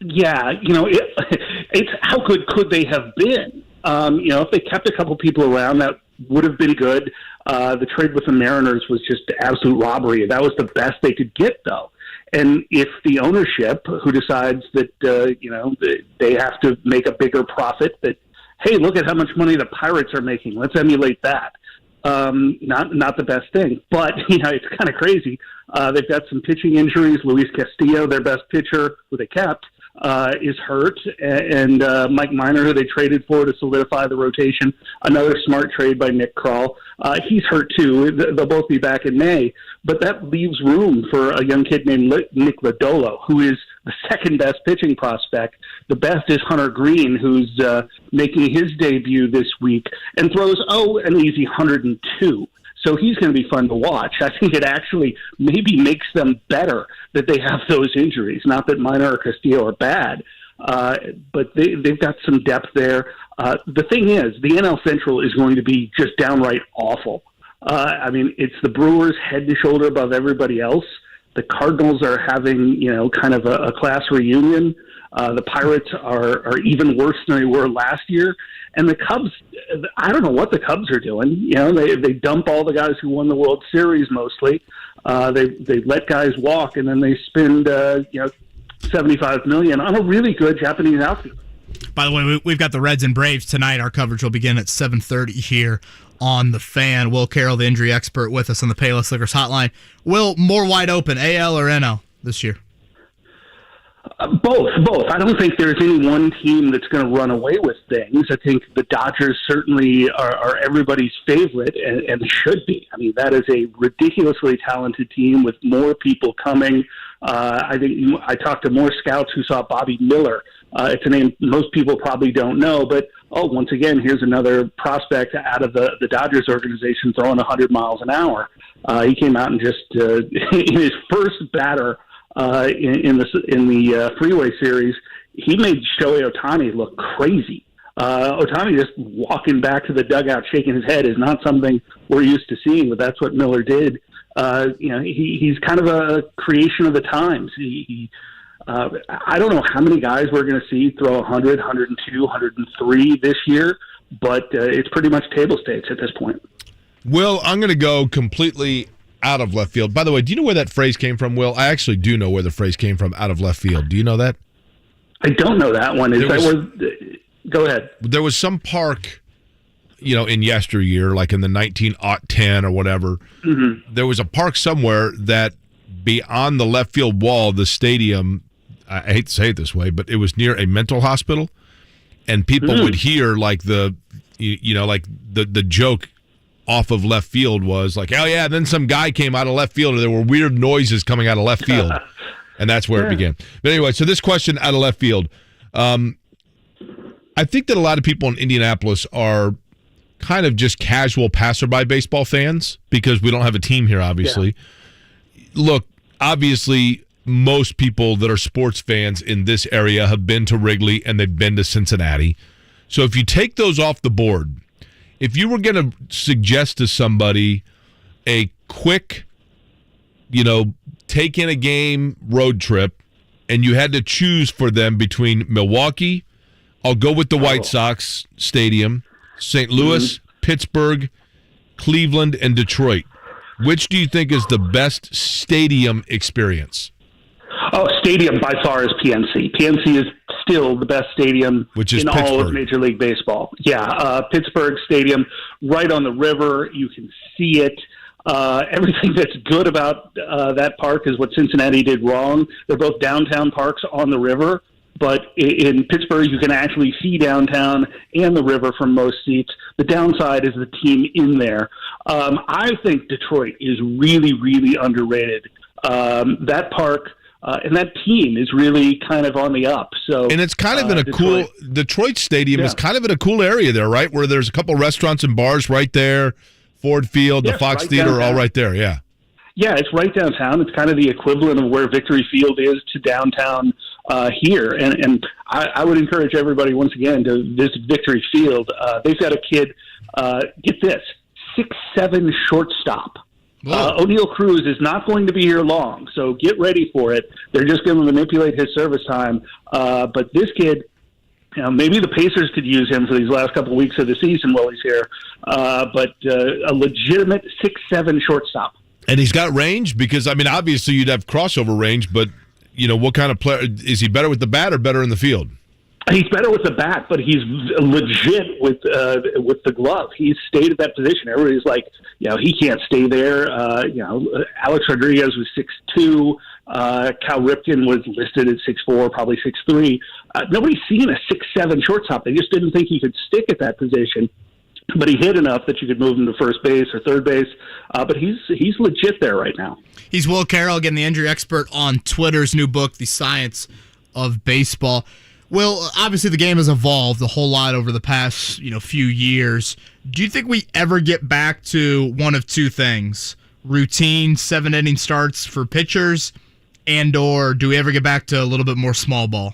Yeah, it's how good could they have been? If they kept a couple people around, that would have been good. The trade with the Mariners was just absolute robbery. That was the best they could get, though. And if the ownership, who decides that they have to make a bigger profit, that hey, look at how much money the Pirates are making, let's emulate that. Not the best thing, but it's kind of crazy. They've got some pitching injuries. Luis Castillo, their best pitcher, who they kept, is hurt, and Mike Minor, who they traded for to solidify the rotation, another smart trade by Nick Krall. He's hurt too. They'll both be back in May, but that leaves room for a young kid named Nick Lodolo, who is the second best pitching prospect. The best is Hunter Green, who's making his debut this week and throws an easy 102. So he's going to be fun to watch. I think it actually maybe makes them better that they have those injuries. Not that Minor or Castillo are bad, but they've got some depth there. The thing is, the NL Central is going to be just downright awful. It's the Brewers head and shoulder above everybody else. The Cardinals are having, kind of a class reunion. The Pirates are even worse than they were last year. And the Cubs, I don't know what the Cubs are doing. They dump all the guys who won the World Series mostly. They let guys walk, and then they spend $75 million on a really good Japanese outfielder. By the way, we've got the Reds and Braves tonight. Our coverage will begin at 7:30 here on The Fan. Will Carroll, the injury expert, with us on the Payless Liquors hotline. Will, more wide open, AL or NL this year? Both. I don't think there's any one team that's going to run away with things. I think the Dodgers certainly are everybody's favorite and should be. That is a ridiculously talented team with more people coming. I think I talked to more scouts who saw Bobby Miller. It's a name most people probably don't know, but once again, here's another prospect out of the Dodgers organization throwing 100 miles an hour. He came out and just in his first batter in the Freeway Series, he made Shohei Ohtani look crazy. Ohtani just walking back to the dugout, shaking his head, is not something we're used to seeing, but that's what Miller did. He's kind of a creation of the times. I don't know how many guys we're going to see throw 100, 102, 103 this year, but it's pretty much table stakes at this point. Will, I'm going to go completely out of left field. By the way, do you know where that phrase came from, Will? I actually do know where the phrase came from, out of left field. Do you know that? I don't know that one. Go ahead. There was some park, in yesteryear, like in the 1910 or whatever. Mm-hmm. There was a park somewhere that beyond the left field wall, the stadium, I hate to say it this way, but it was near a mental hospital, and people would hear like the joke off of left field was like, oh yeah, then some guy came out of left field and there were weird noises coming out of left field. And that's where it began. But anyway, so this question out of left field. I think that a lot of people in Indianapolis are kind of just casual passerby baseball fans because we don't have a team here, obviously. Yeah. Look, obviously, most people that are sports fans in this area have been to Wrigley and they've been to Cincinnati. So if you take those off the board, if you were going to suggest to somebody a quick, take in a game road trip, and you had to choose for them between Milwaukee, I'll go with the White Sox Stadium, St. Louis, Pittsburgh, Cleveland, and Detroit. Which do you think is the best stadium experience? Stadium by far is PNC. PNC is still the best stadium in all of Major League Baseball. Yeah, Pittsburgh Stadium, right on the river. You can see it. Everything that's good about that park is what Cincinnati did wrong. They're both downtown parks on the river, but in Pittsburgh you can actually see downtown and the river from most seats. The downside is the team in there. I think Detroit is really, really underrated. That park And that team is really kind of on the up. So, and it's kind of in a Detroit Stadium is kind of in a cool area there, right? Where there's a couple restaurants and bars right there, Ford Field, the Fox Theater, downtown. all right there. Yeah. Yeah, it's right downtown. It's kind of the equivalent of where Victory Field is to downtown here. And I would encourage everybody, once again, to visit Victory Field. They've got a kid, get this, 6'7" shortstop. O'Neal Cruz is not going to be here long, so get ready for it. They're just going to manipulate his service time. But this kid, maybe the Pacers could use him for these last couple of weeks of the season while he's here. But a legitimate 6'7" shortstop. And he's got range because, I mean, obviously you'd have crossover range, but, what kind of player? Is he better with the bat or better in the field? He's better with the bat, but he's legit with the glove. He's stayed at that position. Everybody's like, he can't stay there. Alex Rodriguez was 6'2". Cal Ripken was listed at 6'4", probably 6'3". Nobody's seen a 6'7" shortstop. They just didn't think he could stick at that position. But he hit enough that you could move him to first base or third base. But he's legit there right now. He's Will Carroll, again, the injury expert on Twitter's new book, The Science of Baseball. Will, obviously the game has evolved a whole lot over the past few years. Do you think we ever get back to one of two things? Routine 7-inning starts for pitchers, and/or do we ever get back to a little bit more small ball?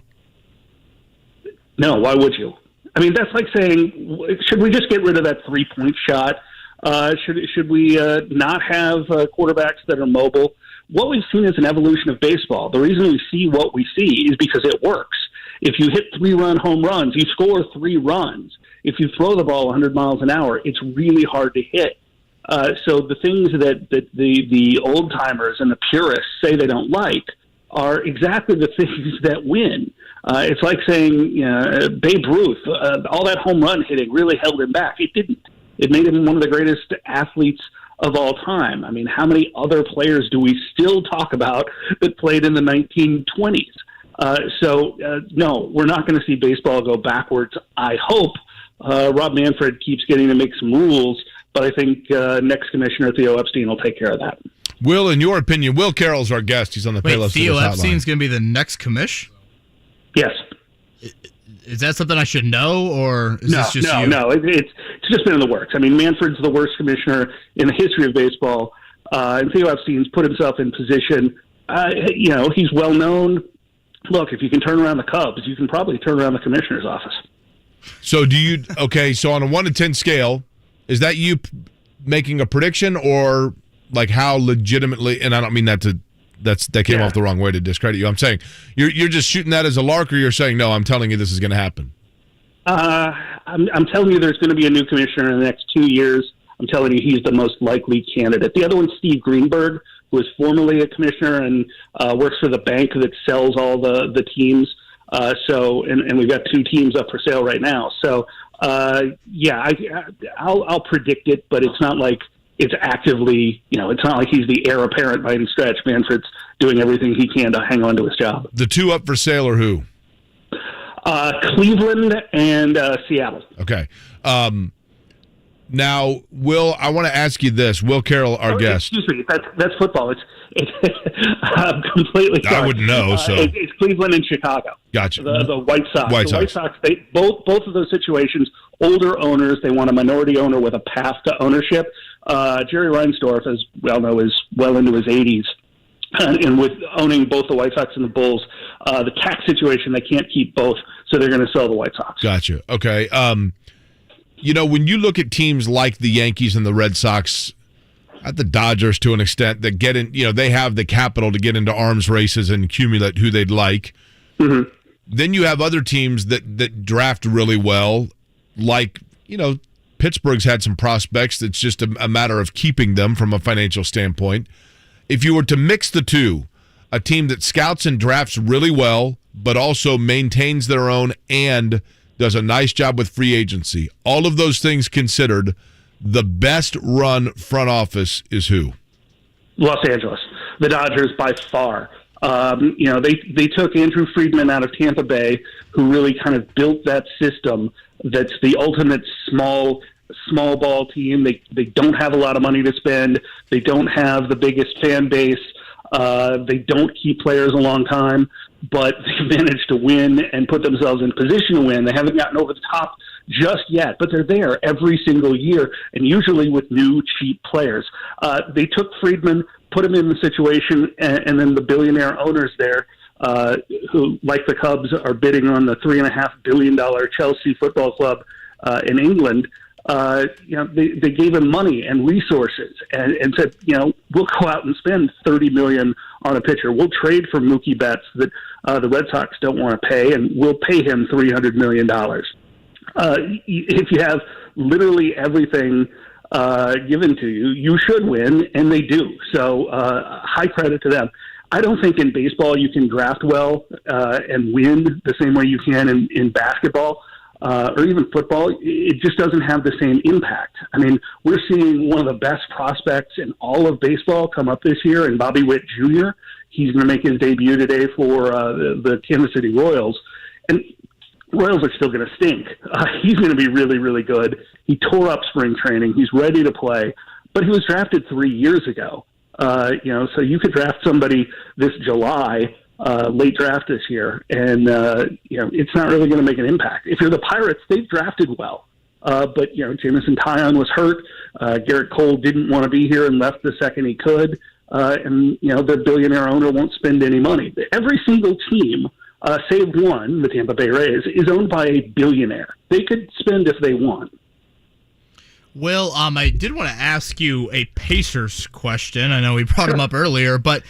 No, why would you? I mean, that's like saying, should we just get rid of that 3-point shot? Should we not have quarterbacks that are mobile? What we've seen is an evolution of baseball. The reason we see what we see is because it works. If you hit 3-run home runs, you score 3 runs. If you throw the ball 100 miles an hour, it's really hard to hit. So the things that the old-timers and the purists say they don't like are exactly the things that win. It's like saying Babe Ruth, all that home run hitting really held him back. It didn't. It made him one of the greatest athletes of all time. I mean, how many other players do we still talk about that played in the 1920s? No, we're not going to see baseball go backwards. I hope Rob Manfred keeps getting to make some rules, but I think next commissioner, Theo Epstein, will take care of that. Will, in your opinion, Will Carroll's our guest. He's on the Payless. Theo Epstein's going to be the next commish? Yes. Is that something I should know, or is this just you? No. It's just been in the works. I mean, Manfred's the worst commissioner in the history of baseball, and Theo Epstein's put himself in position. He's well known. Look, if you can turn around the Cubs, you can probably turn around the commissioner's office. So so on a 1 to 10 scale, is that you making a prediction, or like how legitimately, and I don't mean that came off the wrong way to discredit you. I'm saying you're just shooting that as a lark, or you're saying, no, I'm telling you this is going to happen? I'm telling you there's going to be a new commissioner in the next 2 years. I'm telling you he's the most likely candidate. The other one's Steve Greenberg, who was formerly a commissioner and works for the bank that sells all the teams. And we've got 2 teams up for sale right now. So, I'll predict it, but it's not like it's actively, it's not like he's the heir apparent by any stretch. Manfred's doing everything he can to hang on to his job. The 2 up for sale are who? Cleveland and Seattle. Okay. Now, Will, I want to ask you this. Will Carroll, our guest. Excuse me, that's football. It's I'm completely sorry. I wouldn't know. So it's Cleveland and Chicago. Gotcha. The White Sox. White Sox. They both of those situations. Older owners. They want a minority owner with a path to ownership. Jerry Reinsdorf, as we all know, is well into his 80s. And with owning both the White Sox and the Bulls, the tax situation, they can't keep both, so they're going to sell the White Sox. Gotcha. Okay. When you look at teams like the Yankees and the Red Sox, at the Dodgers to an extent, that get in, they have the capital to get into arms races and accumulate who they'd like. Mm-hmm. Then you have other teams that draft really well, like, Pittsburgh's had some prospects. It's just a matter of keeping them from a financial standpoint. If you were to mix the two, a team that scouts and drafts really well, but also maintains their own and does a nice job with free agency, all of those things considered, the best run front office is who? Los Angeles. The Dodgers by far. They took Andrew Friedman out of Tampa Bay, who really kind of built that system that's the ultimate small ball team. They don't have a lot of money to spend. They don't have the biggest fan base. They don't keep players a long time, but they managed to win and put themselves in position to win. They haven't gotten over the top just yet, but they're there every single year, and usually with new, cheap players. They took Friedman, put him in the situation, and then the billionaire owners there, who, like the Cubs, are bidding on the $3.5 billion Chelsea Football Club in England. They gave him money and resources and said, we'll go out and spend $30 million on a pitcher. We'll trade for Mookie Betts that the Red Sox don't want to pay, and we'll pay him $300 million. If you have literally everything given to you, you should win, and they do. So high credit to them. I don't think in baseball you can draft well and win the same way you can in basketball. Or even football. It just doesn't have the same impact. I mean, we're seeing one of the best prospects in all of baseball come up this year in Bobby Witt Jr. He's going to make his debut today for the Kansas City Royals. And Royals are still going to stink. He's going to be really, really good. He tore up spring training. He's ready to play. But he was drafted 3 years ago. So you could draft somebody this July, late draft this year, and it's not really going to make an impact. If you're the Pirates, they've drafted well, but Jamison Tyone was hurt. Garrett Cole didn't want to be here and left the second he could, and their billionaire owner won't spend any money. Every single team, save one, the Tampa Bay Rays, is owned by a billionaire. They could spend if they want. Will, I did want to ask you a Pacers question. I know we brought him up earlier, but,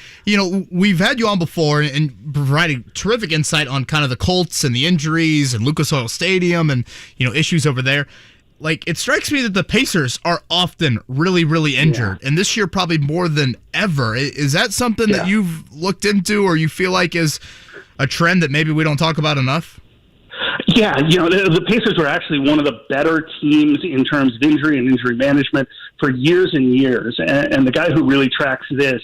we've had you on before and provided terrific insight on kind of the Colts and the injuries and Lucas Oil Stadium and, issues over there. Like, it strikes me that the Pacers are often really, really injured, and this year probably more than ever. Is that something that you've looked into or you feel like is a trend that maybe we don't talk about enough? Yeah, the Pacers were actually one of the better teams in terms of injury and injury management for years and years. And the guy who really tracks this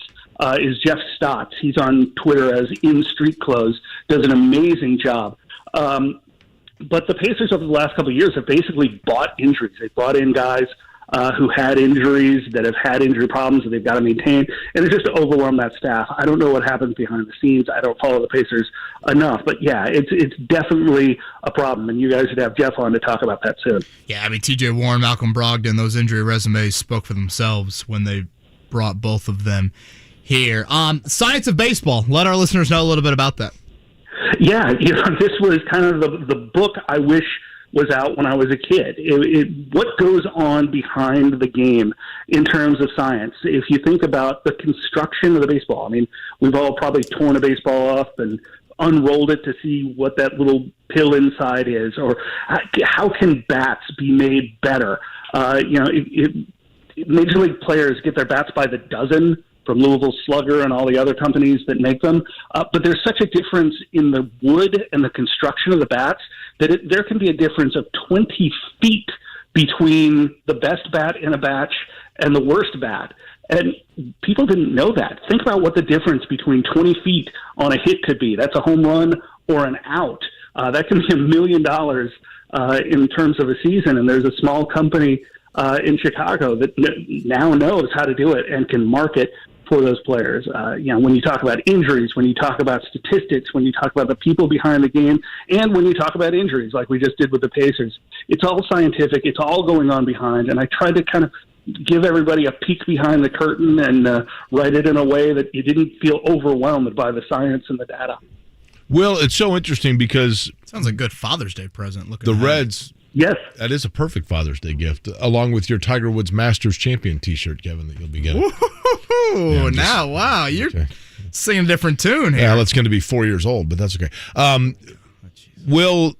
is Jeff Stotts. He's on Twitter as In Street Clothes, does an amazing job. But the Pacers over the last couple of years have basically bought injuries. They brought in guys who had injuries, that have had injury problems that they've got to maintain, and it's just overwhelmed that staff. I don't know what happens behind the scenes. I don't follow the Pacers enough, but yeah, it's definitely a problem, and you guys should have Jeff on to talk about that soon. Yeah, I mean, TJ Warren, Malcolm Brogdon, those injury resumes spoke for themselves when they brought both of them here. Science of Baseball. Let our listeners know a little bit about that. Yeah, this was kind of the book I wish was out when I was a kid. What goes on behind the game in terms of science? If you think about the construction of the baseball, I mean, we've all probably torn a baseball off and unrolled it to see what that little pill inside is, or how can bats be made better? Major league players get their bats by the dozen from Louisville Slugger and all the other companies that make them. But there's such a difference in the wood and the construction of the bats that there can be a difference of 20 feet between the best bat in a batch and the worst bat. And people didn't know that. Think about what the difference between 20 feet on a hit could be. That's a home run or an out. That can be $1 million in terms of a season. And there's a small company in Chicago that now knows how to do it and can market for those players. When you talk about injuries, when you talk about statistics, when you talk about the people behind the game, and when you talk about injuries like we just did with the Pacers, it's all scientific. It's all going on behind. And I tried to kind of give everybody a peek behind the curtain and write it in a way that you didn't feel overwhelmed by the science and the data. Well, it's so interesting because... Sounds like a good Father's Day present. The Reds... Yes. That is a perfect Father's Day gift, along with your Tiger Woods Masters Champion t-shirt, Kevin, that you'll be getting. Woo-hoo-hoo. Now, wow, you're singing a different tune here. Yeah, that's going to be 4 years old, but that's okay. Will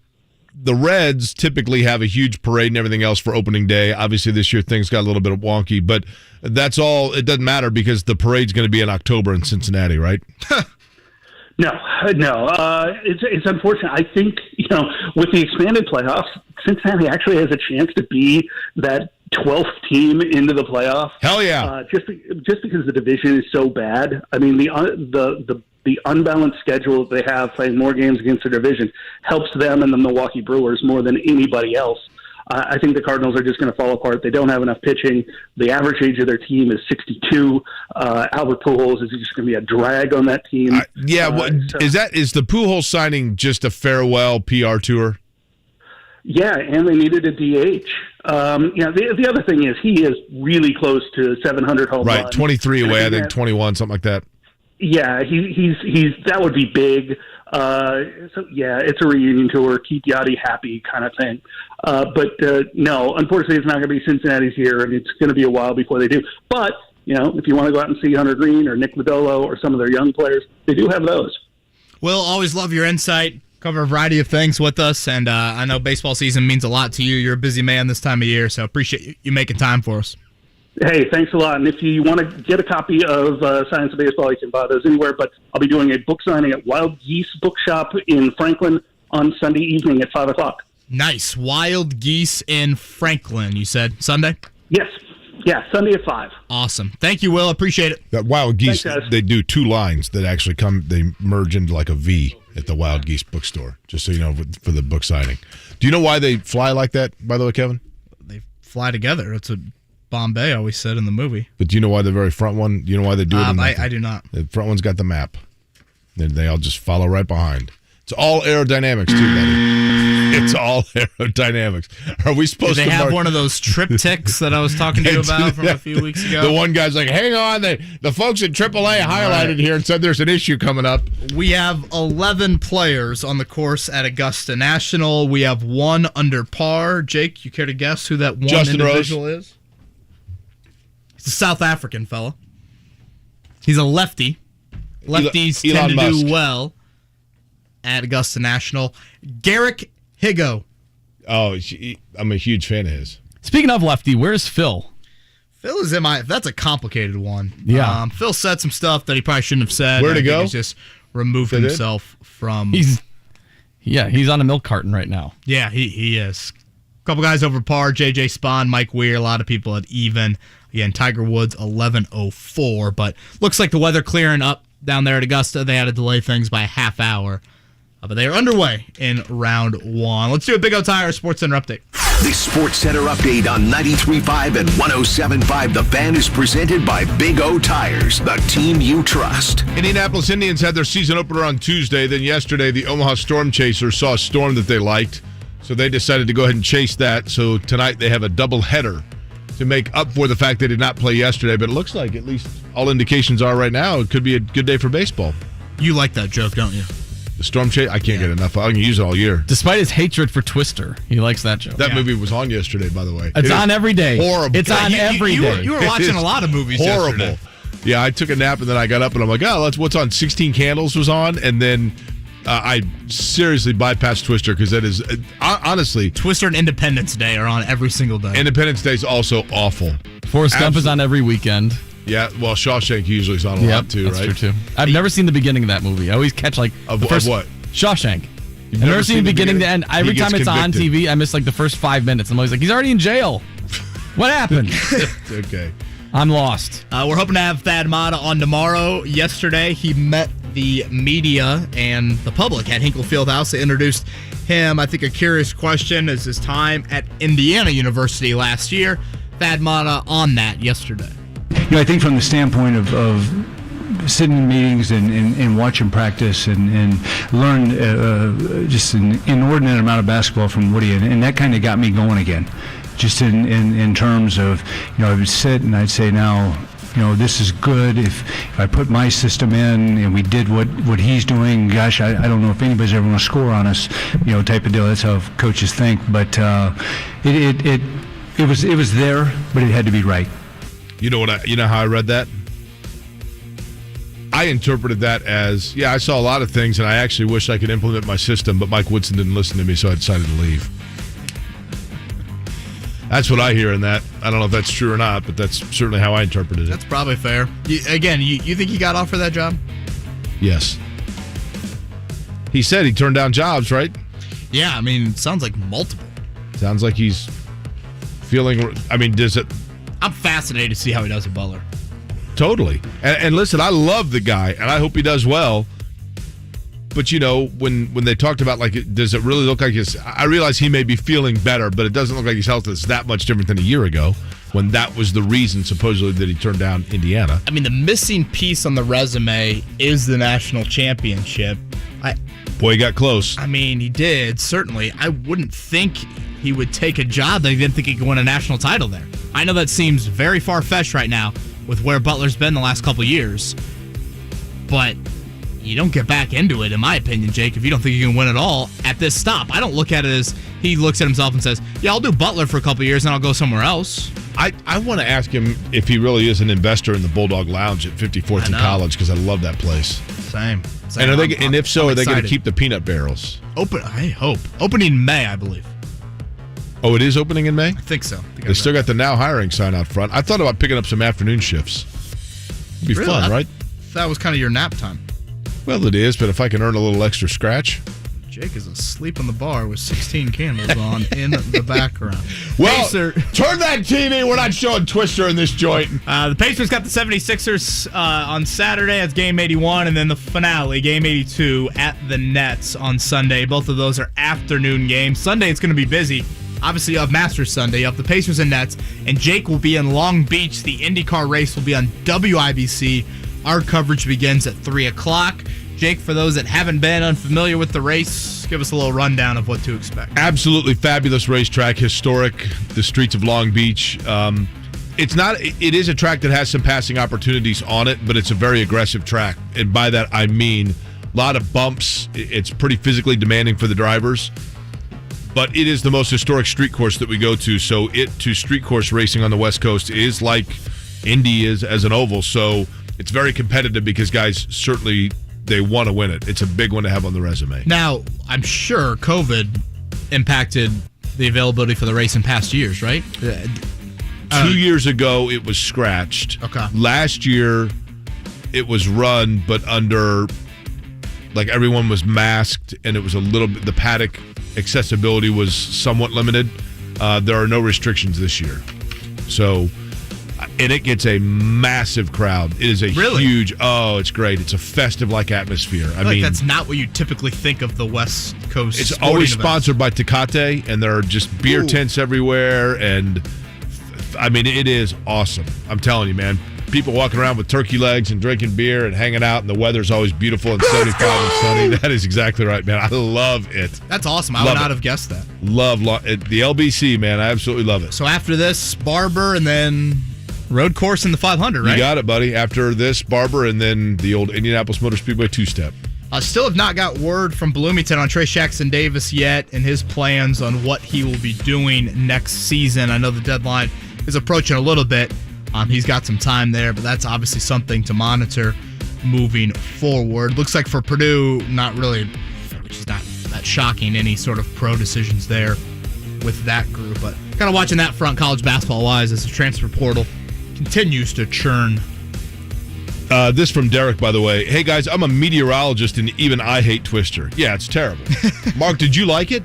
the Reds typically have a huge parade and everything else for opening day? Obviously, this year things got a little bit wonky, but that's all. It doesn't matter because the parade's going to be in October in Cincinnati, right? No. It's unfortunate. I think, with the expanded playoffs, Cincinnati actually has a chance to be that 12th team into the playoffs. Hell yeah! Just because the division is so bad. I mean, the unbalanced schedule that they have, playing more games against their division, helps them and the Milwaukee Brewers more than anybody else. I think the Cardinals are just going to fall apart. They don't have enough pitching. The average age of their team is 62. Albert Pujols is just going to be a drag on that team. Is the Pujols signing just a farewell PR tour? Yeah, and they needed a DH. The other thing is he is really close to 700 home runs. Right, 23 away, I think 21, something like that. Yeah, he's that would be big. It's a reunion tour, keep Yachty happy kind of thing. No, unfortunately, it's not going to be Cincinnati's year, and it's going to be a while before they do. But if you want to go out and see Hunter Green or Nick Lodolo or some of their young players, they do have those. Will, always love your insight. Cover a variety of things with us, and I know baseball season means a lot to you. You're a busy man this time of year, so appreciate you making time for us. Hey, thanks a lot. And if you want to get a copy of Science of Baseball, you can buy those anywhere. But I'll be doing a book signing at Wild Geese Bookshop in Franklin on Sunday evening at 5 o'clock. Nice. Wild Geese in Franklin, you said? Sunday? Yes. Yeah, Sunday at 5. Awesome. Thank you, Will. Appreciate it. That Wild Geese, Thanks, they do two lines that actually they merge into like a V at the Wild Geese bookstore, just so you know, for the book signing. Do you know why they fly like that, by the way, Kevin? They fly together. It's what Bombay always said in the movie. But do you know why the very front one, you know why they do it? I do not. The front one's got the map. They all just follow right behind. It's all aerodynamics, too, buddy. It's all aerodynamics. Are we supposed to... They have one of those triptychs that I was talking to you about from a few weeks ago. The one guy's like, hang on, the folks at AAA highlighted here and said there's an issue coming up. We have 11 players on the course at Augusta National. We have one under par. Jake, you care to guess who that one Justin individual Rose. is? He's a South African fella. He's a lefty. Lefties tend to Musk. do well at Augusta National. Garrick Higo. Oh, I'm a huge fan of his. Speaking of lefty, where's Phil? Phil is that's a complicated one. Yeah. Phil said some stuff that he probably shouldn't have said. Where'd he go? He's just removed himself from... He's on a milk carton right now. Yeah, he is. A couple guys over par, J.J. Spahn, Mike Weir, a lot of people at even. Again, Tiger Woods, 11:04. But looks like the weather clearing up down there at Augusta. They had to delay things by a half hour. But they are underway in round one. Let's do a Big O Tires Sportscenter update. The SportsCenter update on 93.5 and 107.5 The Fan is presented by Big O Tires, the team you trust. Indianapolis Indians had their season opener on Tuesday. Then yesterday, the Omaha Storm Chasers saw a storm that they liked. So they decided to go ahead and chase that. So tonight they have a doubleheader to make up for the fact they did not play yesterday. But it looks like, at least all indications are right now, it could be a good day for baseball. You like that joke, don't you? The Storm Chase? I can't get enough. I can use it all year. Despite his hatred for Twister, he likes that joke. That movie was on yesterday, by the way. It's on every day. Horrible. It's on every day. You were watching a lot of movies horrible. yesterday. Yeah, I took a nap and then I got up and I'm like, what's on? 16 Candles was on, and then I seriously bypassed Twister because that is honestly, Twister and Independence Day are on every single day. Independence Day is also awful. Forrest Gump is on every weekend. Yeah, well, Shawshank usually is on a lot too, that's right? That's true too. I've never seen the beginning of that movie. I always catch like of what? Shawshank. I've never seen the beginning to end. Every time it's on TV, I miss like the first 5 minutes. I'm always like, he's already in jail. What happened? Okay. I'm lost. We're hoping to have Thad Matta on tomorrow. Yesterday, he met the media and the public at Hinkle Fieldhouse. They introduced him. I think a curious question is his time at Indiana University last year. Thad Matta on that yesterday. I think from the standpoint of sitting in meetings and watching practice and learn just an inordinate amount of basketball from Woody, and that kind of got me going again. Just in terms of, I would sit and I'd say, now, this is good. If I put my system in and we did what he's doing, gosh, I don't know if anybody's ever going to score on us, type of deal. That's how coaches think. But it was there, but it had to be right. You know how I read that? I interpreted that as, I saw a lot of things and I actually wish I could implement my system, but Mike Woodson didn't listen to me, so I decided to leave. That's what I hear in that. I don't know if that's true or not, but that's certainly how I interpreted it. That's probably fair. You think he got offered that job? Yes. He said he turned down jobs, right? Yeah, it sounds like multiple. Sounds like he's feeling, does it... I'm fascinated to see how he does at Butler. Totally. And listen, I love the guy, and I hope he does well. But, when they talked about, does it really look like I realize he may be feeling better, but it doesn't look like his health is that much different than a year ago when that was the reason, supposedly, that he turned down Indiana. I mean, the missing piece on the resume is the national championship. Boy, he got close. I mean, he did, certainly. I wouldn't think he would take a job that he didn't think he could win a national title there. I know that seems very far-fetched right now with where Butler's been the last couple years, but you don't get back into it, in my opinion, Jake, if you don't think you can win it all at this stop. I don't look at it as he looks at himself and says, yeah, I'll do Butler for a couple years and I'll go somewhere else. I want to ask him if he really is an investor in the Bulldog Lounge at 54th and College, because I love that place. Same. And if so, are they going to keep the peanut barrels? I hope. Opening in May, I believe. Oh, it is opening in May? I think so. They still got the now hiring sign out front. I thought about picking up some afternoon shifts. It'd be fun, right? That was kind of your nap time. Well, it is, but if I can earn a little extra scratch. Jake is asleep on the bar with 16 candles on in the background. Well, turn that TV. We're not showing Twister in this joint. The Pacers got the 76ers on Saturday. That's game 81. And then the finale, game 82, at the Nets on Sunday. Both of those are afternoon games. Sunday, it's going to be busy. Obviously, you have Masters Sunday. You have the Pacers and Nets. And Jake will be in Long Beach. The IndyCar race will be on WIBC. Our coverage begins at 3 o'clock. Jake, for those that haven't been unfamiliar with the race, give us a little rundown of what to expect. Absolutely fabulous racetrack, historic, the streets of Long Beach. It is a track that has some passing opportunities on it, but it's a very aggressive track. And by that, I mean a lot of bumps. It's pretty physically demanding for the drivers. But it is the most historic street course that we go to. So street course racing on the West Coast is like Indy is as an oval. So it's very competitive because guys certainly they want to win it. It's a big one to have on the resume. Now, I'm sure COVID impacted the availability for the race in past years, right? 2 years ago, it was scratched. Okay. Last year, it was run, but under, everyone was masked, and it was a little bit, the paddock accessibility was somewhat limited. There are no restrictions this year. So, and it gets a massive crowd. It is a huge, it's great. It's a festive-like atmosphere. I mean, that's not what you typically think of the West Coast. It's always sponsored by Tecate, and there are just beer tents everywhere. And, I mean, it is awesome. I'm telling you, man. People walking around with turkey legs and drinking beer and hanging out, and the weather's always beautiful and 75 and sunny. That is exactly right, man. I love it. That's awesome. I would not have guessed that. Love the LBC, man. I absolutely love it. So after this, Barber, and then road course in the 500, right? You got it, buddy. After this, Barber, and then the old Indianapolis Motor Speedway two-step. Still have not got word from Bloomington on Trey Jackson-Davis yet and his plans on what he will be doing next season. I know the deadline is approaching a little bit. He's got some time there, but that's obviously something to monitor moving forward. Looks like for Purdue, not really, which is not that shocking, any sort of pro decisions there with that group. But kind of watching that front college basketball-wise as the transfer portal continues to churn. This from Derek, by the way. Hey, guys, I'm a meteorologist, and even I hate Twister. Yeah, it's terrible. Mark, did you like it?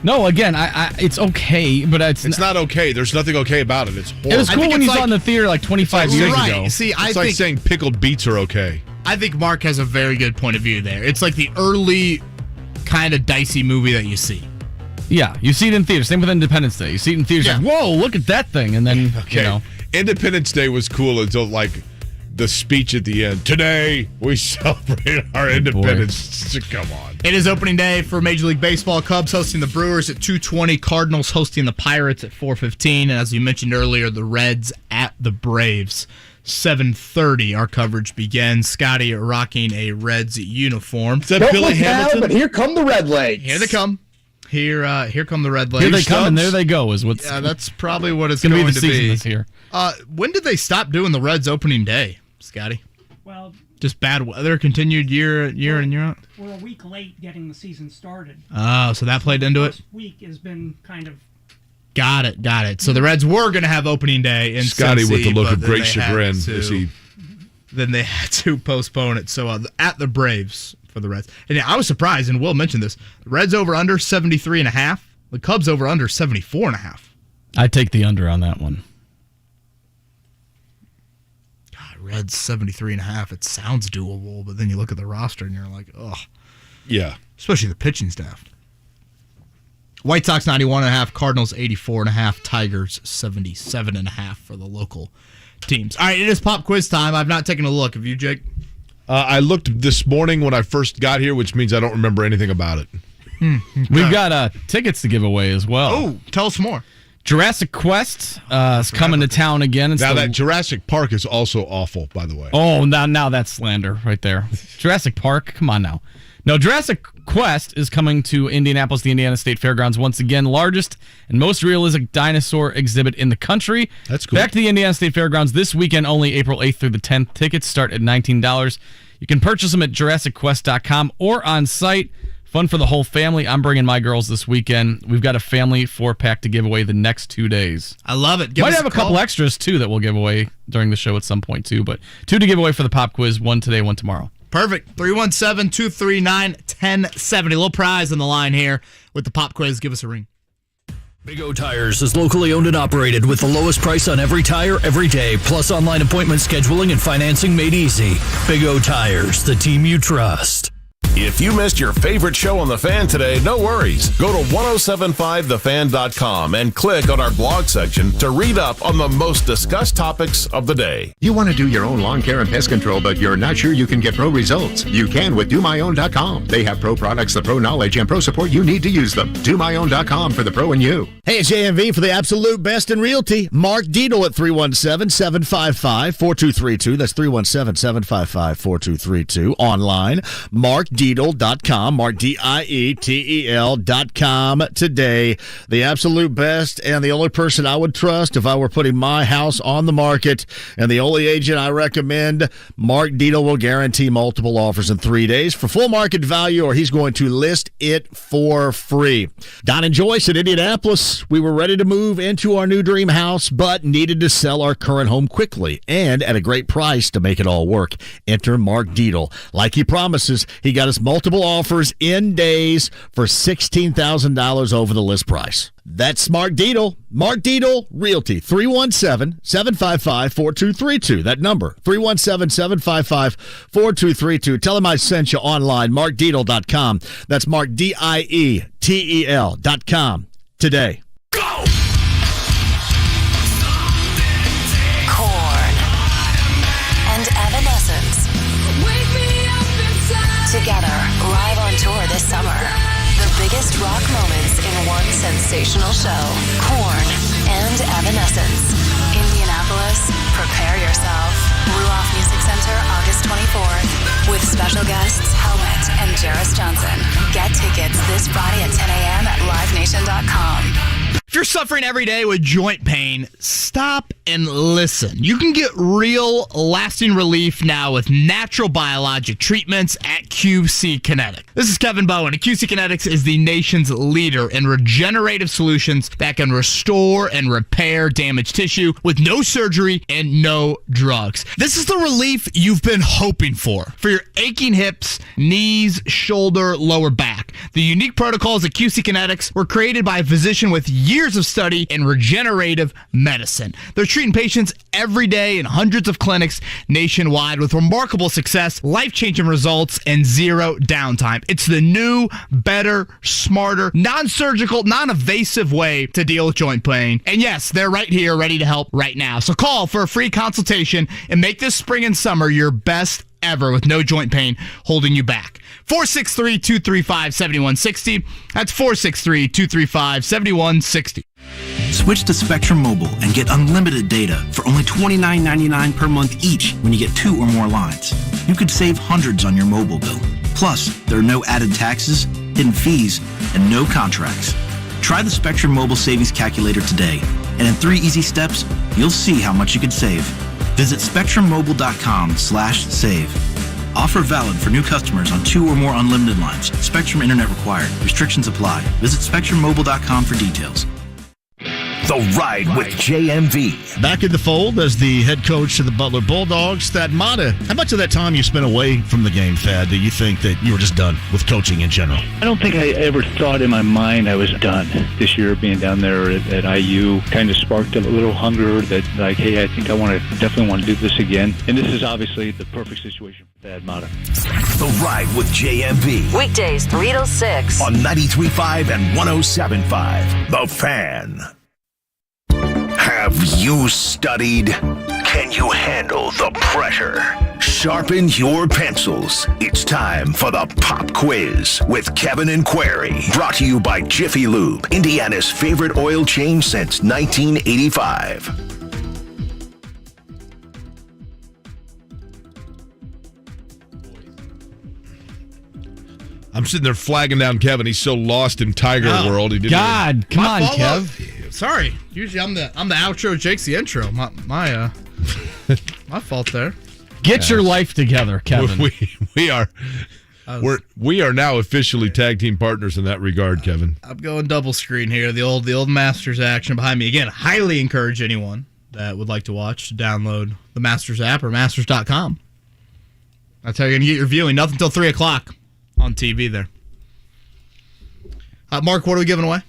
No, again, it's okay, but it's not okay. There's nothing okay about it. It's horrible. It was cool when you saw it in the theater 25 years ago. See, it's like saying pickled beets are okay. I think Mark has a very good point of view there. It's like the early kind of dicey movie that you see. Yeah, you see it in theaters. Same with Independence Day. You see it in theaters like, whoa, look at that thing. And then, Independence Day was cool until, the speech at the end. Today, we celebrate our independence. Come on. It is opening day for Major League Baseball. Cubs hosting the Brewers at 2:20. Cardinals hosting the Pirates at 4:15. And as you mentioned earlier, the Reds at the Braves. 7:30, our coverage begins. Scotty rocking a Reds uniform. Is that Billy Hamilton? But here come the Red Legs. Here they come. Here come the Red Legs. Here they come and there they go is what's that's probably what it's going to be. The season this year. When did they stop doing the Reds opening day, Scotty? Well, just bad weather continued year in, year out? We're a week late getting the season started. Oh, so that played into it? This week has been kind of... Got it. So the Reds were going to have opening day in Scotty Cincy, with the look of great chagrin. Then they had to postpone it. So at the Braves for the Reds. And I was surprised, and Will mentioned this. The Reds over under 73.5. The Cubs over under 74.5. I take the under on that one. God, Reds 73.5. It sounds doable, but then you look at the roster and you're like, ugh. Yeah. Especially the pitching staff. White Sox 91.5, Cardinals 84.5, Tigers 77.5 for the local teams. All right, it is pop quiz time. I've not taken a look. Have you, Jake? I looked this morning when I first got here, which means I don't remember anything about it. Okay. We've got tickets to give away as well. Oh, tell us more. Jurassic Quest is coming to town again. It's that Jurassic Park is also awful, by the way. Oh, now that's slander right there. Jurassic Park, come on now. No, Jurassic Quest is coming to Indianapolis, the Indiana State Fairgrounds, once again, largest and most realistic dinosaur exhibit in the country. That's cool. Back to the Indiana State Fairgrounds this weekend, only April 8th through the 10th. Tickets start at $19. You can purchase them at JurassicQuest.com or on site. Fun for the whole family. I'm bringing my girls this weekend. We've got a family 4-pack to give away the next 2 days. I love it. Might have a couple extras, too, that we'll give away during the show at some point, too. But 2 to give away for the pop quiz, 1 today, 1 tomorrow. Perfect. 317-239-1070. A little prize on the line here with the pop quiz. Give us a ring. Big O Tires is locally owned and operated with the lowest price on every tire every day, plus online appointment scheduling and financing made easy. Big O Tires, the team you trust. If you missed your favorite show on The Fan today, no worries. Go to 1075thefan.com and click on our blog section to read up on the most discussed topics of the day. You want to do your own lawn care and pest control, but you're not sure you can get pro results? You can with DoMyOwn.com. They have pro products, the pro knowledge, and pro support you need to use them. DoMyOwn.com for the pro in you. Hey, it's JMV for the absolute best in realty. Mark Diedel at 317-755-4232. That's 317-755-4232. Online, markdiedel.com, markdietel.com today. The absolute best and the only person I would trust if I were putting my house on the market, and the only agent I recommend. Mark Diedel will guarantee multiple offers in 3 days for full market value, or he's going to list it for free. Don and Joyce in Indianapolis. We were ready to move into our new dream house, but needed to sell our current home quickly and at a great price to make it all work. Enter Mark Diedel. Like he promises, he got us multiple offers in days for $16,000 over the list price. That's Mark Diedel. Mark Diedel Realty, 317-755-4232. That number, 317-755-4232. Tell him I sent you online, markdiedel.com. That's markdietel.com today. Korn and Evanescence together live on tour this summer. The biggest rock moments in one sensational show. Korn and Evanescence. Indianapolis, prepare yourself. Ruoff Music Center, August 24th. With special guests Helmet and Jarris Johnson. Get tickets this Friday at 10 a.m. at livenation.com. If you're suffering every day with joint pain, stop and listen. You can get real, lasting relief now with natural biologic treatments at QC Kinetics. This is Kevin Bowen, and QC Kinetics is the nation's leader in regenerative solutions that can restore and repair damaged tissue with no surgery and no drugs. This is the relief you've been hoping for your aching hips, knees, shoulder, lower back. The unique protocols at QC Kinetics were created by a physician with years of study in regenerative medicine. They're treating patients every day in hundreds of clinics nationwide with remarkable success, life-changing results, and zero downtime. It's the new, better, smarter, non-surgical, non-invasive way to deal with joint pain. And yes, they're right here ready to help right now. So call for a free consultation and make this spring and summer your best ever with no joint pain holding you back. 463-235-7160. That's 463-235-7160. Switch to Spectrum Mobile and get unlimited data for only $29.99 per month each when you get 2 or more lines. You could save hundreds on your mobile bill. Plus, there are no added taxes, hidden fees, and no contracts. Try the Spectrum Mobile Savings Calculator today, and in 3 easy steps, you'll see how much you could save. Visit SpectrumMobile.com/save. Offer valid for new customers on 2 or more unlimited lines. Spectrum Internet required. Restrictions apply. Visit SpectrumMobile.com for details. The Ride with JMV. Back in the fold as the head coach of the Butler Bulldogs, Thad Matta. How much of that time you spent away from the game, Thad, do you think that you were just done with coaching in general? I don't think I ever thought in my mind I was done. This year being down there at IU kind of sparked a little hunger that, like, hey, I think definitely want to do this again. And this is obviously the perfect situation for Thad Matta. The Ride with JMV. Weekdays 3 till 6. On 93.5 and 107.5. The Fan. Have you studied? Can you handle the pressure? Sharpen your pencils. It's time for the Pop Quiz with Kevin and Query. Brought to you by Jiffy Lube, Indiana's favorite oil change since 1985. I'm sitting there flagging down Kevin. He's so lost in Tiger World. He didn't God, come on, Kev. Sorry. Usually I'm the outro. Jake's the intro. My fault there. Get your life together, Kevin. We are now officially tag team partners in that regard, Kevin. I'm going double screen here. The old Masters action behind me. Again, highly encourage anyone that would like to watch to download the Masters app or masters.com. That's how you're going to get your viewing. Nothing until 3 o'clock on TV there. Mark, what are we giving away?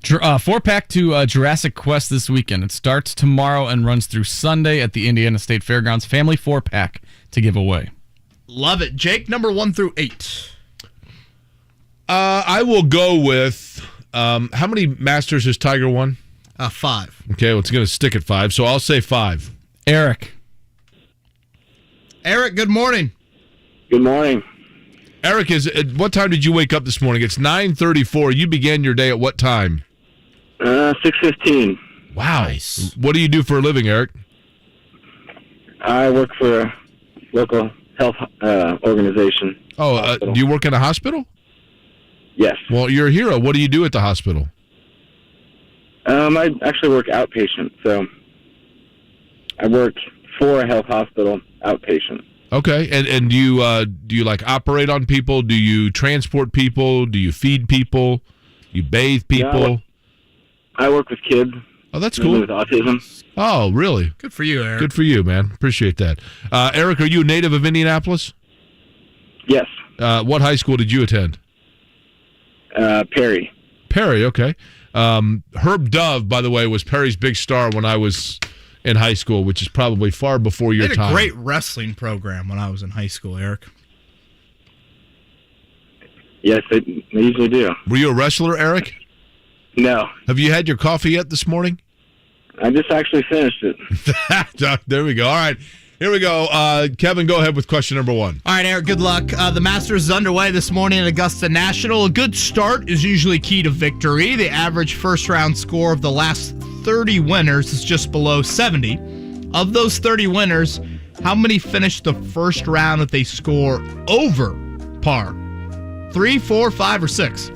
4-pack to Jurassic Quest this weekend. It starts tomorrow and runs through Sunday at the Indiana State Fairgrounds. Family 4-pack to give away. Love it. Jake, number 1 through 8. I will go with, how many Masters has Tiger won? 5. Okay, well, it's going to stick at 5, so I'll say 5. Eric, good morning. Good morning. Eric, what time did you wake up this morning? It's 9:34. You began your day at what time? 6:15. Wow. Nice. What do you do for a living, Eric? I work for a local health organization. Oh, do you work in a hospital? Yes. Well, you're a hero. What do you do at the hospital? I actually work outpatient, so I work for a health hospital outpatient. Okay, and do you like operate on people? Do you transport people? Do you feed people? You bathe people? No, I work with kids. Oh, that's cool. With autism. Oh, really? Good for you, Eric. Good for you, man. Appreciate that. Eric, are you a native of Indianapolis? Yes. What high school did you attend? Perry. Perry, okay. Herb Dove, by the way, was Perry's big star when I was in high school, which is probably far before your time. They had a great wrestling program when I was in high school, Eric. Yes, they usually do. Were you a wrestler, Eric? No. Have you had your coffee yet this morning? I just actually finished it. There we go. All right. Here we go. Kevin, go ahead with question number 1. All right, Eric, good luck. The Masters is underway this morning at Augusta National. A good start is usually key to victory. The average first-round score of the last 30 winners is just below 70. Of those 30 winners, how many finished the first round if they score over par? 3, 4, 5, or 6?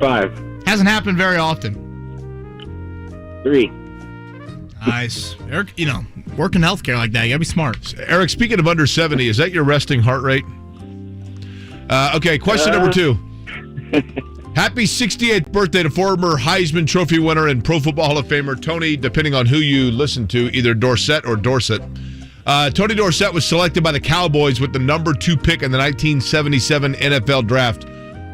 5. Hasn't happened very often. 3. Nice. Eric, work in healthcare like that, you gotta be smart. Eric, speaking of under 70, is that your resting heart rate? Okay, question number 2. Happy 68th birthday to former Heisman Trophy winner and Pro Football Hall of Famer Tony, depending on who you listen to, either Dorsett or Dorset. Tony Dorsett was selected by the Cowboys with the number 2 pick in the 1977 NFL Draft.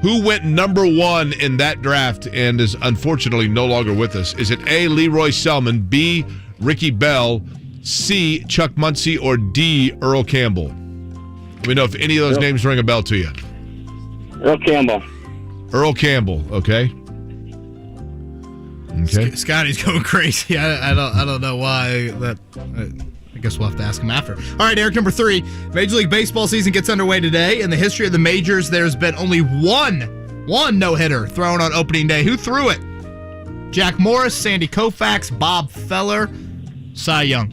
Who went number 1 in that draft and is unfortunately no longer with us? Is it A, Leroy Selman, B, Ricky Bell, C, Chuck Muncie, or D, Earl Campbell? Let me know if any of those names ring a bell to you. Earl Campbell. Earl Campbell, okay. Okay. Scotty's going crazy. I don't know why that. I guess we'll have to ask him after. All right, Eric, number 3. Major League Baseball season gets underway today. In the history of the majors, there's been only one no-hitter thrown on opening day. Who threw it? Jack Morris, Sandy Koufax, Bob Feller, Cy Young.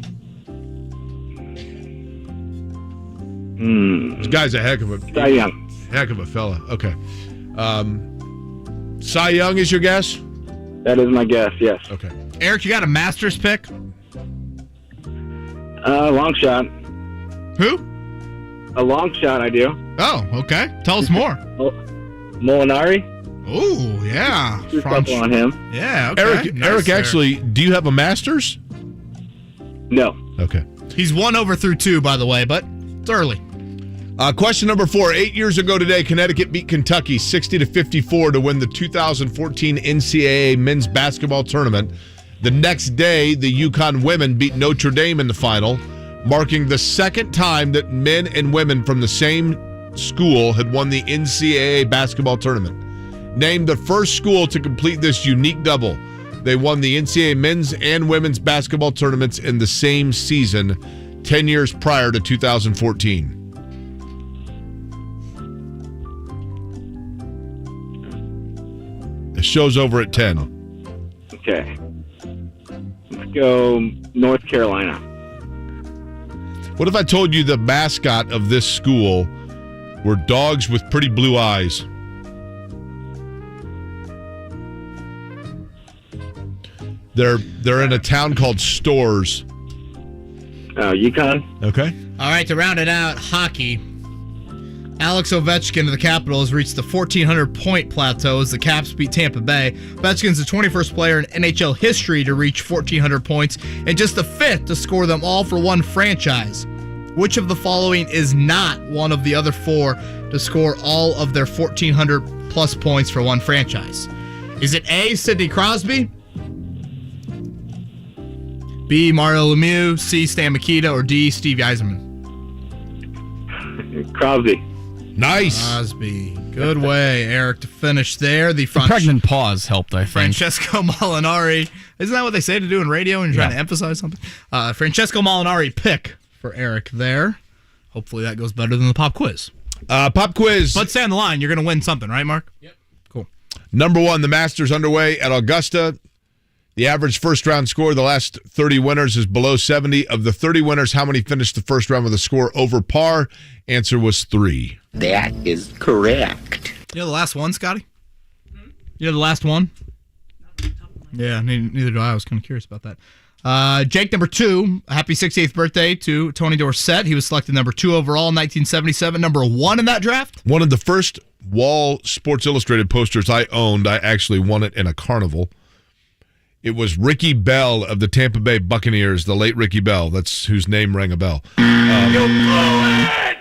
This guy's a heck of a Cy Young. Heck of a fella. Okay. Cy Young is your guess? That is my guess, yes. Okay. Eric, you got a Masters pick? Long shot. Who? A long shot, I do. Oh, okay. Tell us more. Molinari? Oh, yeah. Just couple on him. Yeah, okay. Eric, actually, do you have a master's? No. Okay. He's 1 over through 2, by the way, but it's early. Question number 4. 8 years ago today, Connecticut beat Kentucky 60-54 to win the 2014 NCAA men's basketball tournament. The next day, the UConn women beat Notre Dame in the final, marking the second time that men and women from the same school had won the NCAA basketball tournament. Named the first school to complete this unique double. They won the NCAA men's and women's basketball tournaments in the same season, 10 years prior to 2014. The show's over at 10. Okay. Let's go North Carolina. What if I told you the mascot of this school were dogs with pretty blue eyes? They're in a town called Stores. UConn. Okay. All right, to round it out, hockey. Alex Ovechkin of the Capitals reached the 1,400-point plateau as the Caps beat Tampa Bay. Ovechkin's the 21st player in NHL history to reach 1,400 points and just the 5th to score them all for one franchise. Which of the following is not one of the other 4 to score all of their 1,400-plus points for one franchise? Is it A, Sidney Crosby, B, Mario Lemieux, C, Stan Mikita, or D, Steve Yzerman? Crosby. Nice. Crosby. Good way, Eric, to finish there. The pregnant pause helped, I think. Francesco Molinari. Isn't that what they say to do in radio when you're trying to emphasize something? Francesco Molinari pick for Eric there. Hopefully that goes better than the pop quiz. Pop quiz. But stay on the line. You're going to win something, right, Mark? Yep. Cool. Number 1, the Masters underway at Augusta. The average first-round score of the last 30 winners is below 70. Of the 30 winners, how many finished the first round with a score over par? Answer was 3. That is correct. You know the last one, Scotty? You know the last one? Yeah, neither do I. I was kind of curious about that. Jake, number 2. Happy 68th birthday to Tony Dorsett. He was selected number 2 overall in 1977. Number 1 in that draft? One of the first wall Sports Illustrated posters I owned, I actually won it in a carnival. It was Ricky Bell of the Tampa Bay Buccaneers, the late Ricky Bell. That's whose name rang a bell. He had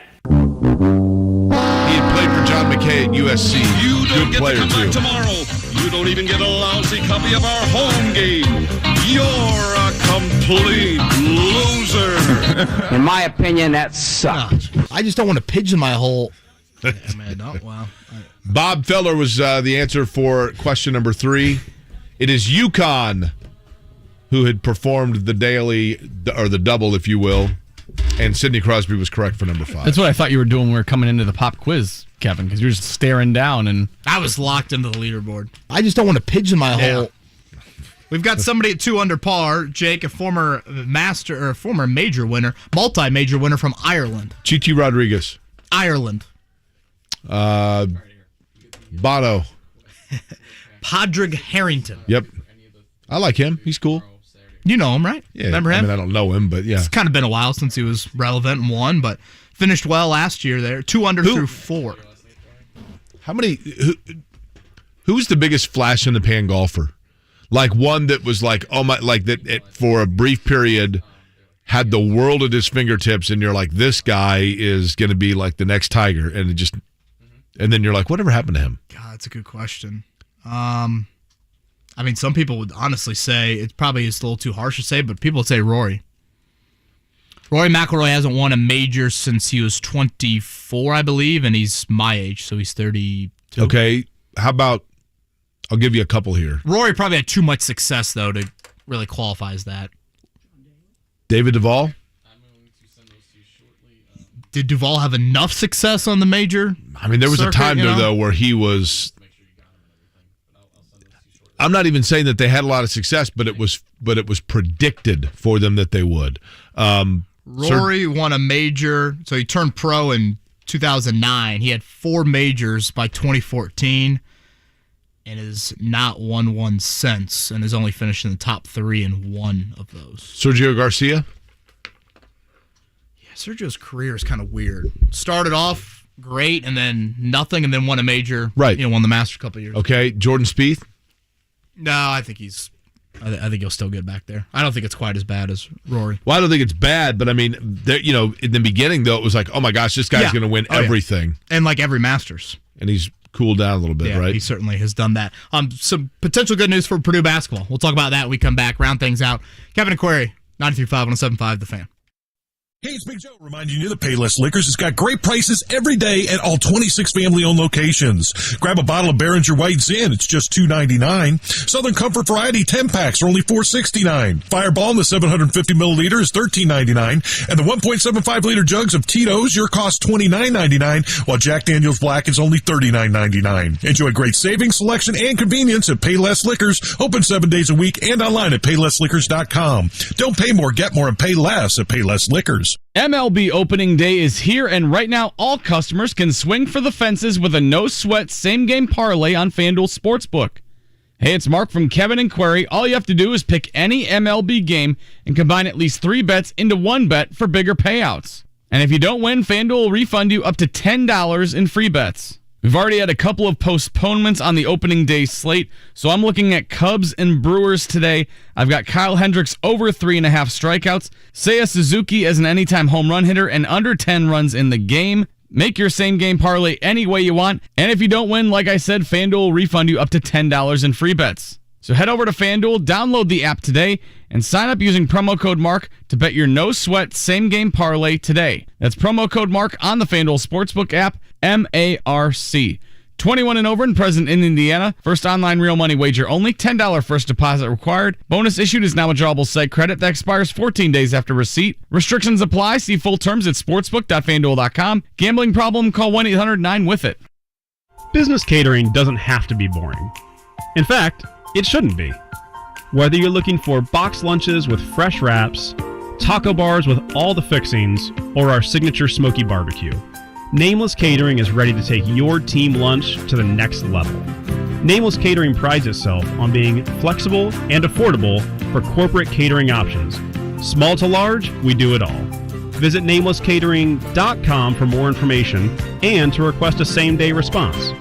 played for John McKay at USC. You don't Good get player, to come back too. tomorrow. You don't even get a lousy copy of our home game. You're a complete loser. In my opinion, that sucks. I just don't want to pigeonhole. Yeah, man, don't. Wow. Bob Feller was the answer for question number 3. It is UConn who had performed the daily, or the double, if you will, and Sidney Crosby was correct for number 5. That's what I thought you were doing when we were coming into the pop quiz, Kevin, because you were just staring down. And I was locked into the leaderboard. I just don't want to pigeonhole. We've got somebody at 2 under par. Jake, a former major winner, multi-major winner from Ireland. Chichi Rodriguez. Ireland. Bono. Padraig Harrington. Yep. I like him. He's cool. You know him, right? Yeah. Remember him? I mean, I don't know him, but yeah. It's kind of been a while since he was relevant and won, but finished well last year there. 2 under through 4. How many? Who's the biggest flash in the pan golfer? Like one that was like, oh my, like that it, for a brief period had the world at his fingertips, and you're like, this guy is going to be like the next Tiger, and it just, and then you're like, whatever happened to him? God, that's a good question. I mean, some people would honestly say it probably is a little too harsh to say, but people would say Rory. Rory McIlroy hasn't won a major since he was 24, I believe, and he's my age, so he's 32. Okay, how about, I'll give you a couple here. Rory probably had too much success, though, to really qualify as that. David Duval? Did Duval have enough success on the major? I mean, there was a time there, though, where he was... I'm not even saying that they had a lot of success, but it was predicted for them that they would. Rory won a major, so he turned pro in 2009. He had 4 majors by 2014 and has not won one since, and has only finished in the top 3 in 1 of those. Sergio Garcia? Yeah, Sergio's career is kind of weird. Started off great, and then nothing, and then won a major. Right. Won the Masters a couple of years. Okay, Jordan Spieth? No, I think I think he'll still get back there. I don't think it's quite as bad as Rory. Well, I don't think it's bad, but I mean, in the beginning, though, it was like, oh my gosh, this guy's going to win everything. Yeah. And like every Masters. And he's cooled down a little bit, right? He certainly has done that. Some potential good news for Purdue basketball. We'll talk about that when we come back, round things out. Kevin and Query, 93.5, 107.5, The Fan. Hey, it's Big Joe reminding you that Payless Liquors has got great prices every day at all 26 family-owned locations. Grab a bottle of Behringer White Zin, it's just $2.99. Southern Comfort Variety 10-packs are only $4.69. Fireball in the 750 milliliter is $13.99. And the 1.75-liter jugs of Tito's, your cost $29.99, while Jack Daniel's Black is only $39.99. Enjoy great savings, selection, and convenience at Payless Liquors, open 7 days a week and online at PaylessLiquors.com. Don't pay more, get more, and pay less at Payless Liquors. MLB opening day is here, and right now all customers can swing for the fences with a no-sweat same-game parlay on FanDuel Sportsbook. Hey, it's Mark from Kevin and Query. All you have to do is pick any MLB game and combine at least 3 bets into one bet for bigger payouts. And if you don't win, FanDuel will refund you up to $10 in free bets. We've already had a couple of postponements on the opening day slate, so I'm looking at Cubs and Brewers today. I've got Kyle Hendricks over 3.5 strikeouts, Seiya Suzuki as an anytime home run hitter, and under 10 runs in the game. Make your same-game parlay any way you want, and if you don't win, like I said, FanDuel will refund you up to $10 in free bets. So head over to FanDuel, download the app today, and sign up using promo code MARK to bet your no-sweat same-game parlay today. That's promo code MARK on the FanDuel Sportsbook app, MARC. 21 and over and present in Indiana. First online real money wager only. $10 first deposit required. Bonus issued is now a drawable site credit that expires 14 days after receipt. Restrictions apply. See full terms at sportsbook.fanduel.com. Gambling problem? Call 1-800-9-WITH-IT. Business catering doesn't have to be boring. In fact, it shouldn't be. Whether you're looking for boxed lunches with fresh wraps, taco bars with all the fixings, or our signature smoky barbecue, Nameless Catering is ready to take your team lunch to the next level. Nameless Catering prides itself on being flexible and affordable for corporate catering options. Small to large, we do it all. Visit namelesscatering.com for more information and to request a same-day response.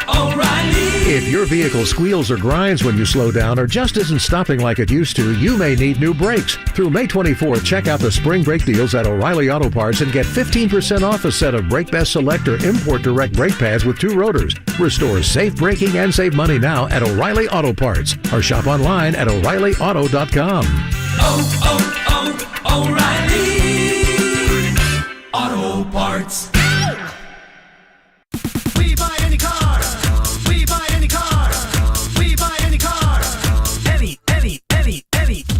O'Reilly. If your vehicle squeals or grinds when you slow down or just isn't stopping like it used to, you may need new brakes. Through May 24th, check out the spring brake deals at O'Reilly Auto Parts and get 15% off a set of Brake Best Selector Import Direct brake pads with 2 rotors. Restore safe braking and save money now at O'Reilly Auto Parts or shop online at O'ReillyAuto.com. O'Reilly Auto Parts. We buy any car. We buy any car. We buy any car. Any.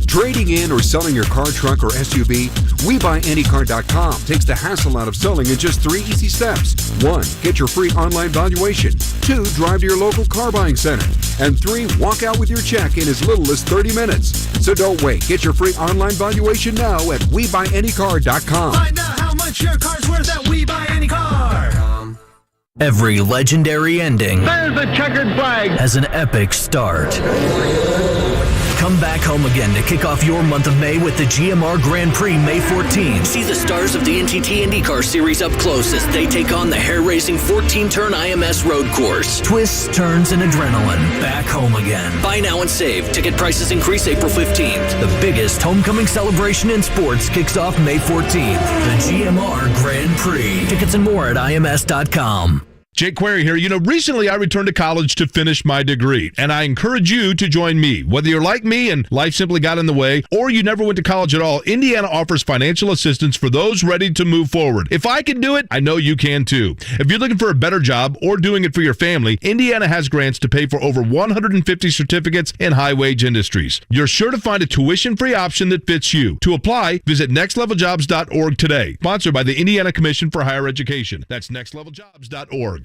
Trading in or selling your car, truck, or SUV, WeBuyAnyCar.com takes the hassle out of selling in just 3 easy steps. 1. Get your free online valuation. 2. Drive to your local car buying center. And 3. Walk out with your check in as little as 30 minutes. So don't wait. Get your free online valuation now at WeBuyAnyCar.com. Find out how much your car's worth at We Buy Any Car. Every legendary ending There's a checkered flag. has an epic start. Come back home again to kick off your month of May with the GMR Grand Prix May 14th. See the stars of the NTT IndyCar Series up close as they take on the hair-raising 14-turn IMS road course. Twists, turns, and adrenaline. Back home again. Buy now and save. Ticket prices increase April 15th. The biggest homecoming celebration in sports kicks off May 14th. The GMR Grand Prix. Tickets and more at IMS.com. Jake Query here. Recently I returned to college to finish my degree, and I encourage you to join me. Whether you're like me and life simply got in the way, or you never went to college at all, Indiana offers financial assistance for those ready to move forward. If I can do it, I know you can too. If you're looking for a better job or doing it for your family, Indiana has grants to pay for over 150 certificates in high-wage industries. You're sure to find a tuition-free option that fits you. To apply, visit nextleveljobs.org today. Sponsored by the Indiana Commission for Higher Education. That's nextleveljobs.org.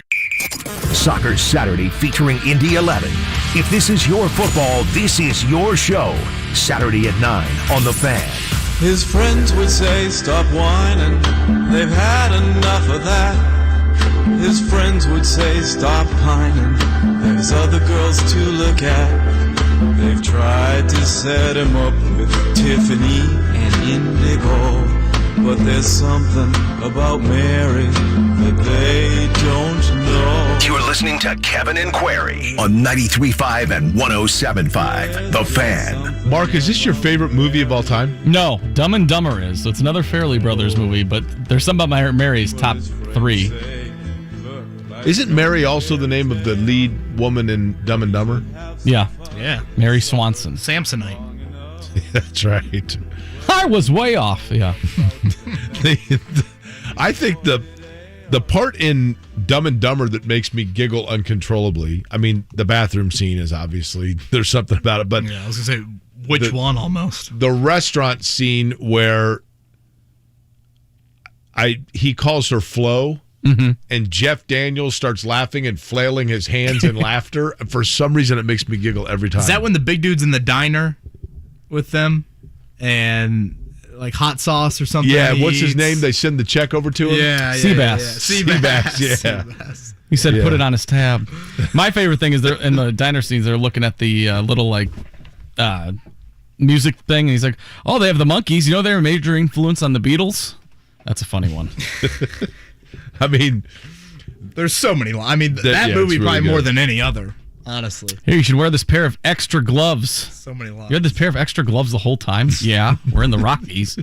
Soccer Saturday featuring Indy 11. If this is your football, this is your show. Saturday at 9 on The Fan. His friends would say, stop whining, they've had enough of that. His friends would say, stop pining, there's other girls to look at. They've tried to set him up with Tiffany and Indigo, but there's something about Mary that they don't know. You're listening to Kevin and Query on 93.5 and 107.5. The Fan. Mark, is this your favorite movie of all time? No, Dumb and Dumber is. It's another Farrelly Brothers movie, but there's something about Mary's top 3. Isn't Mary also the name of the lead woman in Dumb and Dumber? Yeah. Yeah. Mary Swanson. Samsonite. That's right. I was way off. Yeah. I think the part in Dumb and Dumber that makes me giggle uncontrollably, I mean, the bathroom scene is obviously, there's something about it, but Yeah, I was going to say, which one almost? The restaurant scene where he calls her Flo, and Jeff Daniels starts laughing and flailing his hands in laughter. For some reason, it makes me giggle every time. Is that when the big dude's in the diner with them and like hot sauce or something? Yeah, what's his name? They send the check over to him? Yeah, Seabass. Seabass, yeah. Seabass. He said put it on his tab. My favorite thing is they're in the diner scenes, they're looking at the little music thing, and he's like, oh, they have the Monkees. You know they're a major influence on the Beatles? That's a funny one. I mean, there's so many. I mean, that movie really probably good. more than any other, honestly. Here, you should wear this pair of extra gloves. So many lines. You had this pair of extra gloves the whole time? Yeah, we're in the Rockies.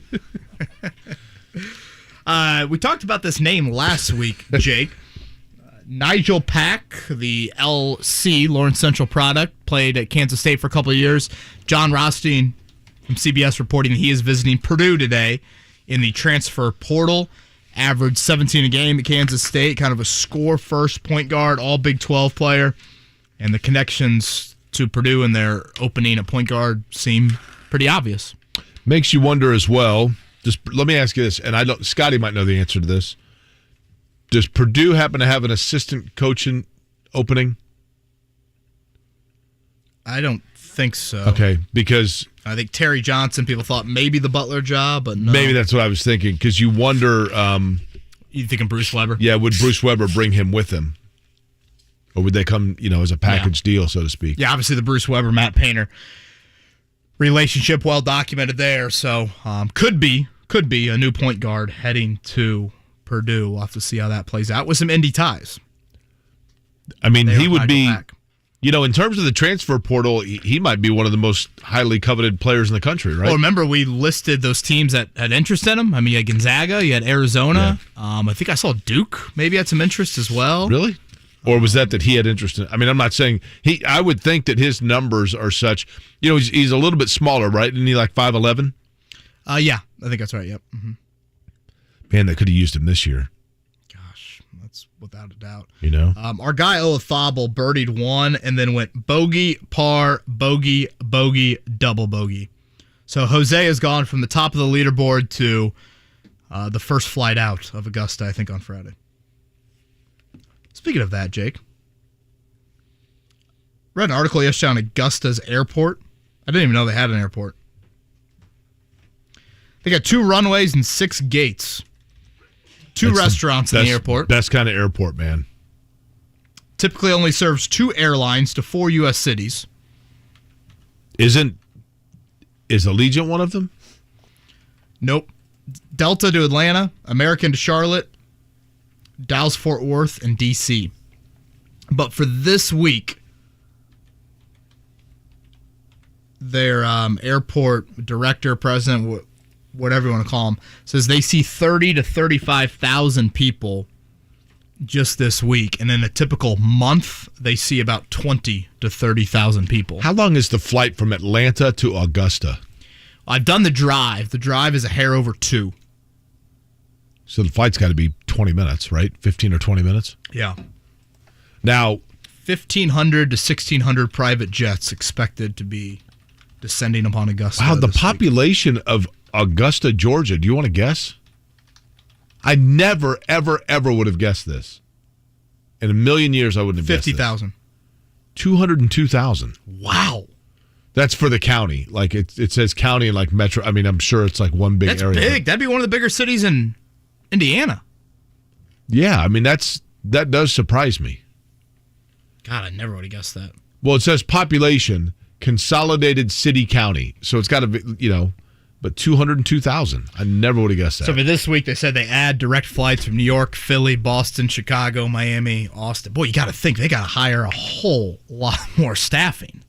We talked about this name last week, Jake. Nigel Pack, the LC, Lawrence Central product, played at Kansas State for a couple of years. John Rothstein from CBS reporting he is visiting Purdue today in the transfer portal. Averaged 17 a game at Kansas State, kind of a score-first point guard, all Big 12 player. And the connections to Purdue and their opening at point guard seem pretty obvious. Makes you wonder as well. Just let me ask you this, and Scotty might know the answer to this. Does Purdue happen to have an assistant coaching opening? I don't think so. Okay, because I think Terry Johnson, people thought maybe the Butler job, but no. maybe that's what I was thinking, because you wonder... you thinking Bruce Weber? Yeah, would Bruce Weber bring him with him? Or would they come, as a package deal, so to speak? Yeah, obviously the Bruce Weber, Matt Painter relationship well documented there, so could be a new point guard heading to Purdue. We'll have to see how that plays out with some Indy ties. I mean, he would be... in terms of the transfer portal, he might be one of the most highly coveted players in the country, right? Well, remember we listed those teams that had interest in him. I mean, you had Gonzaga, you had Arizona. Yeah. I think I saw Duke maybe had some interest as well. Really? Or was that he had interest in? I mean, I'm not saying I would think that his numbers are such. He's a little bit smaller, right? Isn't he like 5'11"? Yeah, I think that's right. Yep. Mm-hmm. Man, they could have used him this year. That's without a doubt. Our guy Olafable birdied one and then went bogey, par, bogey, bogey, double bogey. So Jose has gone from the top of the leaderboard to the first flight out of Augusta, I think, on Friday. Speaking of that, Jake, read an article yesterday on Augusta's airport. I didn't even know they had an airport. They got 2 runways and 6 gates. 2 restaurants in the airport. Best kind of airport, man. Typically only serves 2 airlines to 4 U.S. cities. Is Allegiant one of them? Nope. Delta to Atlanta, American to Charlotte, Dallas-Fort Worth, and D.C. But for this week, their airport director, president, whatever you want to call them, says they see 30 to 35,000 people just this week. And in a typical month, they see about 20 to 30,000 people. How long is the flight from Atlanta to Augusta? I've done the drive. The drive is a hair over 2. So the flight's got to be 20 minutes, right? 15 or 20 minutes? Yeah. Now, 1,500 to 1,600 private jets expected to be descending upon Augusta. Wow, the population of Augusta, Georgia. Do you want to guess? I never, ever, ever would have guessed this. In a million years, I wouldn't have guessed 50,000. 202,000. Wow. That's for the county. Like it says county and like metro. I mean, I'm sure it's like one big area. That's big. That'd be one of the bigger cities in Indiana. Yeah, I mean that does surprise me. God, I never would have guessed that. Well, it says population, consolidated city county. So it's got to be, but 202,000. I never would have guessed that. So for this week, they said they add direct flights from New York, Philly, Boston, Chicago, Miami, Austin. Boy, you got to think they got to hire a whole lot more staffing.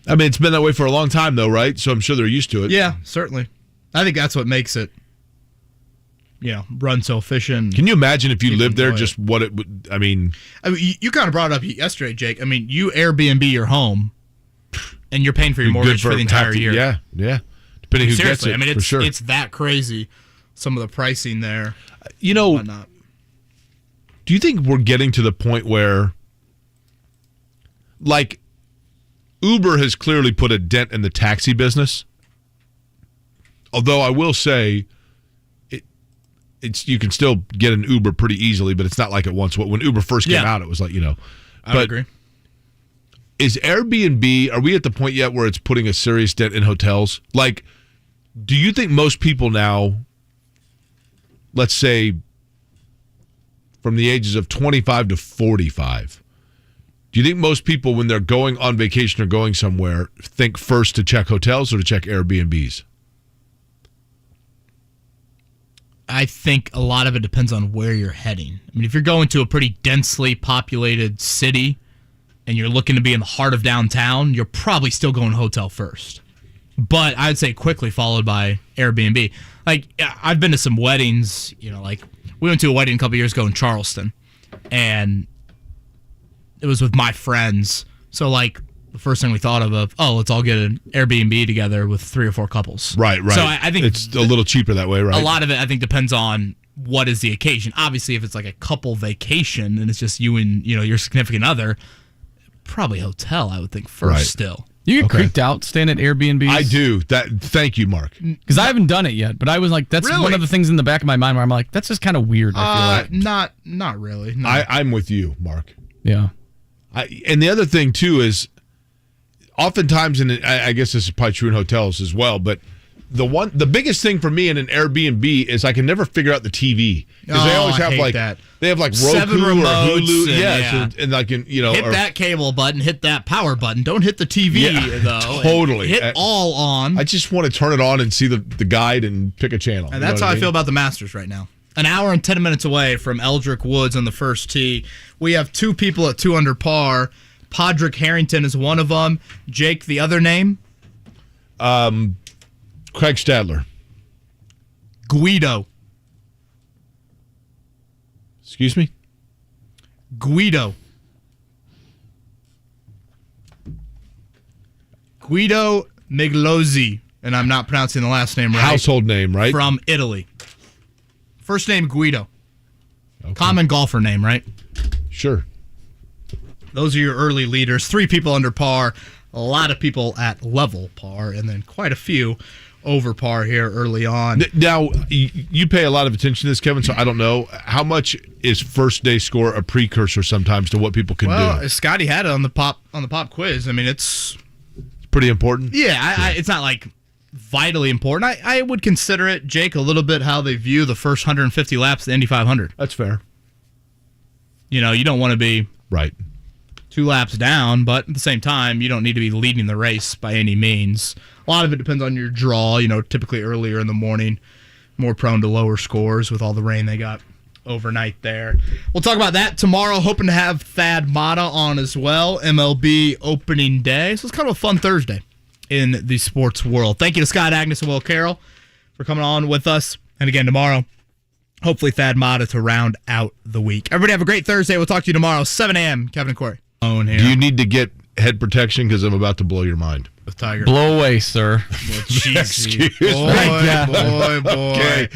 I mean, it's been that way for a long time, though, right? So I'm sure they're used to it. Yeah, certainly. I think that's what makes it, run so efficient. Can you imagine if you lived there, just what it would, I mean, you kind of brought it up yesterday, Jake. I mean, you Airbnb your home, and you're paying for your mortgage for the entire year. Yeah. Depending who Seriously, gets it, I mean, for sure. it's that crazy, some of the pricing there. Do you think we're getting to the point where, like, Uber has clearly put a dent in the taxi business? Although I will say, it's you can still get an Uber pretty easily, but it's not like it once. When Uber first came out, it was like, I would agree. Is Airbnb, are we at the point yet where it's putting a serious dent in hotels? Like, do you think most people now, let's say from the ages of 25 to 45, do you think most people, when they're going on vacation or going somewhere, think first to check hotels or to check Airbnbs? I think a lot of it depends on where you're heading. I mean, if you're going to a pretty densely populated city and you're looking to be in the heart of downtown, you're probably still going hotel first. But I'd say quickly followed by Airbnb. Like, I've been to some weddings, like we went to a wedding a couple years ago in Charleston, and it was with my friends. So, like, the first thing we thought of, let's all get an Airbnb together with 3 or 4 couples. Right. So I think it's a little cheaper that way, right? A lot of it, I think, depends on what is the occasion. Obviously, if it's like a couple vacation and it's just you and your significant other, probably hotel, I would think, first still. You get creeped out staying at Airbnb? I do. Thank you, Mark. Because I haven't done it yet, but I was like, that's one of the things in the back of my mind where I'm like, that's just kind of weird. I feel like. Not really. No. I'm with you, Mark. Yeah. And the other thing, too, is oftentimes, and I guess this is probably true in hotels as well, but the biggest thing for me in an Airbnb is I can never figure out the TV, because they always have that. They have like 7 Roku or remotes Hulu, and like hit that cable button, hit that power button. Don't hit the TV though. Totally, hit all on. I just want to turn it on and see the guide and pick a channel. And that's how I feel about the Masters right now. An hour and 10 minutes away from Eldrick Woods on the first tee. We have 2 people at 2 under par. Podrick Harrington is one of them. Jake, the other name? Craig Stadler. Guido. Excuse me? Guido Miglozzi, and I'm not pronouncing the last name right. Household name, right? From Italy. First name Guido. Okay. Common golfer name, right? Sure. Those are your early leaders. 3 people under par, a lot of people at level par, and then quite a few over par here early on. Now, you pay a lot of attention to this, Kevin, so I don't know. How much is first day score a precursor sometimes to what people can do? Well, Scotty had it on the pop quiz. I mean, it's pretty important. Yeah, it's not like vitally important. I would consider it, Jake, a little bit how they view the first 150 laps of the Indy 500. That's fair. You don't want to be right 2 laps down, but at the same time, you don't need to be leading the race by any means. A lot of it depends on your draw, typically earlier in the morning, more prone to lower scores with all the rain they got overnight there. We'll talk about that tomorrow, hoping to have Thad Matta on as well, MLB opening day. So it's kind of a fun Thursday in the sports world. Thank you to Scott Agness and Will Carroll for coming on with us. And again, tomorrow, hopefully Thad Matta to round out the week. Everybody have a great Thursday. We'll talk to you tomorrow, 7 a.m. Kevin and Corey. Do you need to get head protection? Because I'm about to blow your mind. With Tiger. Blow away, sir. Well, Excuse me. Boy. Okay.